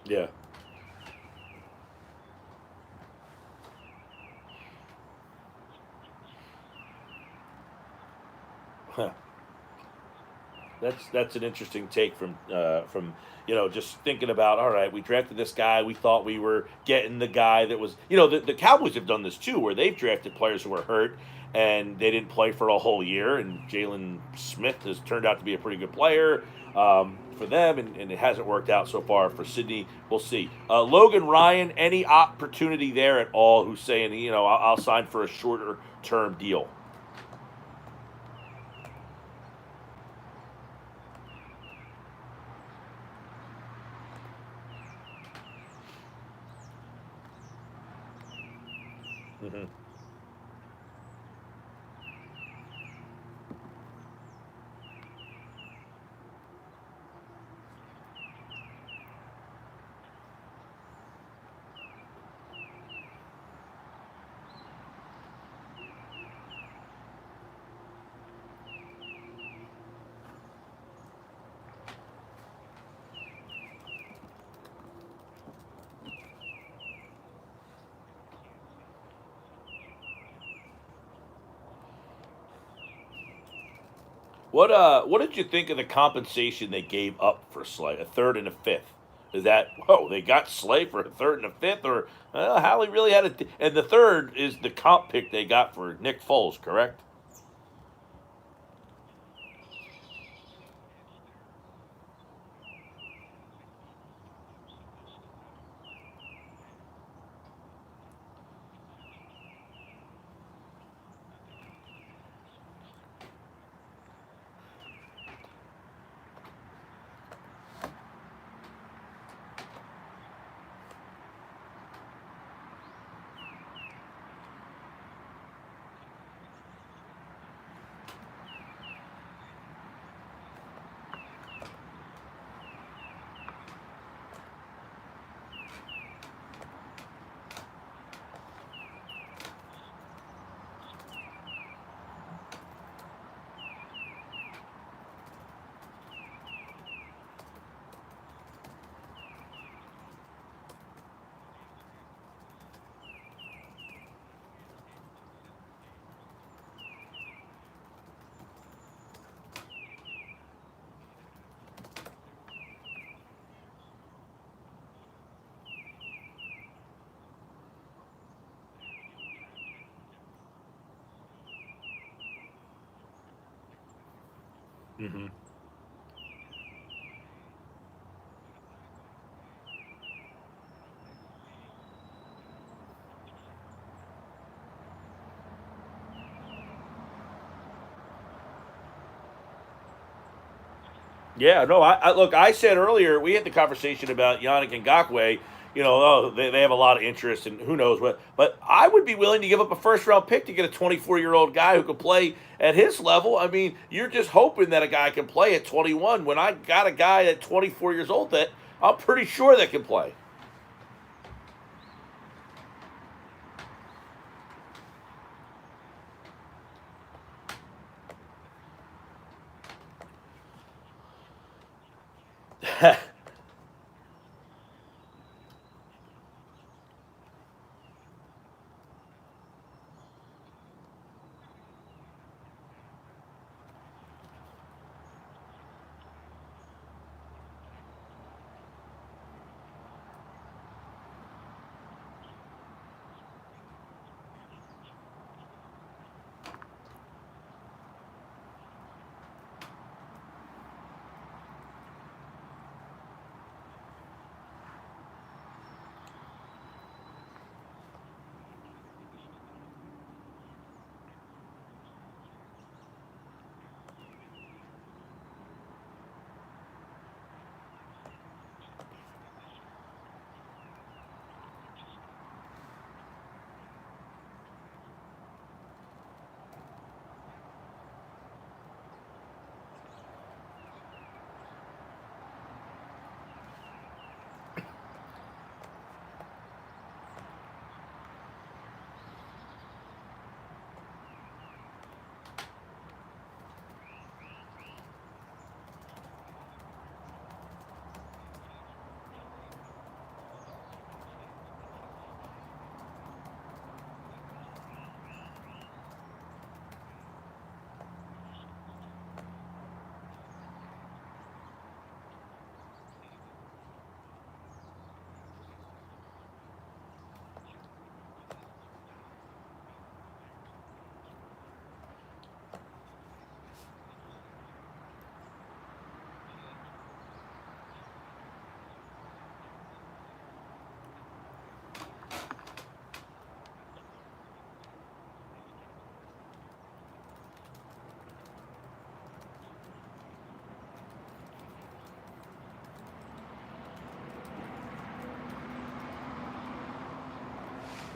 Yeah. Huh. That's an interesting take from just thinking about, all right, we drafted this guy, we thought we were getting the guy that was, the Cowboys have done this too, where they've drafted players who were hurt and they didn't play for a whole year, and Jalen Smith has turned out to be a pretty good player for them, and it hasn't worked out so far for Sydney. We'll see. Logan Ryan, any opportunity there at all? Who's saying, I'll sign for a shorter term deal? Hmm. What did you think of the compensation they gave up for Slay, a third and a fifth? Is that whoa? They got Slay for a third and a fifth, or Howie really had it? And the third is the comp pick they got for Nick Foles, correct? Mm-hmm. Yeah, no, I look. I said earlier we had the conversation about Yannick Ngakoue. You know, oh, they have a lot of interest, and who knows what. But I would be willing to give up a first round pick to get a 24-year-old guy who can play at his level. I mean, you're just hoping that a guy can play at 21. When I got a guy at 24 years old that I'm pretty sure that can play.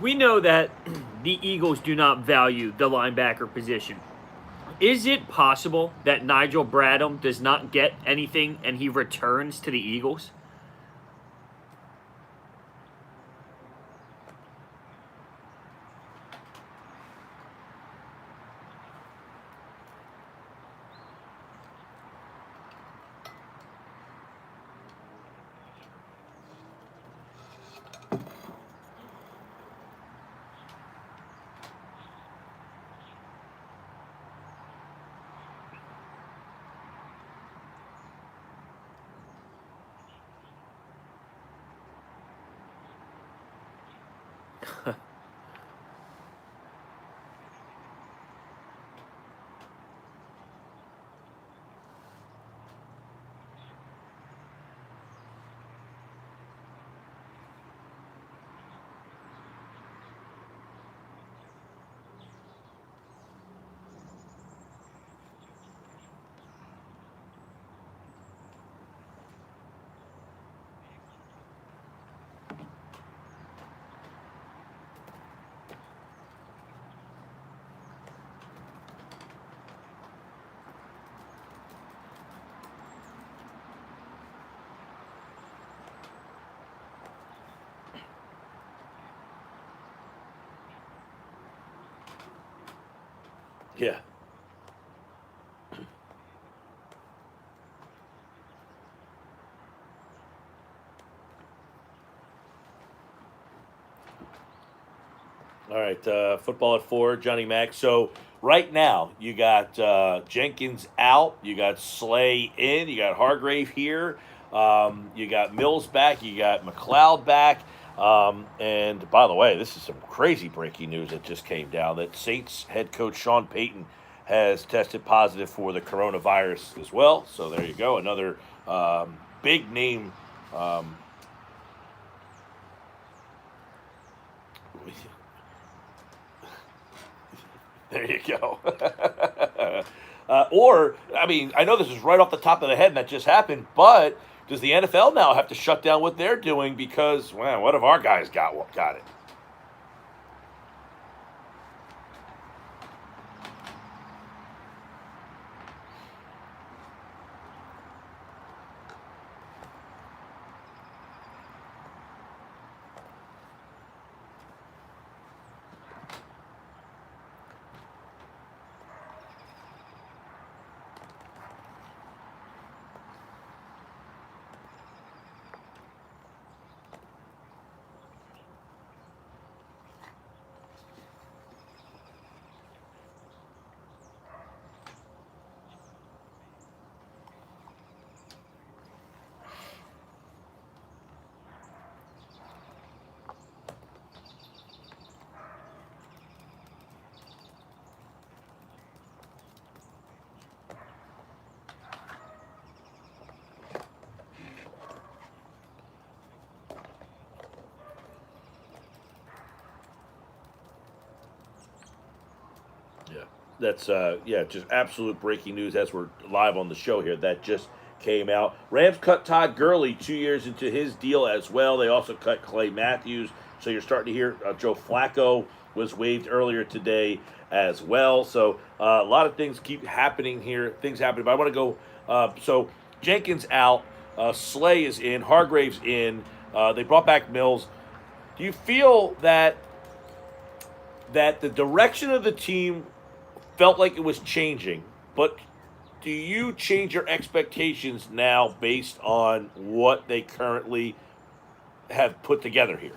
We know that the Eagles do not value the linebacker position. Is it possible that Nigel Bradham does not get anything and he returns to the Eagles? Yeah. All right, football at 4, Johnny Mac. So right now you got Jenkins out, you got Slay in, you got Hargrave here, you got Mills back, you got Mcleod back. And by the way, this is some crazy breaking news that just came down that Saints head coach Sean Payton has tested positive for the coronavirus as well. So there you go, another big name. Um, There you go. Or, I mean, I know this is right off the top of the head and that just happened, but does the NFL now have to shut down what they're doing because, well, what if our guys got it? Yeah, that's just absolute breaking news as we're live on the show here. That just came out. Rams cut Todd Gurley 2 years into his deal as well. They also cut Clay Matthews. So you're starting to hear Joe Flacco was waived earlier today as well. So a lot of things keep happening here. Things happening. But I want to go. So Jenkins out. Slay is in. Hargrave's in. They brought back Mills. Do you feel that the direction of the team felt like it was changing, but do you change your expectations now based on what they currently have put together here?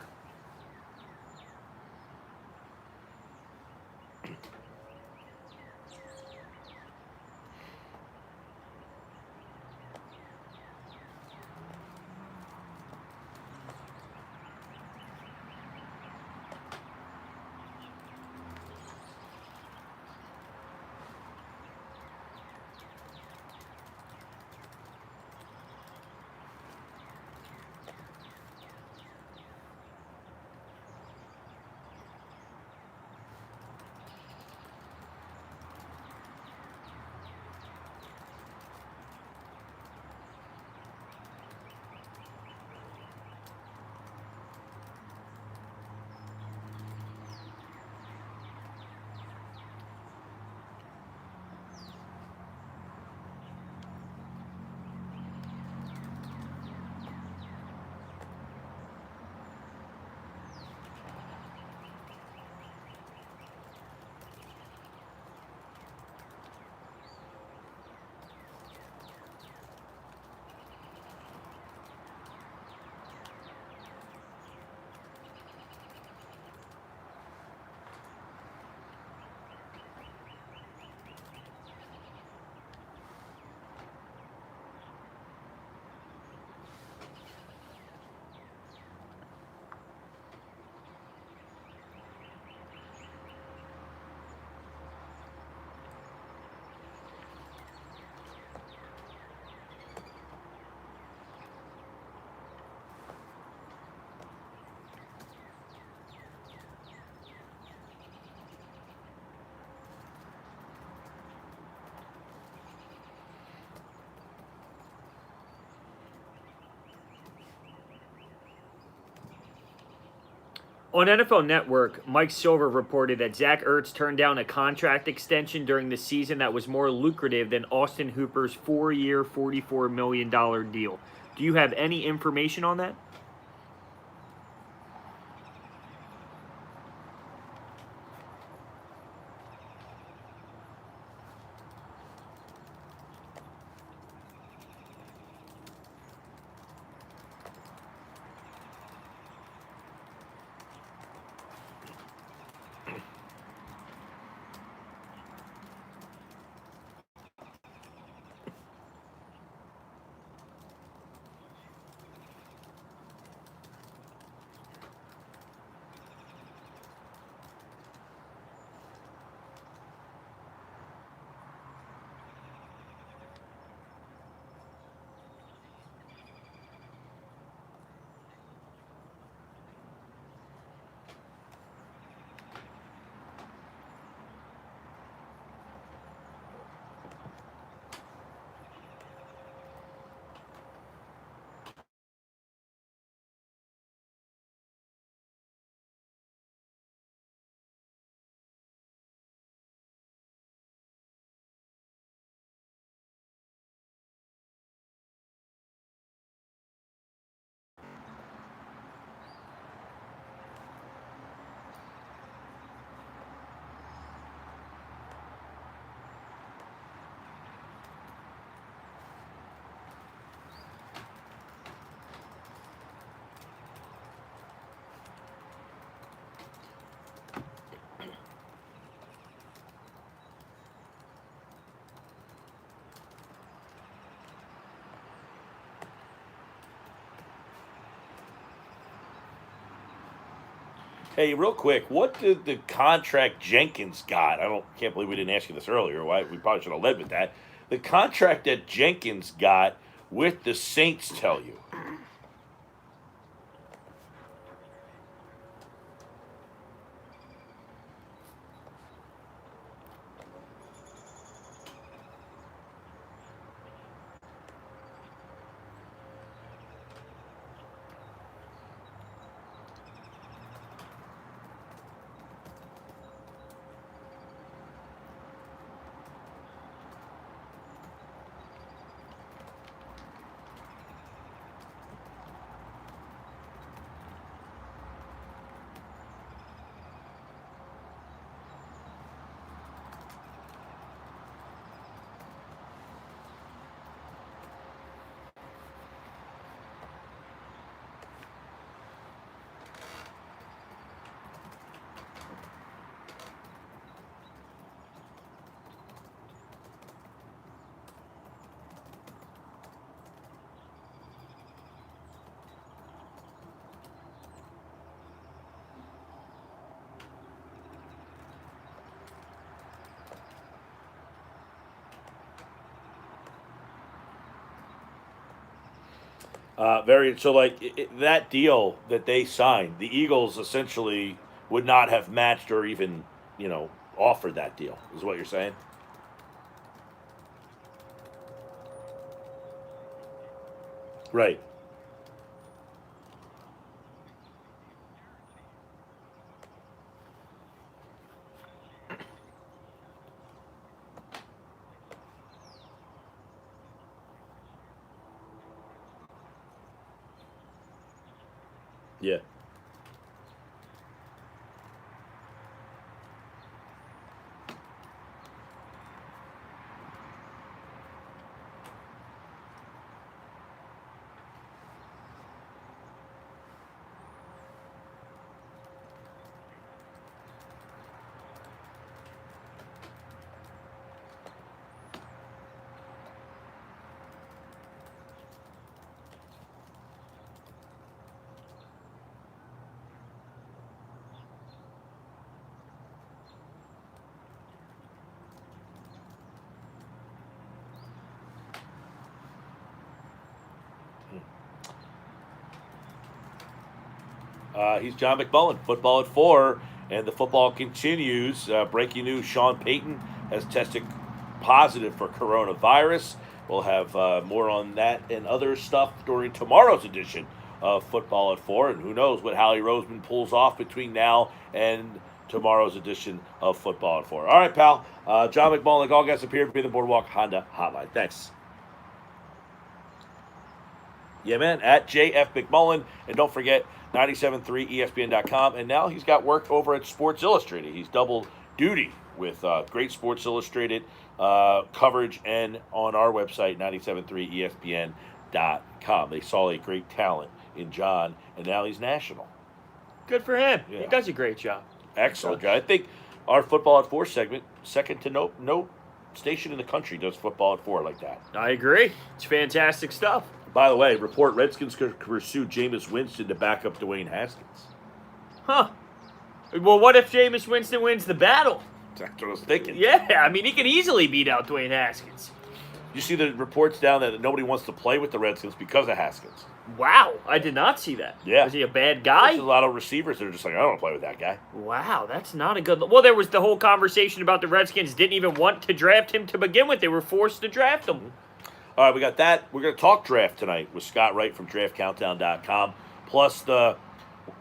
On NFL Network, Mike Silver reported that Zach Ertz turned down a contract extension during the season that was more lucrative than Austin Hooper's 4-year, $44 million deal. Do you have any information on that? Hey, real quick, what did the contract Jenkins got? Can't believe we didn't ask you this earlier. Why we probably should have led with that. The contract that Jenkins got with the Saints tell you. That deal that they signed, the Eagles essentially would not have matched or even offered that deal. Is what you're saying? Right. Yeah. He's John McMullen, football at 4, and the football continues. Breaking news: Sean Payton has tested positive for coronavirus. We'll have more on that and other stuff during tomorrow's edition of Football at 4, and who knows what Howie Roseman pulls off between now and tomorrow's edition of Football at 4. All right, pal. John McMullen, all guests appear via the Boardwalk Honda Hotline. Thanks. Yeah, man, at JF McMullen. And don't forget, 97.3ESPN.com. And now he's got work over at Sports Illustrated. He's double duty with great Sports Illustrated coverage and on our website, 97.3ESPN.com. They saw a great talent in John, and now he's national. Good for him. Yeah. He does a great job. Excellent guy. I think our Football at 4 segment, second to no station in the country does Football at 4 like that. I agree. It's fantastic stuff. By the way, report Redskins could pursue Jameis Winston to back up Dwayne Haskins. Huh. Well, what if Jameis Winston wins the battle? That's what I was thinking. Yeah, I mean, he can easily beat out Dwayne Haskins. You see the reports down there that nobody wants to play with the Redskins because of Haskins. Wow, I did not see that. Yeah. Is he a bad guy? There's a lot of receivers that are just like, I don't want to play with that guy. Wow, that's not a good look. Well, there was the whole conversation about the Redskins didn't even want to draft him to begin with. They were forced to draft him. All right, we got that. We're going to talk draft tonight with Scott Wright from DraftCountdown.com. Plus, the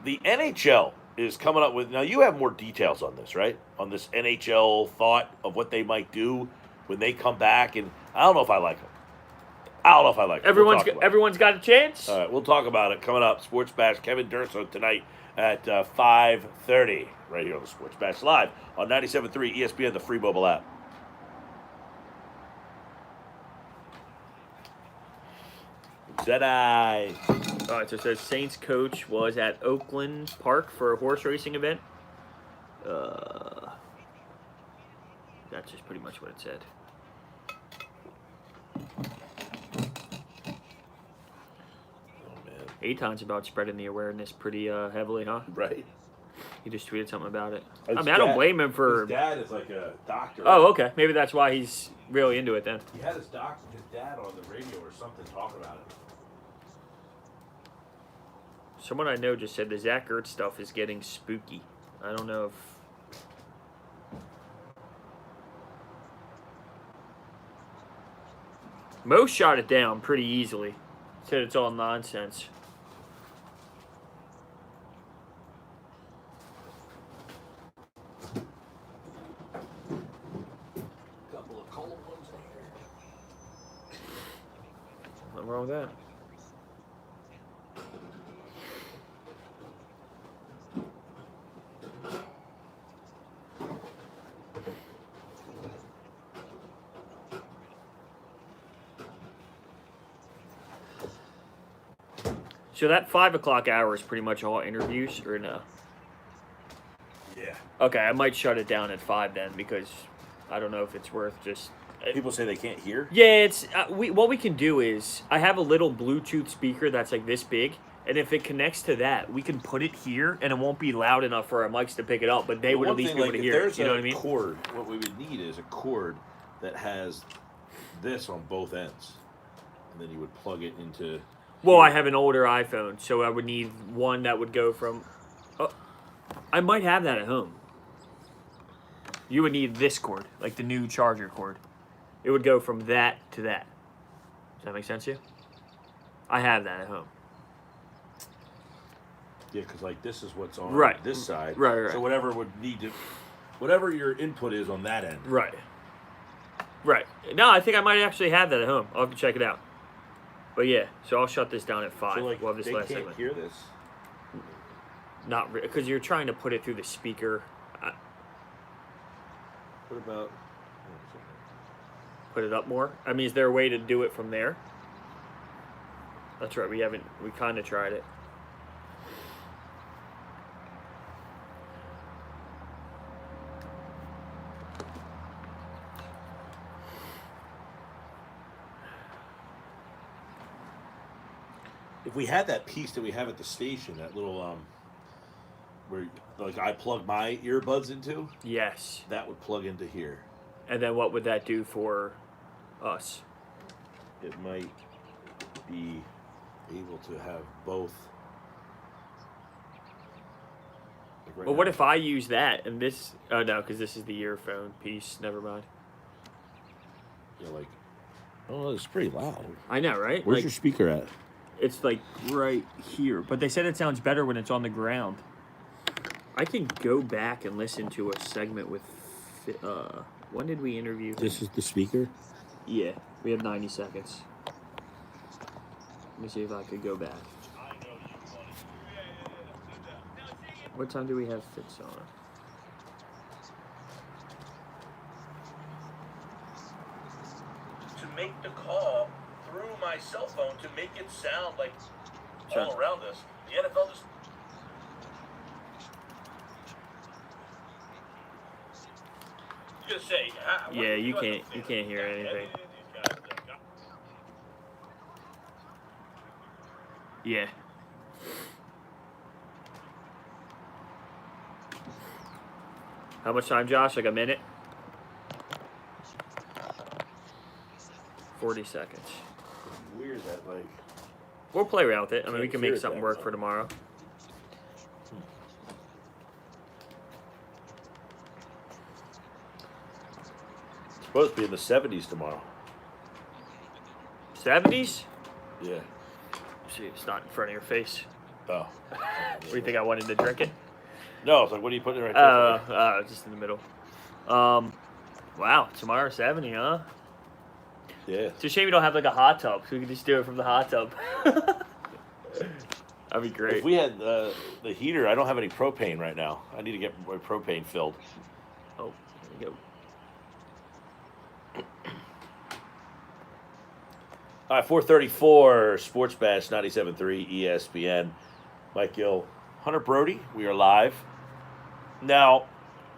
NHL is coming up with... Now, you have more details on this, right? On this NHL thought of what they might do when they come back. And I don't know if I like them. Everyone's got a chance? All right, we'll talk about it coming up. Sports Bash, Kevin Durso tonight at 5:30 right here on the Sports Bash Live on 97.3 ESPN, the free mobile app. Jedi. All right, so it says Saints coach was at Oakland Park for a horse racing event. That's just pretty much what it said. Oh, man. Aton's about spreading the awareness pretty heavily, huh? Right. He just tweeted something about it. His I don't dad- blame him for. His dad is like a doctor. Oh, okay. Maybe that's why he's really into it then. He had his dad on the radio or something talking about it. Someone I know just said the Zach Ertz stuff is getting spooky. I don't know if. Mo shot it down pretty easily. Said it's all nonsense. Couple of cold ones here. Nothing wrong with that. So that 5 o'clock hour is pretty much all interviews, or no? Yeah. Okay, I might shut it down at 5 then, because I don't know if it's worth just. People say they can't hear. Yeah, it's what we can do is I have a little Bluetooth speaker that's like this big, and if it connects to that, we can put it here, and it won't be loud enough for our mics to pick it up, but they would at least be able to hear it. You know what I mean? Cord, what we would need is a cord that has this on both ends, and then you would plug it into. Well, I have an older iPhone, so I would need one that would go from. Oh, I might have that at home. You would need this cord, like the new charger cord. It would go from that to that. Does that make sense to you? I have that at home. Yeah, because like this is what's on Right. this side. Right. So whatever would need to, whatever your input is on that end. Right. No, I think I might actually have that at home. I'll have to check it out. But yeah, so I'll shut this down at 5. So like we'll have this they last can't segment. hear this. Not because you're trying to put it through the speaker. What about? Put it up more. I mean, is there a way to do it from there? That's right. We kind of tried it. If we had that piece that we have at the station, that little where like I plug my earbuds into, Yes. that would plug into here. And then what would that do for us? It might be able to have both. Like right Well, what now. if I use that and this? Oh no, because this is the earphone piece. Never mind. Yeah, like, oh, it's pretty loud. I know, right? Where's Like, your speaker at? It's like right here. But they said it sounds better when it's on the ground. I can go back and listen to a segment with. When did we interview? This is the speaker? Yeah, we have 90 seconds. Let me see if I could go back. What time do we have Fitz on? To make the call through my cell phone to make it sound like all around us. The NFL just. Gonna say, Yeah, you can't hear anything. Yeah. How much time, Josh? Like a minute? 40 seconds. Weird that, like. We'll play around with it. I mean, we Can't can hear make it something that work loud. for tomorrow. It's supposed to be in the 70s tomorrow. 70s? Yeah. See, it's not in front of your face. Oh. What do you think I wanted to drink it? No, it's like, what are you putting right there? Just in the middle. Wow, tomorrow 70, huh? Yeah. It's a shame we don't have like a hot tub, so we can just do it from the hot tub. That'd be great. If we had the heater, I don't have any propane right now. I need to get my propane filled. Oh, there you go. All right, 434 Sports Bash 97.3 ESPN. Mike Gill, Hunter Brody. We are live now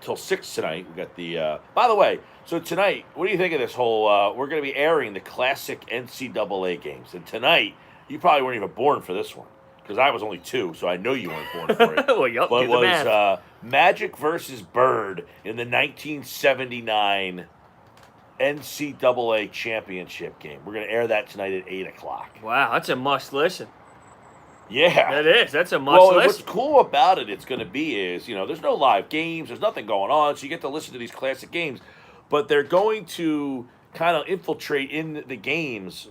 till 6 tonight. We got the. By the way, so tonight, what do you think of this whole? We're going to be airing the classic NCAA games, and tonight you probably weren't even born for this one. because I was only 2, so I know you weren't born for it. Well, yep, But do it the was math. Magic versus Bird in the 1979 NCAA championship game. We're going to air that tonight at 8 o'clock. Wow, that's a must listen. Yeah. That is. That's a must Well, and what's listen. cool about it's going to be is, there's no live games. There's nothing going on, so you get to listen to these classic games. But they're going to kind of infiltrate in the games,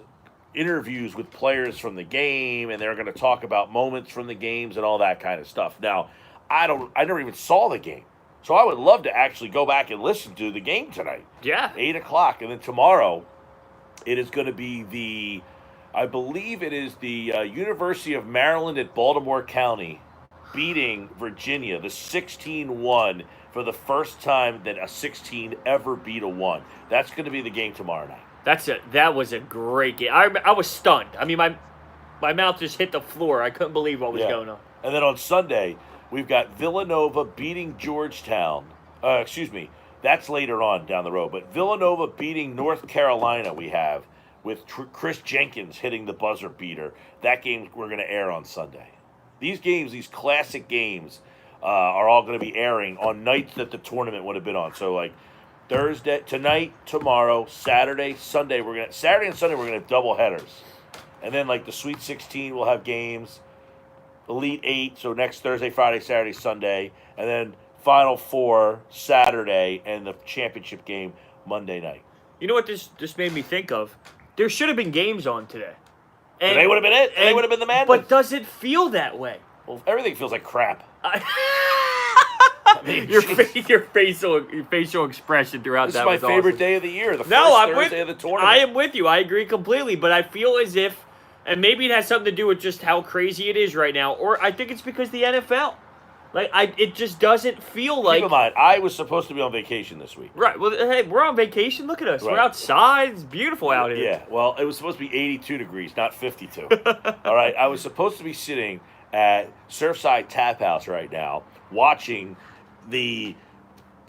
interviews with players from the game, and they're going to talk about moments from the games and all that kind of stuff. Now, I never even saw the game, so I would love to actually go back and listen to the game tonight. Yeah. 8 o'clock, and then tomorrow, it is going to be I believe it is the University of Maryland at Baltimore County beating Virginia, the 16-1, for the first time that a 16 ever beat a 1. That's going to be the game tomorrow night. That was a great game. I was stunned. I mean, my mouth just hit the floor. I couldn't believe what was going on. And then on Sunday, we've got Villanova beating Georgetown. That's later on down the road. But Villanova beating North Carolina we have, with Chris Jenkins hitting the buzzer beater. That game we're going to air on Sunday. These games, these classic games, are all going to be airing on nights that the tournament would have been on. So, like, Thursday, tonight, tomorrow, Saturday, Sunday, Saturday and Sunday we're going to have double headers. And then, like, the Sweet 16 will have games, Elite 8, so next Thursday, Friday, Saturday, Sunday, and then Final 4 Saturday, and the championship game Monday night. You know what this made me think of? There should have been games on today. And they would have been it. And they would have been the madness. But does it feel that way? Well, everything feels like crap. Your facial expression throughout This that is my was favorite awesome. day of the year, the I'm first Thursday of the tournament. I am with you. I agree completely. But I feel as if, and maybe it has something to do with just how crazy it is right now, or I think it's because the NFL. It just doesn't feel like. Keep in mind, I was supposed to be on vacation this week. Right. Well, hey, we're on vacation. Look at us. Right. We're outside. It's beautiful out here. Yeah. Well, it was supposed to be 82 degrees, not 52. All right. I was supposed to be sitting at Surfside Tap House right now, watching the,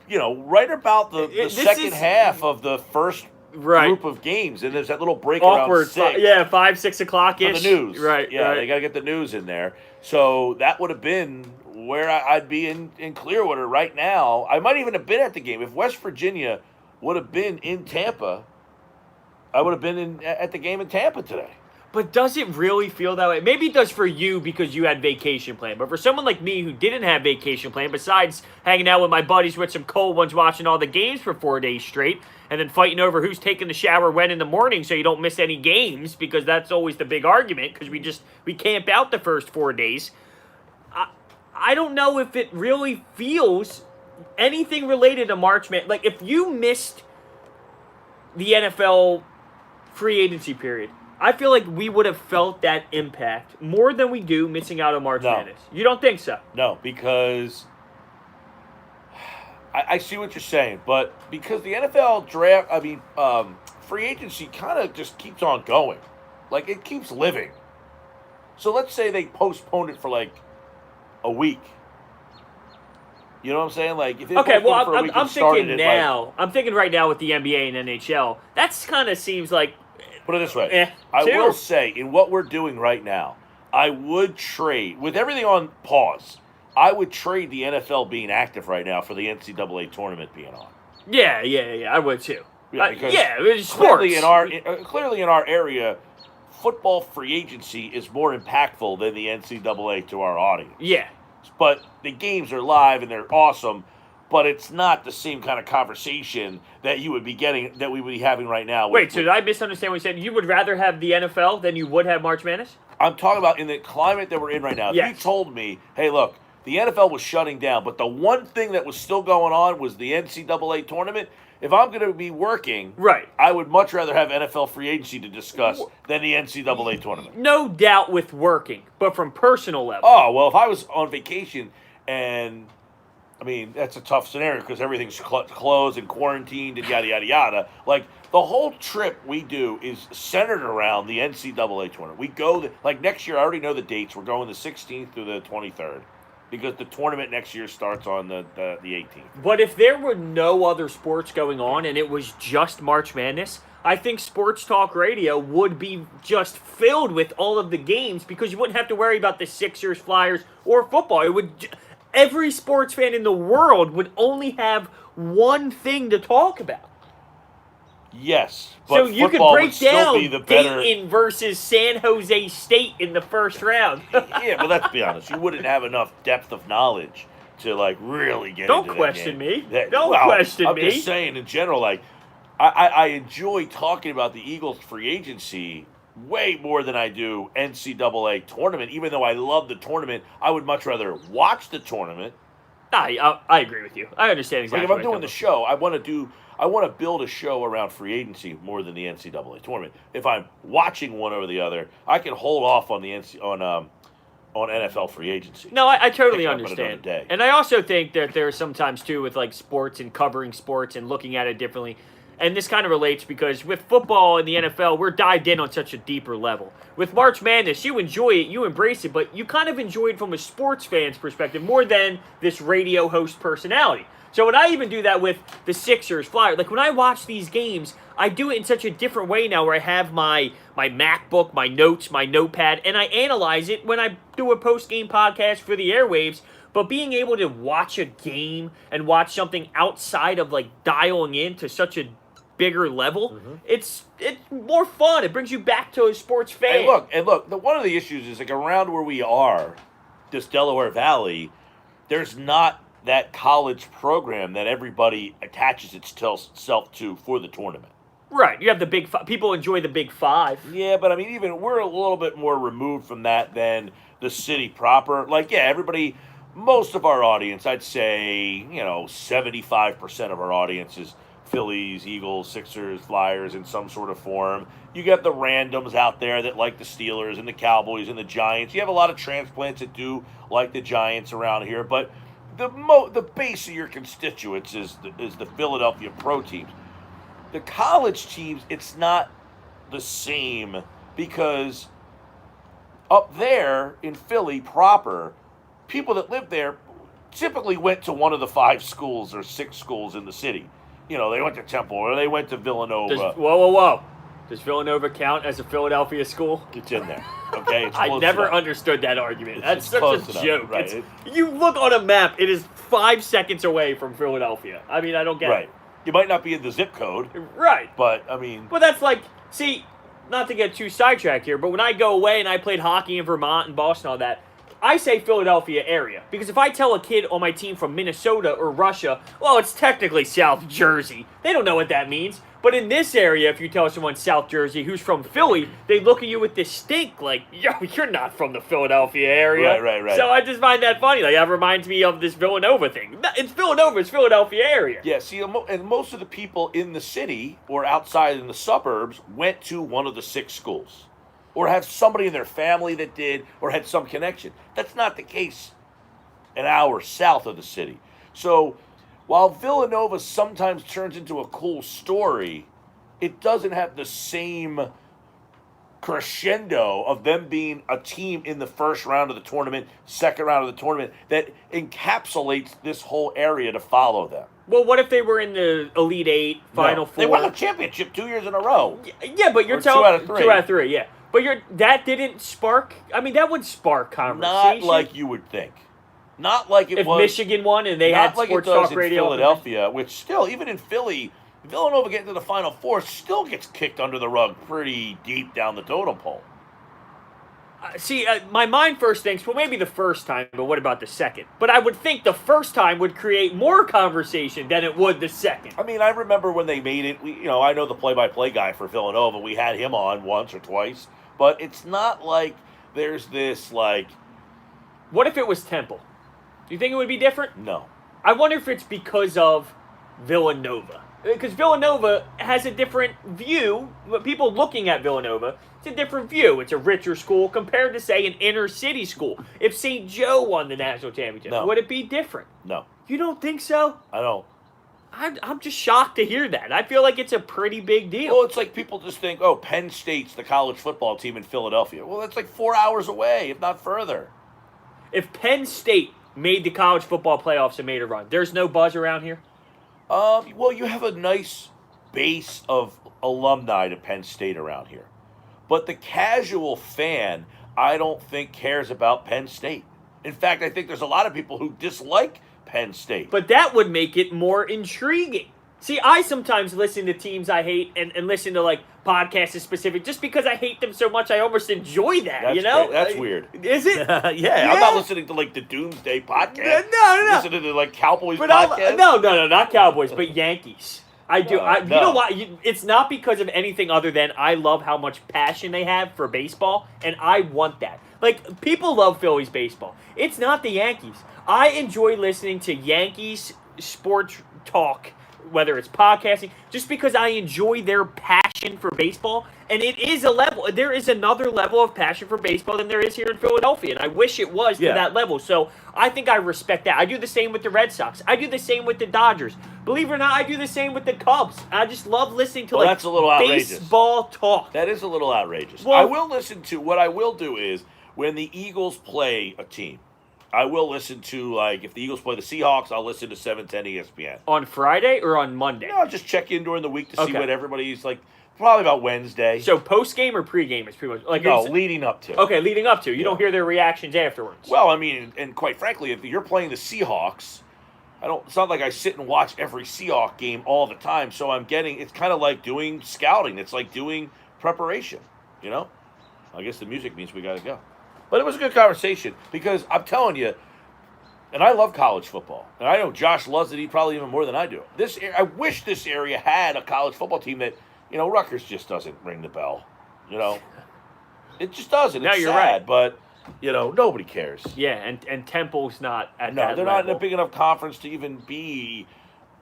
right about the second half of the first group of games, and there's that little break around 6. 5, 6 o'clock ish. For the news. Right. Yeah. Right. They got to get the news in there. So that would have been where I'd be in Clearwater right now. I might even have been at the game. If West Virginia would have been in Tampa, I would have been at the game in Tampa today. But does it really feel that way? Maybe it does for you because you had vacation plan. But for someone like me who didn't have vacation plan, besides hanging out with my buddies with some cold ones watching all the games for 4 days straight, and then fighting over who's taking the shower when in the morning so you don't miss any games, because that's always the big argument, because we camp out the first 4 days. I don't know if it really feels anything related to March Madness. Like, if you missed the NFL free agency period, I feel like we would have felt that impact more than we do missing out on March Madness. You don't think so? No, because I see what you're saying, but because the NFL draft, free agency kind of just keeps on going. Like, it keeps living. So let's say they postponed it for, like, a week. You know what I'm saying? Like, if okay, well, for a week I'm thinking now. Like, I'm thinking right now with the NBA and NHL. That's kind of seems like. Put it this way. I will say, in what we're doing right now, I would trade, with everything on pause, I would trade the NFL being active right now for the NCAA tournament being on. Yeah, I would too. Yeah, because it's sports. Clearly in our area, football free agency is more impactful than the NCAA to our audience. Yeah. But the games are live and they're awesome, but it's not the same kind of conversation that you would be getting, that we would be having right now. Wait, so did I misunderstand what you said? You would rather have the NFL than you would have March Madness? I'm talking about in the climate that we're in right now. If you told me, hey, look, the NFL was shutting down, but the one thing that was still going on was the NCAA tournament. If I'm going to be working, right, I would much rather have NFL free agency to discuss than the NCAA tournament. No doubt with working, but from personal level. Oh, well, if I was on vacation and, that's a tough scenario because everything's closed and quarantined and yada, yada, yada. Like, the whole trip we do is centered around the NCAA tournament. We go, next year, I already know the dates. We're going the 16th through the 23rd. Because the tournament next year starts on the 18th. But if there were no other sports going on and it was just March Madness, I think sports talk radio would be just filled with all of the games because you wouldn't have to worry about the Sixers, Flyers, or football. It would. Every sports fan in the world would only have one thing to talk about. Yes, but so you could football break would still down be the better. Dayton versus San Jose State in the first round. Yeah, but let's be honest. You wouldn't have enough depth of knowledge to like really get Don't into question that game. me. Don't question I'm me. just saying in general, like I enjoy talking about the Eagles free agency way more than I do NCAA tournament. Even though I love the tournament, I would much rather watch the tournament. I agree with you. I understand exactly. Like if I'm doing the show, I want to build a show around free agency more than the NCAA tournament. If I'm watching one over the other, I can hold off on the on NFL free agency. No, I totally Pick it up understand. another day. And I also think that there's sometimes too with like sports and covering sports and looking at it differently. And this kind of relates because with football and the NFL, we're dived in on such a deeper level. With March Madness, you enjoy it, you embrace it, but you kind of enjoy it from a sports fan's perspective more than this radio host personality. So when I even do that with the Sixers, Flyers, like when I watch these games, I do it in such a different way now where I have my MacBook, my notes, my notepad, and I analyze it when I do a post-game podcast for the airwaves. But being able to watch a game and watch something outside of like dialing in to such a bigger level, it's more fun. It brings you back to a sports fan. And look, one of the issues is like around where we are, this Delaware Valley, there's not that college program that everybody attaches itself to for the tournament. Right. You have the Big Five. People enjoy the Big Five. Yeah, but I mean, even we're a little bit more removed from that than the city proper. Like, yeah, everybody, most of our audience, I'd say, 75% of our audience is Phillies, Eagles, Sixers, Flyers in some sort of form. You get the randoms out there that like the Steelers and the Cowboys and the Giants. You have a lot of transplants that do like the Giants around here, but the base of your constituents is the Philadelphia pro teams. The college teams, it's not the same because up there in Philly proper, people that live there typically went to one of the 5 schools or 6 schools in the city. They went to Temple or they went to Villanova. Whoa. Does Villanova count as a Philadelphia school? It's in there, okay? It's I close never enough. understood that argument. That's It's such close a enough, joke. right? You look on a map, it is 5 seconds away from Philadelphia. I mean, I don't get Right. it. You might not be in the zip code, Right. but, I mean... Well, that's like, see, not to get too sidetracked here, but when I go away and I played hockey in Vermont and Boston and all that, I say Philadelphia area. Because if I tell a kid on my team from Minnesota or Russia, well, it's technically South Jersey. They don't know what that means. But in this area, if you tell someone South Jersey who's from Philly, they look at you with this stink like, yo, you're not from the Philadelphia area. Right. So I just find that funny. Like, that reminds me of this Villanova thing. It's Villanova, it's Philadelphia area. Yeah, see, and most of the people in the city or outside in the suburbs went to one of the 6 schools or have somebody in their family that did or had some connection. That's not the case an hour south of the city. So while Villanova sometimes turns into a cool story, it doesn't have the same crescendo of them being a team in the first round of the tournament, second round of the tournament, that encapsulates this whole area to follow them. Well, what if they were in the Elite Eight, Final Four? They won the championship 2 years in a row. Yeah, but you're Or telling 2 out of 3. 2 out of 3, yeah. But that didn't spark. I mean, that would spark conversation. Not like you would think. Not like it if was. Michigan won and they had not like sports it does talk in radio. Philadelphia, which still, even in Philly, Villanova getting to the Final Four still gets kicked under the rug pretty deep down the totem pole. See, my mind first thinks, well, maybe the first time, but what about the second? But I would think the first time would create more conversation than it would the second. I mean, I remember when they made it. I know the play-by-play guy for Villanova. We had him on once or twice, but it's not like there's this like. What if it was Temple? Do you think it would be different? No. I wonder if it's because of Villanova. Because Villanova has a different view. People looking at Villanova, it's a different view. It's a richer school compared to, say, an inner city school. If St. Joe won the national championship, would it be different? No. You don't think so? I don't. I'm just shocked to hear that. I feel like it's a pretty big deal. Well, it's like people just think, oh, Penn State's the college football team in Philadelphia. Well, that's like 4 hours away, if not further. If Penn State made the college football playoffs and made a run, there's no buzz around here? Well, you have a nice base of alumni to Penn State around here. But the casual fan, I don't think cares about Penn State. In fact, I think there's a lot of people who dislike Penn State. But that would make it more intriguing. See, I sometimes listen to teams I hate and listen to, like, podcasts specific. Just because I hate them so much, I almost enjoy that, That's you know? That's weird. Is it? Yeah, I'm not listening to, like, the Doomsday podcast. No. I'm listening to, like, Cowboys But podcast. no, not Cowboys, but Yankees. I do. No. You know what? It's not because of anything other than I love how much passion they have for baseball, and I want that. Like, people love Phillies baseball. It's not the Yankees. I enjoy listening to Yankees sports talk, whether it's podcasting, just because I enjoy their passion for baseball. And it is a level. There is another level of passion for baseball than there is here in Philadelphia, and I wish it was to that level. So I think I respect that. I do the same with the Red Sox. I do the same with the Dodgers. Believe it or not, I do the same with the Cubs. I just love listening to that's a little outrageous. Baseball talk. That is a little outrageous. Well, I will listen to, what I will do is, when the Eagles play a team, I will listen to, like, if the Eagles play the Seahawks, I'll listen to 710 ESPN. On Friday or on Monday? No, I'll just check in during the week to see what everybody's, like, probably about Wednesday. So post-game or pre-game is pretty much... like no, leading up to. Okay, leading up to. You don't hear their reactions afterwards. Well, I mean, and quite frankly, if you're playing the Seahawks, it's not like I sit and watch every Seahawks game all the time, so it's kind of like doing scouting. It's like doing preparation, you know? I guess the music means we got to go. But it was a good conversation because I'm telling you, and I love college football, and I know Josh loves it probably even more than I do. I wish this area had a college football team that, Rutgers just doesn't ring the bell, It just doesn't. No, it's you're sad, right. But, nobody cares. Yeah, and Temple's not at that No, they're level. not in a big enough conference to even be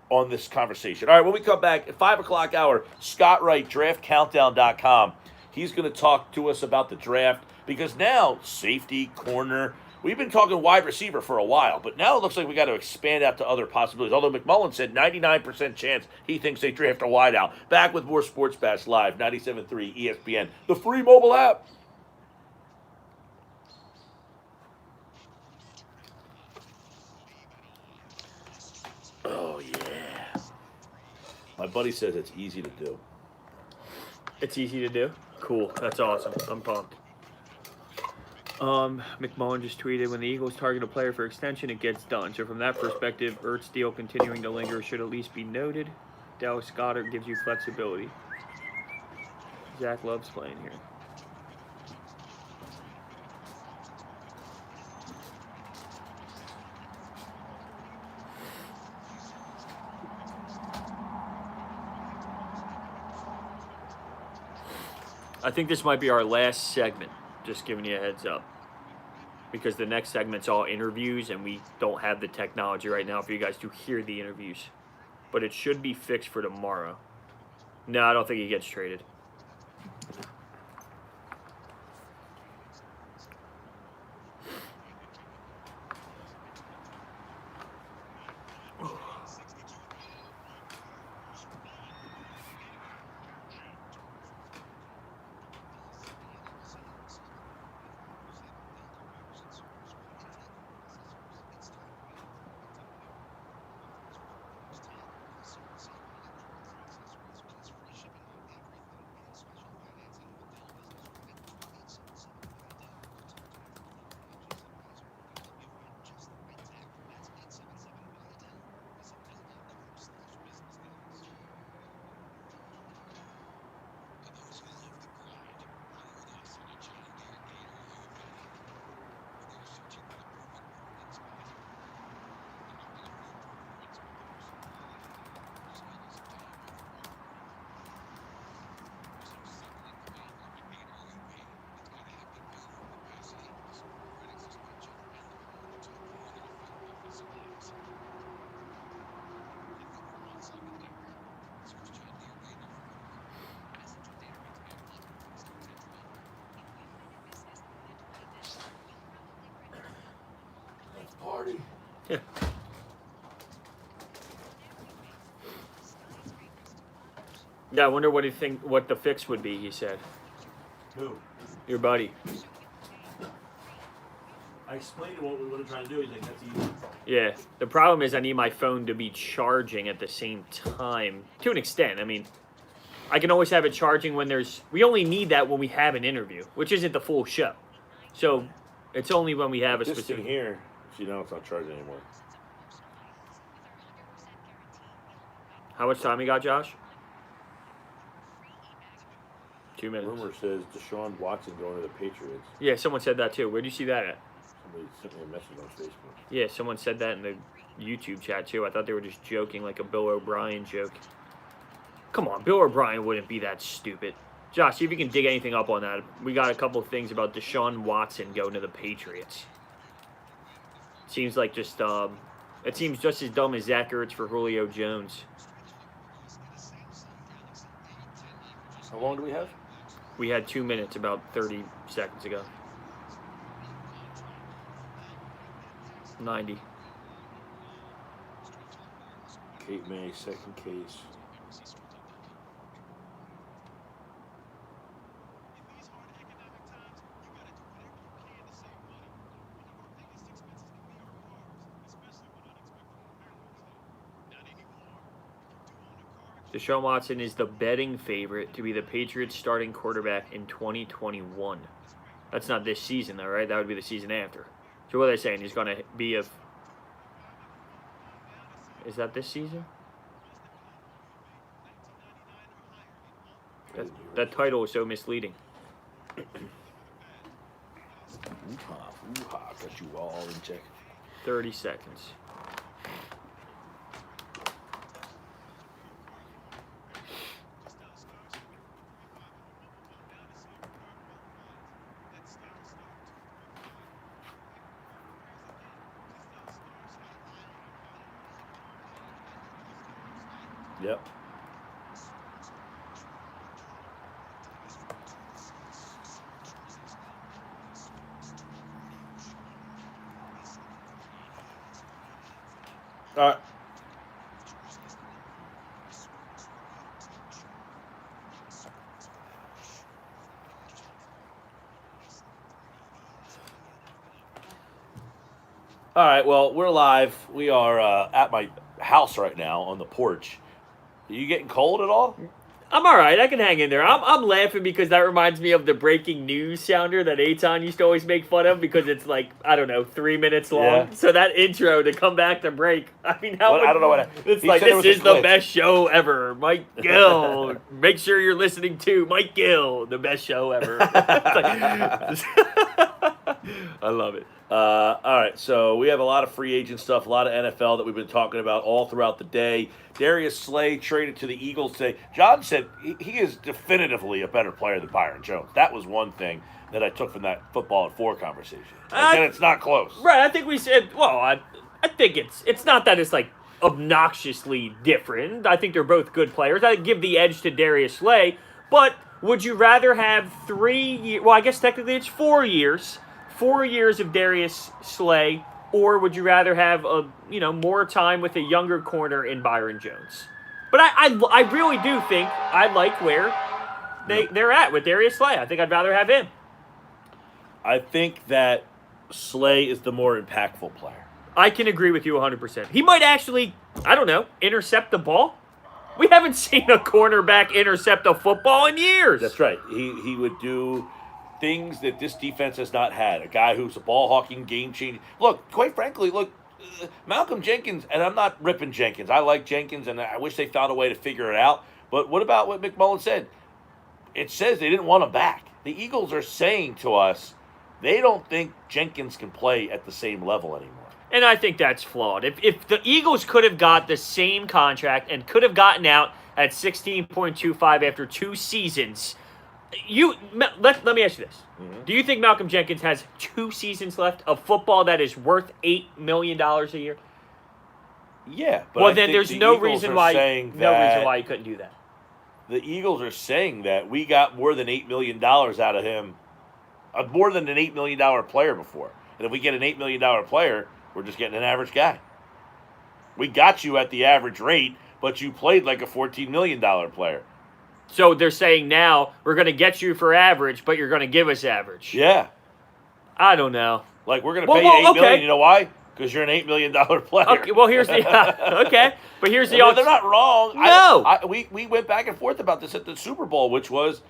on this conversation. All right, when we come back at 5 o'clock hour, Scott Wright, draftcountdown.com. He's going to talk to us about the draft because now safety, corner, we've been talking wide receiver for a while, but now it looks like we got to expand out to other possibilities. Although McMullen said 99% chance he thinks they draft a wideout. Back with more Sports Bash Live, 97.3 ESPN, the free mobile app. Oh, yeah. My buddy says it's easy to do. It's easy to do? Cool. That's awesome. I'm pumped. McMullen just tweeted, when the Eagles target a player for extension, it gets done. So from that perspective, Ertz deal continuing to linger should at least be noted. Dallas Goedert gives you flexibility. Zach loves playing here. I think this might be our last segment, just giving you a heads up. Because the next segment's all interviews, and we don't have the technology right now for you guys to hear the interviews. But it should be fixed for tomorrow. No, I don't think he gets traded. Party. Yeah. Yeah, I wonder what the fix would be, he said. Who? Your buddy. I explained what we were trying to do. He's like, that's easy. Yeah. The problem is I need my phone to be charging at the same time. To an extent. I mean, I can always have it charging when there's. We only need that when we have an interview, which isn't the full show. So it's only when we have a This specific. thing here, so you know it's not charging anymore. How much time you got, Josh? 2 minutes. Rumor says Deshaun Watson going to the Patriots. Yeah, someone said that too. Where'd you see that at? Somebody sent me a message on Facebook. Yeah, someone said that in the YouTube chat too. I thought they were just joking, like a Bill O'Brien joke. Come on, Bill O'Brien wouldn't be that stupid. Josh, see if you can dig anything up on that. We got a couple of things about Deshaun Watson going to the Patriots. Seems like just it seems just as dumb as Zach Ertz for Julio Jones. How long do we have? We had 2 minutes about 30 seconds ago. 90. Kate May, second case. Deshaun Watson is the betting favorite to be the Patriots' starting quarterback in 2021. That's not this season, though, right? That would be the season after. So what are they saying? He's going to be a... Is that this season? That title is so misleading. Got you all in check. 30 seconds. Yep. All right. All right, well, we're live. We are at my house right now on the porch. Are you getting cold at all? I'm all right. I can hang in there. I'm laughing because that reminds me of the breaking news sounder that Eitan used to always make fun of because it's like, I don't know, 3 minutes long. Yeah. So that intro to come back to break, I mean, how I don't know what it's he like, said it this was a is the glitch. best show ever. Mike Gill. Make sure you're listening to Mike Gill, the best show ever. It's like- I love it. All right, so we have a lot of free agent stuff, a lot of NFL that we've been talking about all throughout the day. Darius Slay traded to the Eagles today. John said he is definitively a better player than Byron Jones. That was one thing that I took from that football at 4 conversation. And it's not close. Right, I think we said, well, I think it's not that it's like obnoxiously different. I think they're both good players. I'd give the edge to Darius Slay, but would you rather have 3 years, well, I guess technically it's 4 years, 4 years of Darius Slay, or would you rather have more time with a younger corner in Byron Jones? But I really do think I like where they're at with Darius Slay. I think I'd rather have him. I think that Slay is the more impactful player. I can agree with you 100%. He might actually, I don't know, intercept the ball. We haven't seen a cornerback intercept a football in years. That's right. He would do things that this defense has not had. A guy who's a ball-hawking, game-changing. Look, quite frankly, Malcolm Jenkins, and I'm not ripping Jenkins. I like Jenkins, and I wish they found a way to figure it out. But what about what McMullen said? It says they didn't want him back. The Eagles are saying to us they don't think Jenkins can play at the same level anymore. And I think that's flawed. If the Eagles could have got the same contract and could have gotten out at 16.25 after 2 seasons, let me ask you this. Mm-hmm. Do you think Malcolm Jenkins has 2 seasons left of football that is worth $8 million a year? Yeah, but well, then there's no reason why you couldn't do that. The Eagles are saying that we got more than $8 million out of him, more than an $8 million player before. And if we get an $8 million player, we're just getting an average guy. We got you at the average rate, but you played like a $14 million player. So they're saying now we're going to get you for average, but you're going to give us average. Yeah. I don't know. Like we're going to pay you $8 million. You know why? Because you're an $8 million player. Okay, well, here's the okay, but here's the they're not wrong. No. We went back and forth about this at the Super Bowl, which was,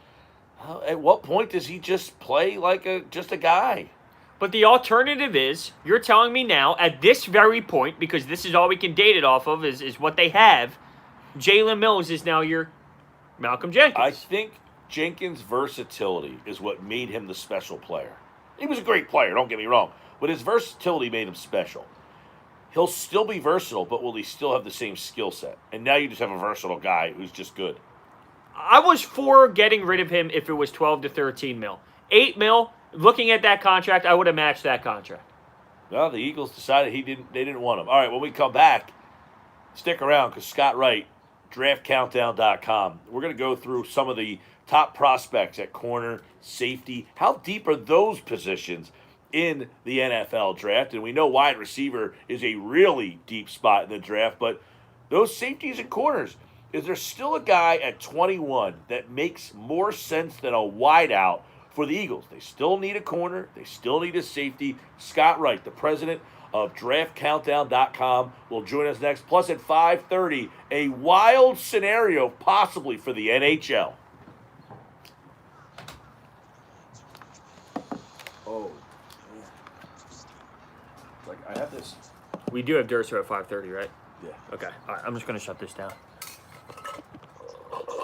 at what point does he just play like just a guy? But the alternative is, you're telling me now, at this very point, because this is all we can date it off of, is what they have, Jalen Mills is now your Malcolm Jenkins. I think Jenkins' versatility is what made him the special player. He was a great player, don't get me wrong, but his versatility made him special. He'll still be versatile, but will he still have the same skill set? And now you just have a versatile guy who's just good. I was for getting rid of him if it was 12 to 13 mil. 8 mil, looking at that contract, I would have matched that contract. Well, the Eagles decided they didn't want him. All right, when we come back, stick around because Scott Wright, draftcountdown.com. We're going to go through some of the top prospects at corner, safety. How deep are those positions in the NFL draft? And we know wide receiver is a really deep spot in the draft, but those safeties and corners, is there still a guy at 21 that makes more sense than a wideout for the Eagles? They still need a corner. They still need a safety. Scott Wright, the president of draftcountdown.com, will join us next. Plus at 5:30, a wild scenario possibly for the NHL. Oh, man. Like, I have this. We do have Durso at 5:30, right? Yeah. Okay. All right, I'm just going to shut this down.